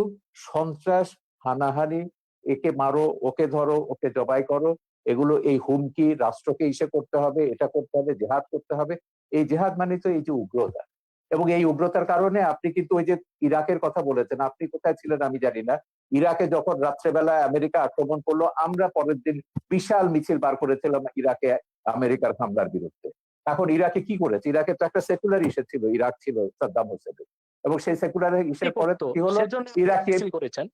সন্ত্রাস, হানাহানি, একে মারো, ওকে ধরো, ওকে জবাই করো, এগুলো এই হুমকি রাষ্ট্রকে ইসে করতে হবে, এটা করতে হবে, জেহাদ করতে হবে। এই জেহাদ মানে তো এই যে উগ্রতা, এবং এই উগ্রতার কারণে আপনি কিন্তু ওই যে ইরাকের কথা বলেছেন, আপনি কোথায় ছিলেন আমি জানি না, ইরাকে যখন রাত্রেবেলায় আমেরিকা আক্রমণ করলো, আমরা পরের দিন বিশাল মিছিল বার করেছিলাম ইরাকে আমেরিকার হামলার বিরুদ্ধে। এখন ইরাকে কি করেছে? ইরাকে তো একটা সেকুলার ইসে ছিল, ইরাক ছিল সাদ্দাম হোসেনের, এবং সেই সেকুলার কি ইসের পরে করতো কি হলো, সেজন্য ইরাকে মিছিল করেছেন।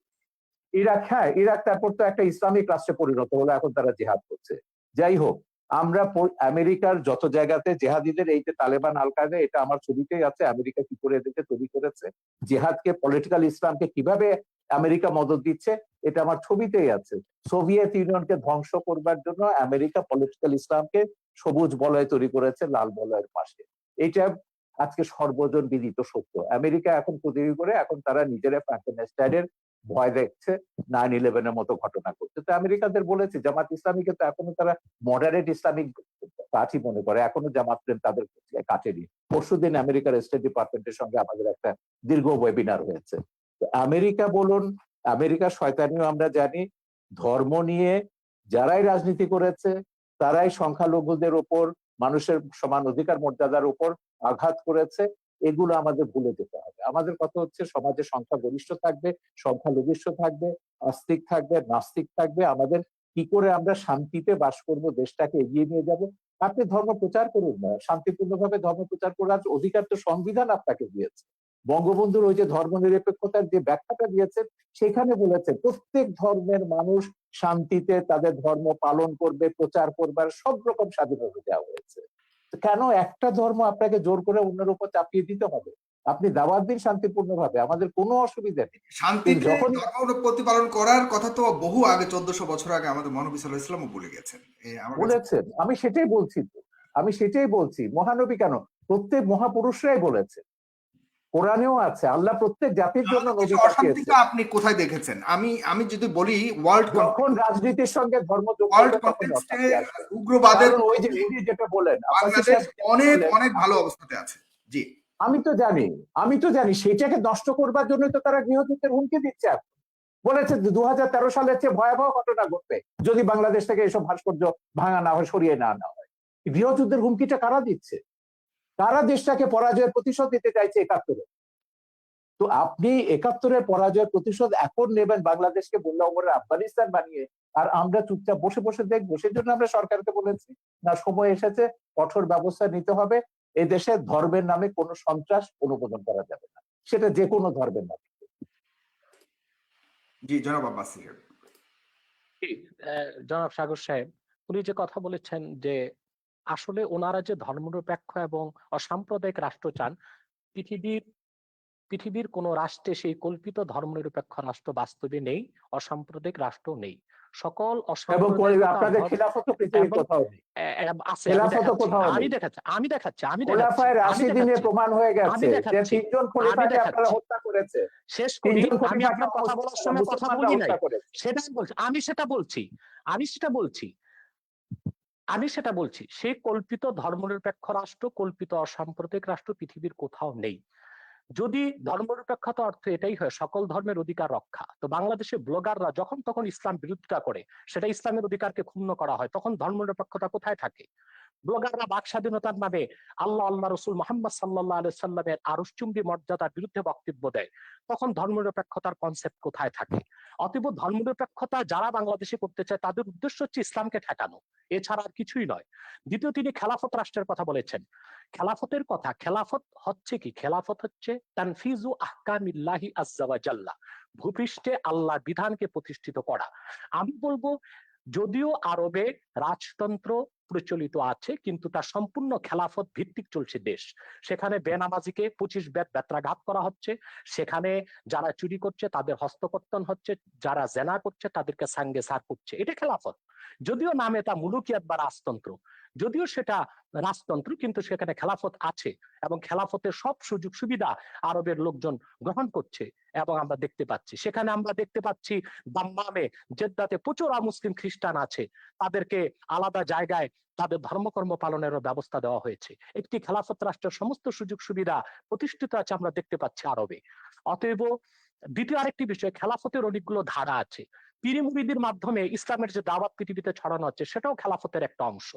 ইরাক, হ্যাঁ ইরাক তারপর তো একটা ইসলামিক রাষ্ট্রে পরিণত হলো, এখন তারা জিহাদ করছে। যাই হোক, আমরা আমেরিকার যত জায়গাতে জেহাদিদের, এই যে তালেবান, আল কায়দা, এটা আমার ছবিতেই আছে, আমেরিকা কি করে এদেরকে তৈরি করেছে, জেহাদকে, পলিটিক্যাল ইসলামকে কিভাবে আমেরিকা মদদ দিচ্ছে, এটা আমার ছবিতেই আছে। সোভিয়েত ইউনিয়নকে ধ্বংস করবার জন্য আমেরিকা পলিটিক্যাল ইসলামকে সবুজ বলয় তৈরি করেছে লাল বলয়ের পাশে। এইটা আজকে সর্বজন বিদিত সত্য। আমেরিকা এখন তৈরি করে, এখন তারা নিজেরা ফ্র্যাঙ্কেনস্টাইনের ভয় দেখছে, 9/11-এর মতো ঘটনা করছে। তো আমেরিকাদের বলেছে, জামাত ইসলামীকে তো এখনো তারা মডারেট ইসলামিক পার্টি মনে করে, এখনো জামাত প্রেম তাদের কাটেনি। পরশুদিন আমেরিকার স্টেট ডিপার্টমেন্টের সঙ্গে আমাদের একটা দীর্ঘ ওয়েবিনার হয়েছে। আমেরিকা বলুন, আমেরিকার শয়তানিও আমরা জানি, ধর্ম নিয়ে যারাই রাজনীতি করেছে তারাই সংখ্যালঘুদের উপর, মানুষের সমান অধিকার মর্যাদার উপর আঘাত করেছে। এগুলো আমাদের ভুলে যেতে হবে। আমাদের কথা হচ্ছে সমাজে সংখ্যাগরিষ্ঠ থাকবে, সংখ্যালঘিষ্ঠ থাকবে, আস্তিক থাকবে, নাস্তিক থাকবে। আমাদের কি করে আমরা শান্তিতে বাস করব, দেশটাকে এগিয়ে নিয়ে যাব। আপনি ধর্ম প্রচার করুন না, শান্তিপূর্ণভাবে ধর্ম প্রচার করার অধিকার তো সংবিধান আপনাকে দিয়েছে। বঙ্গবন্ধুর ওই যে ধর্মনিরপেক্ষতার যে ব্যাখ্যাটা দিয়েছেন, সেখানে বলেছে প্রত্যেক ধর্মের মানুষ শান্তিতে তাদের ধর্ম পালন করবে, প্রচার করবার সব রকম স্বাধীনতা দেওয়া হয়েছে। কেন একটা ধর্ম আপনাকে জোর করে অন্যের উপর চাপিয়ে দিতে হবে? আপনি দাওয়াত দিন শান্তিপূর্ণভাবে, আমাদের কোনো অসুবিধা নেই। কিন্তু শান্তিতে যখন ধর্ম প্রতিপালন করার কথা তো বহু আগে, 1400 বছর আগে আমাদের মহানবী সাল্লাল্লাহু আলাইহি ওয়াসাল্লামও বলে গেছেন। আমার কাছে বলেছেন, আমি সেটাই বলছি তো, আমি সেটাই বলছি। মহানবী কেন, প্রত্যেক মহাপুরুষরাই বলেছে, কোরআনেও আছে, আল্লাহ প্রত্যেক জাতির জন্য তাহলে নবী দেশে পাঠিয়েছে। অশান্তিটা আপনি কোথায় দেখেছেন? আমি যদি বলি ওয়ার্ল্ড যখন রাজনীতির সঙ্গে ধর্ম যোগ ওয়ার্ল্ড করবে তখন কনটেক্সটে অশান্তি আসবে। উগ্রবাদের কারণ ওই যে পক্ষে উনি যেটা বলেন, আব্বাসী বাংলাদেশ সাহেব যেটা অনেক বললেন, অনেক ভালো অবস্থাতে আছে। জি, আমি তো জানি, আমি তো জানি সেইটাকে নষ্ট করবার জন্য তো তারা গৃহযুদ্ধের হুমকি দিচ্ছে। এখন বলেছে 2013 সালের চেয়ে ভয়াবহ ঘটনা ঘটবে যদি বাংলাদেশ থেকে এসব ভাস্কর্য ভাঙা না হয়, সরিয়ে না আনা হয়। গৃহযুদ্ধের হুমকিটা কারা দিচ্ছে? কারা দেশটাকে পরাজয়ের প্রতিশোধ দিতে চাইছে 71-এ? তো আপনি 71-এর পরাজয়ের প্রতিশোধ এখন নেবেন বাংলাদেশকে বললে ওমরের আফগানিস্তান বানিয়ে, আর আমরা চুপচাপ বসে বসে দেখবো? সেজন্য আমরা সরকারকে বলেছি না, সময় এসেছে, কঠোর ব্যবস্থা নিতে হবে। এই দেশে ধর্মের নামে কোনো সন্ত্রাস অনুমোদন করা যাবে না, সেটা যে কোনো ধর্মের নামে। জি, জনাব আব্বাস সাহেব। জনাব সাগর সাহেব, উনি যে কথা বলেছেন যে আসলে ওনারা যে ধর্মনিরপেক্ষ এবং অসাম্প্রদায়িক রাষ্ট্র চান, পৃথিবীর পৃথিবীর কোন রাষ্ট্রে সেই কল্পিত ধর্মনিরপেক্ষ রাষ্ট্র বাস্তবে নেই, অসাম্প্রদায়িক রাষ্ট্র নেই। সকল এবং অসাম্প্রদায়িকতা আপনাদের খিলাফত পৃথিবীর এবং কোথাও নেই, আছে, খেলাফত কোথাও আমি নেই। দেখাচ্ছি, আমি দেখাচ্ছি, আমি দেখাচ্ছি, খোলাফায়ে আমি রাশিদিনে দেখাচ্ছি, প্রমাণ হয়ে আমি গেছে যে দেখাচ্ছি, 3 জন আমি খলিফাকে আপনারা দেখাচ্ছি। হত্যা করেছে। শেষ 3 করি, জন আমি খলিফাকে আপনার কথা বলার সময় কথা মুসলমানরা বলি নাই, হত্যা করেছে। সেটাই বলছি, আমি সেটা বলছি, সেই কল্পিত ধর্মনিরপেক্ষ রাষ্ট্র, কল্পিত অসাম্প্রদায়িক রাষ্ট্র পৃথিবীর কোথাও নেই। যদি ধর্মনিরপেক্ষতা অর্থ এটাই হয় সকল ধর্মের অধিকার রক্ষা, তো বাংলাদেশে ব্লগাররা যখন তখন ইসলাম বিরোধিতা করে, সেটা ইসলামের অধিকারকে ক্ষুণ্ণ করা হয়, তখন ধর্মনিরপেক্ষতা কোথায় থাকে? ব্লগাররা বাক স্বাধীনতার নামে আল্লাহ রসুল মোহাম্মদ সাল্লাল্লাহু আলাইহি সাল্লামের আরশচুম্বী মর্যাদার বিরুদ্ধে বক্তব্য দেয়, তখন ধর্মনিরপেক্ষতার কনসেপ্ট কোথায় থাকে? অতএব ধর্মনিরপেক্ষতা যারা বাংলাদেশে করতে চায় তাদের উদ্দেশ্য হচ্ছে ইসলামকে ঠেকানো, এছাড়া আর কিছুই নয়। দ্বিতীয়, তিনি খেলাফত রাষ্ট্রের কথা বলেছেন। খেলাফতের কথা, খেলাফত হচ্ছে কি? খেলাফত হচ্ছে তানফিজু আহকামিল্লাহি আযজা ওয়া জাল্লা, ভূপৃষ্ঠে আল্লাহর বিধানকে প্রতিষ্ঠিত করা। আমি বলবো, যদিও আরবে রাজতন্ত্র প্রচলিত আছে, কিন্তু তা সম্পূর্ণ খেলাফত ভিত্তিক চলছে দেশ। সেখানে বেনামাজিকে 25 বেত্রাঘাত করা হচ্ছে, সেখানে যারা চুরি করছে তাদের হস্তকর্তন হচ্ছে, যারা জেনা করছে তাদেরকে সাঙ্গে সার করছে। এটা খেলাফত। যদিও নামে তা মুলুকিয়াত বা রাজতন্ত্র, যদিও সেটা রাজতন্ত্র, কিন্তু সেখানে খেলাফত আছে এবং খেলাফতের সব সুযোগ সুবিধা আরবের লোকজন গ্রহণ করছে। এবং আমরা দেখতে পাচ্ছি, সেখানে আমরা দেখতে পাচ্ছি দাম্মামে, জেদ্দাতে প্রচুর মুসলিম খ্রিস্টান আছে, তাদেরকে আলাদা জায়গায় তাদের ধর্মকর্ম পালনের ব্যবস্থা দেওয়া হয়েছে। একটি খেলাফত রাষ্ট্রের সমস্ত সুযোগ সুবিধা প্রতিষ্ঠিত আছে আমরা দেখতে পাচ্ছি আরবে। অতএব দ্বিতীয় আরেকটি বিষয়, খেলাফতের অনেকগুলো ধারা আছে। পীর মুরিদির মাধ্যমে ইসলামের যে দাওয়াত পৃথিবীতে ছড়ানো হচ্ছে, সেটাও খেলাফতের একটা অংশ।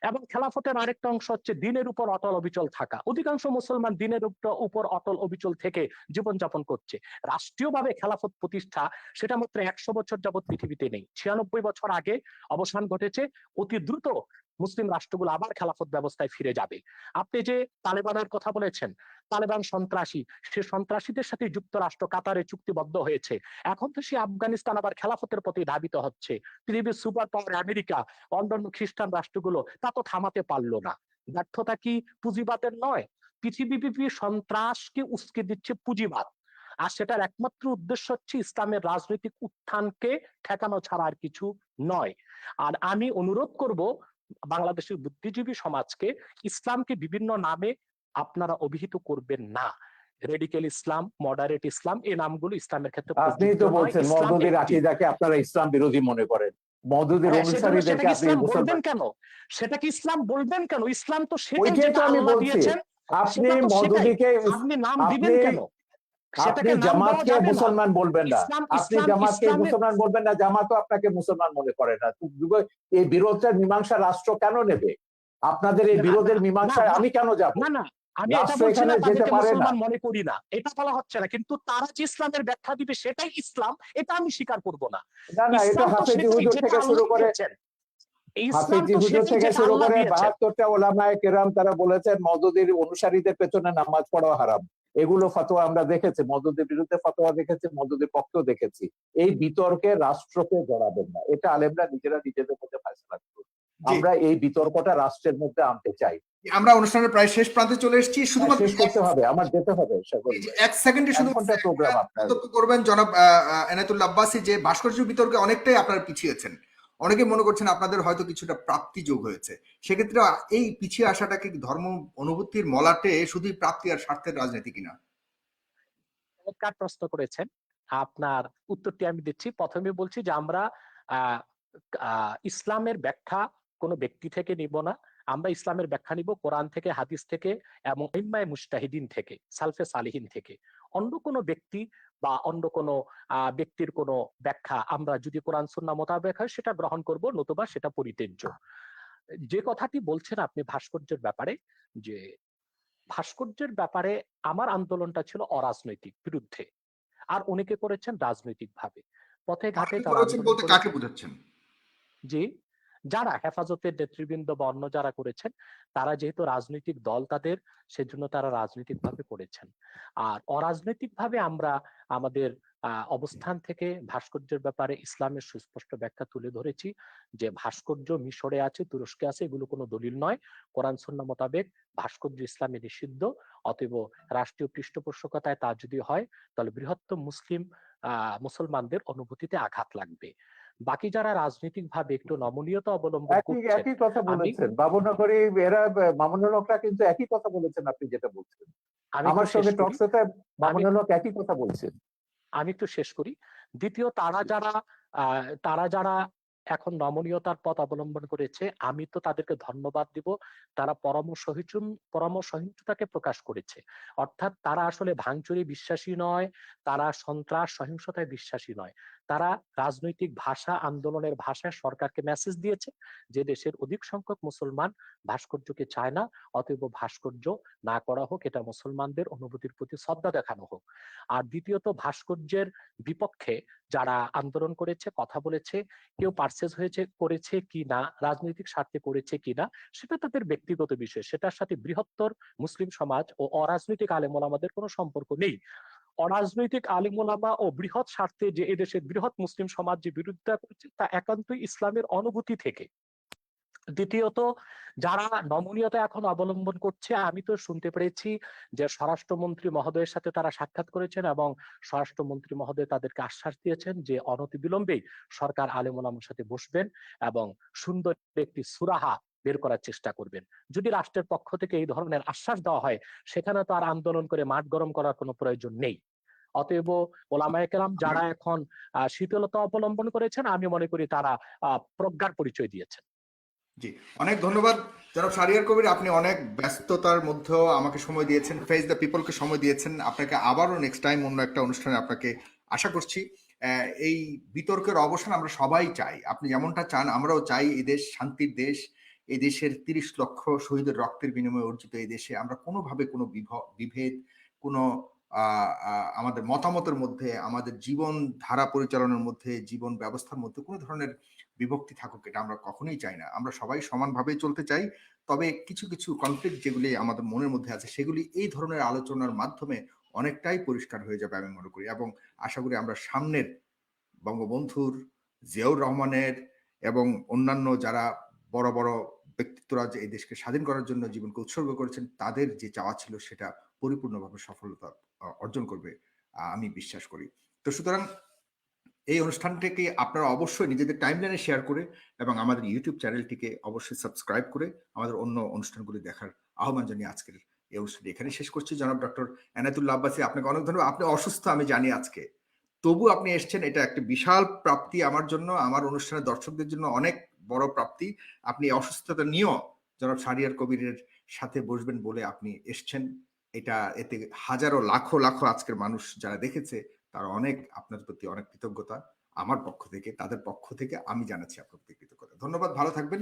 এবং খেলাফতের আরেকটা অংশ হচ্ছে দিনের উপর অটল অবিচল থাকা। অধিকাংশ মুসলমান দিনের উপর অটল অবিচল থেকে জীবনযাপন করছে। রাষ্ট্রীয়ভাবে খেলাফত প্রতিষ্ঠা, সেটা মাত্র 100 বছর যাবৎ পৃথিবীতে নেই। 96 বছর আগে অবসান ঘটেছে। অতি দ্রুত মুসলিম রাষ্ট্রগুলো আবার খেলাফত ব্যবস্থায় ফিরে যাবে। আপনি যে তালেবানের কথা বলেছেন, তালেবান সন্ত্রাসী, সে সন্ত্রাসীদের সাথে যুক্তরাষ্ট্র কাতারে চুক্তিবদ্ধ হয়েছে। এখন তো সে আফগানিস্তান আবার খেলাফতের প্রতি ধাবিত হচ্ছে। পৃথিবীর সুপার পাওয়ার আমেরিকা, অন্যান্য খ্রিস্টান রাষ্ট্রগুলো তা তো থামাতে পারলো না। ব্যর্থতা কি পুঁজিবাদের নয়? পৃথিবীব্যাপী সন্ত্রাসকে উস্কে দিচ্ছে পুঁজিবাদ, আর সেটার একমাত্র উদ্দেশ্য হচ্ছে ইসলামের রাজনৈতিক উত্থানকে ঠেকানো ছাড়া আর কিছু নয়। আর আমি অনুরোধ করব বাংলাদেশের বুদ্ধিজীবী সমাজকে, ইসলামকে বিভিন্ন নামে আপনারা অভিহিত করবেন না। রেডিক্যাল ইসলাম, মডারেট ইসলাম, এই নামগুলো ইসলামের ক্ষেত্রে আপনি প্রযোজ্য তো নয়। বলছেন ইসলাম মওদুদির একটি। আকীদাকে আপনারা ইসলাম বিরোধী মনে করেন, মওদুদির সেজন্য অনুসারীদেরকে সেটাকে আপনি ইসলাম বলবেন মুসলমান। কেন? সেটাকে ইসলাম বলবেন কেন? ইসলাম তো সেটাই ওইটাই তো যেটা আমি আল্লাহ বলছি। দিয়েছেন, আপনি সেটা তো সেটাই। মওদুদিকে আপনি নাম আপনি দিবেন কেন? আপনি সেটাকে নাম দেওয়া জামাতকে যাবে না। মুসলমান বলবেন না, ইসলাম আপনি ইসলাম জামাতকে ইসলামের মুসলমান বলবেন না, জামাতও আপনাকে মুসলমান মনে করে না। এই বিরোধটার মীমাংসা রাষ্ট্র কেন নেবে? আপনাদের এই না বিরোধের না মীমাংসায় আমি কেন যাব? না না, আমি এটা রাষ্ট্র বলছি এখানে না যেতে তাদেরকে পারে না। মুসলমান মনে করি না, এটা বলা হচ্ছে না, কিন্তু তারা যে ইসলামের ব্যাখ্যা দিবে সেটাই ইসলাম, এটা আমি স্বীকার করব না। না না, এটা ইসলাম তো হাফেজি সেটাই হুজুর যেটা থেকে শুরু আল্লাহ করে, দিয়েছেন। এই ইসলাম হাফেজি তো হুজুর সেটাই থেকে যেটা শুরু আল্লাহ করে দিয়েছেন। 72টা ওলামায়ে কেরাম তারা বলেছেন মওদুদির অনুসারীদের পেছনে নামাজ পড়া হারাম। এগুলো ফতোয়া আমরা দেখেছি, মওদুদির বিরুদ্ধে ফতোয়া দেখেছি, মওদুদির পক্ষেও দেখেছি। এই বিতর্কে রাষ্ট্রকে জড়াবেন না, এটা আলেমরা নিজেরা নিজেদের মধ্যে ফয়সালা করুন। জি, আমরা এই বিতর্কটা রাষ্ট্রের মধ্যে আনতে চাই। আমরা অনুষ্ঠানের প্রায় শেষ প্রান্তে চলে এসেছি। শুধুমাত্র শেষ করতে হবে, আমার যেতে হবে সকল ভাই। 1 সেকেন্ডে 1 শুধুমাত্র ঘন্টা প্রোগ্রাম আপনার। মন্তব্য করবেন জনাব এনায়েতুল্লাহ আব্বাসী, যে ভাস্কর্য বিতর্কে অনেকটাই আপনারা পিছিয়েছেন। অনেকে মনে করছেন আপনাদের হয়তো কিছুটা প্রাপ্তি যোগ হয়েছে। সেক্ষেত্রে এই পিছিয়ে আসাটাকে ধর্ম অনুভূতির মলাটে শুধুই প্রাপ্তি আর স্বার্থের রাজনীতি কিনা? চমৎকার প্রশ্ন করেছেন। আপনার উত্তরটি আমি দিচ্ছি। প্রথমে বলছি যে আমরা আহ, ইসলামের ব্যাখ্যা কোনো ব্যক্তি থেকে নিব না। আমরা ইসলামের ব্যাখ্যা নিব কোরআন থেকে, হাদিস থেকে এবং ইমায়ে মুজতাহিদিন থেকে, সালফে সালিহিন থেকে। অন্য কোনো ব্যক্তি বা অন্য কোনো ব্যক্তির কোনো ব্যাখ্যা আমরা যদি কোরআন সুন্নাহ মোতাবেক হয় সেটা গ্রহণ করব, নতুবা সেটা পরিত্যাজ্য। যে কথাটি বলছেন আপনি ভাস্কর্যের ব্যাপারে, যে ভাস্কর্যের ব্যাপারে আমার আন্দোলনটা ছিল অরাজনৈতিক, বিরুদ্ধে। আর অনেকে করেছেন রাজনৈতিক ভাবে, পথে ঘাটে আপনি তারা করেছেন আন্দোলন বলতে কাকে করেছেন। বোঝাচ্ছেন? যে যারা হেফাজতের নেতৃবৃন্দ বা অন্য যারা করেছেন, তারা যেহেতু রাজনৈতিক দল তাদের, সেজন্য তারা রাজনৈতিক ভাবে করেছেন। আর অরাজনৈতিক ভাবে আমরা আমাদের অবস্থান থেকে ভাস্কর্যের ব্যাপারে ইসলামের সুস্পষ্ট ব্যাখ্যা তুলে ধরেছি যে ভাস্কর্য মিশরে আছে, তুরস্কে আছে, এগুলো কোনো দলিল নয়। কোরআন সুন্নাহ মোতাবেক ভাস্কর্য ইসলামে নিষিদ্ধ। অতএব রাষ্ট্রীয় পৃষ্ঠপোষকতায় তা যদি হয় তাহলে বৃহত্তম মুসলমানদের অনুভূতিতে আঘাত লাগবে। বাকি যারা রাজনৈতিকভাবে একটু নমনীয়তা অবলম্বন একই করছেন, একই কথা আমি বলেছেন বাবুনগরী, এরা মামুনুল হকরা কিন্তু একই কথা বলেছেন আপনি যেটা বলছেন। আমি একটু আমার শেষ সঙ্গে করি টকশোতে আমি মামুনুল হক একই কথা বলছেন। আমি একটু শেষ করি। দ্বিতীয়, তারা যারা এখন নমনীয়তার পথ অবলম্বন করেছে, আমি তো তাদেরকে ধন্যবাদ দিব। তারা পরমসহিষ্ণুতাকে প্রকাশ করেছে। অর্থাৎ তারা আসলে ভাঙচুরে বিশ্বাসী নয়, তারা সন্ত্রাস সহিংসতায় বিশ্বাসী নয়। তারা রাজনৈতিক ভাষা, আন্দোলনের ভাষায় সরকারকে মেসেজ দিয়েছে যে দেশের অধিক সংখ্যক মুসলমান ভাস্কর্যকে চায় না, অতএব ভাস্কর্য না করা হোক, এটা মুসলমানদের অনুভূতির প্রতি শ্রদ্ধা দেখানো হোক। আর দ্বিতীয়ত, ভাস্কর্যের বিপক্ষে যারা আন্দোলন করেছে, কথা বলেছে, কেউ পারচেজ করেছে কি না, রাজনৈতিক স্বার্থে করেছে কিনা, সেটা তাদের ব্যক্তিগত বিষয়। সেটার সাথে বৃহত্তর মুসলিম সমাজ ও অরাজনৈতিক আলেম ওলামাদের কোনো সম্পর্ক নেই। অরাজনৈতিক আলেম ওলামা ও বৃহৎ স্বার্থে যে এদেশের বৃহৎ মুসলিম সমাজ যে বিরোধিতা করছে, তা একান্তই ইসলামের অনুভূতি থেকে। দ্বিতীয়ত, যারা নমনীয়তা এখন অবলম্বন করছে, আমি তো শুনতে পেরেছি যে স্বরাষ্ট্রমন্ত্রী মহোদয়ের সাথে তারা সাক্ষাৎ করেছেন এবং স্বরাষ্ট্রমন্ত্রী মহোদয় তাদেরকে আশ্বাস দিয়েছেন যে অনতিবিলম্বেই সরকার আলেম ওলামার সাথে বসবেন এবং সুন্দর একটি সুরাহা বের করার চেষ্টা করবেন। যদি রাষ্ট্রের পক্ষ থেকে এই ধরনের আশ্বাস দেওয়া হয়, সেখানে তো আর আন্দোলন করে মাঠ গরম করার কোনো প্রয়োজন নেই। অতএব ওলামায়ে কেরাম যারা এখন শীতলতা অবলম্বন করেছেন, আমি মনে করি তারা প্রজ্ঞার পরিচয় দিয়েছেন। জি, অনেক ধন্যবাদ জনাব শাহরিয়ার কবির। আপনি অনেক ব্যস্ততার মধ্যেও আমাকে সময় দিয়েছেন, ফেস দ্য পিপলকে সময় দিয়েছেন। আপনাকে আবারও নেক্সট টাইম অন্য একটা অনুষ্ঠানে আপনাকে আশা করছি। এই বিতর্কের অবসান আমরা সবাই চাই, আপনি যেমনটা চান আমরাও চাই। এই দেশ শান্তির দেশ, এই দেশের ৩০ লক্ষ শহীদের রক্তের বিনিময়ে অর্জিত এই দেশে আমরা কোনোভাবে কোনো বিভেদ, কোনো আমাদের মতামতের মধ্যে, আমাদের জীবন ধারা পরিচালনার মধ্যে, জীবন ব্যবস্থার মধ্যে কোনো ধরনের বিভক্তি থাকুক, এটা আমরা কখনোই চাই না। আমরা সবাই সমানভাবেই চলতে চাই। তবে কিছু কিছু কনফ্লিক্ট যেগুলি আমাদের মনের মধ্যে আছে, সেগুলি এই ধরনের আলোচনার মাধ্যমে অনেকটাই পরিষ্কার হয়ে যাবে আমি মনে করি। এবং আশা করি আমরা সামনের বঙ্গবন্ধুর, জিয়াউর রহমানের এবং অন্যান্য যারা বড় বড় ব্যক্তিত্বরা যে এই দেশকে স্বাধীন করার জন্য জীবনকে উৎসর্গ করেছেন, তাদের যে চাওয়া ছিল সেটা পরিপূর্ণভাবে সফলতা অর্জন করবে, আমি বিশ্বাস করি। তো সুতরাং এই অনুষ্ঠানটিকে আপনারা অবশ্যই নিজেদের টাইমলাইনে শেয়ার করে এবং আমাদের ইউটিউব চ্যানেলটিকে অবশ্যই সাবস্ক্রাইব করে আমাদের অন্য অনুষ্ঠানগুলি দেখার আহ্বান জানিয়ে আজকের এই অনুষ্ঠানটি এখানে শেষ করছি। জনাব ডক্টর এনায়েতুল্লাহ আব্বাসী, আপনাকে অনেক ধন্যবাদ। আপনি অসুস্থ আমি জানি আজকে, তবু আপনি এসছেন, এটা একটা বিশাল প্রাপ্তি আমার জন্য, আমার অনুষ্ঠানের দর্শকদের জন্য অনেক বড় প্রাপ্তি। আপনি অসুস্থতা নিয়েও জনাব শাহরিয়ার কবিরের সাথে বসবেন বলে আপনি এসছেন। এতে হাজারো লাখো লাখো আজকের মানুষ যারা দেখেছে, তারা অনেক আপনার প্রতি অনেক কৃতজ্ঞতা। আমার পক্ষ থেকে, তাদের পক্ষ থেকে আমি জানাচ্ছি আপনার প্রতি কৃতজ্ঞতা। ধন্যবাদ, ভালো থাকবেন।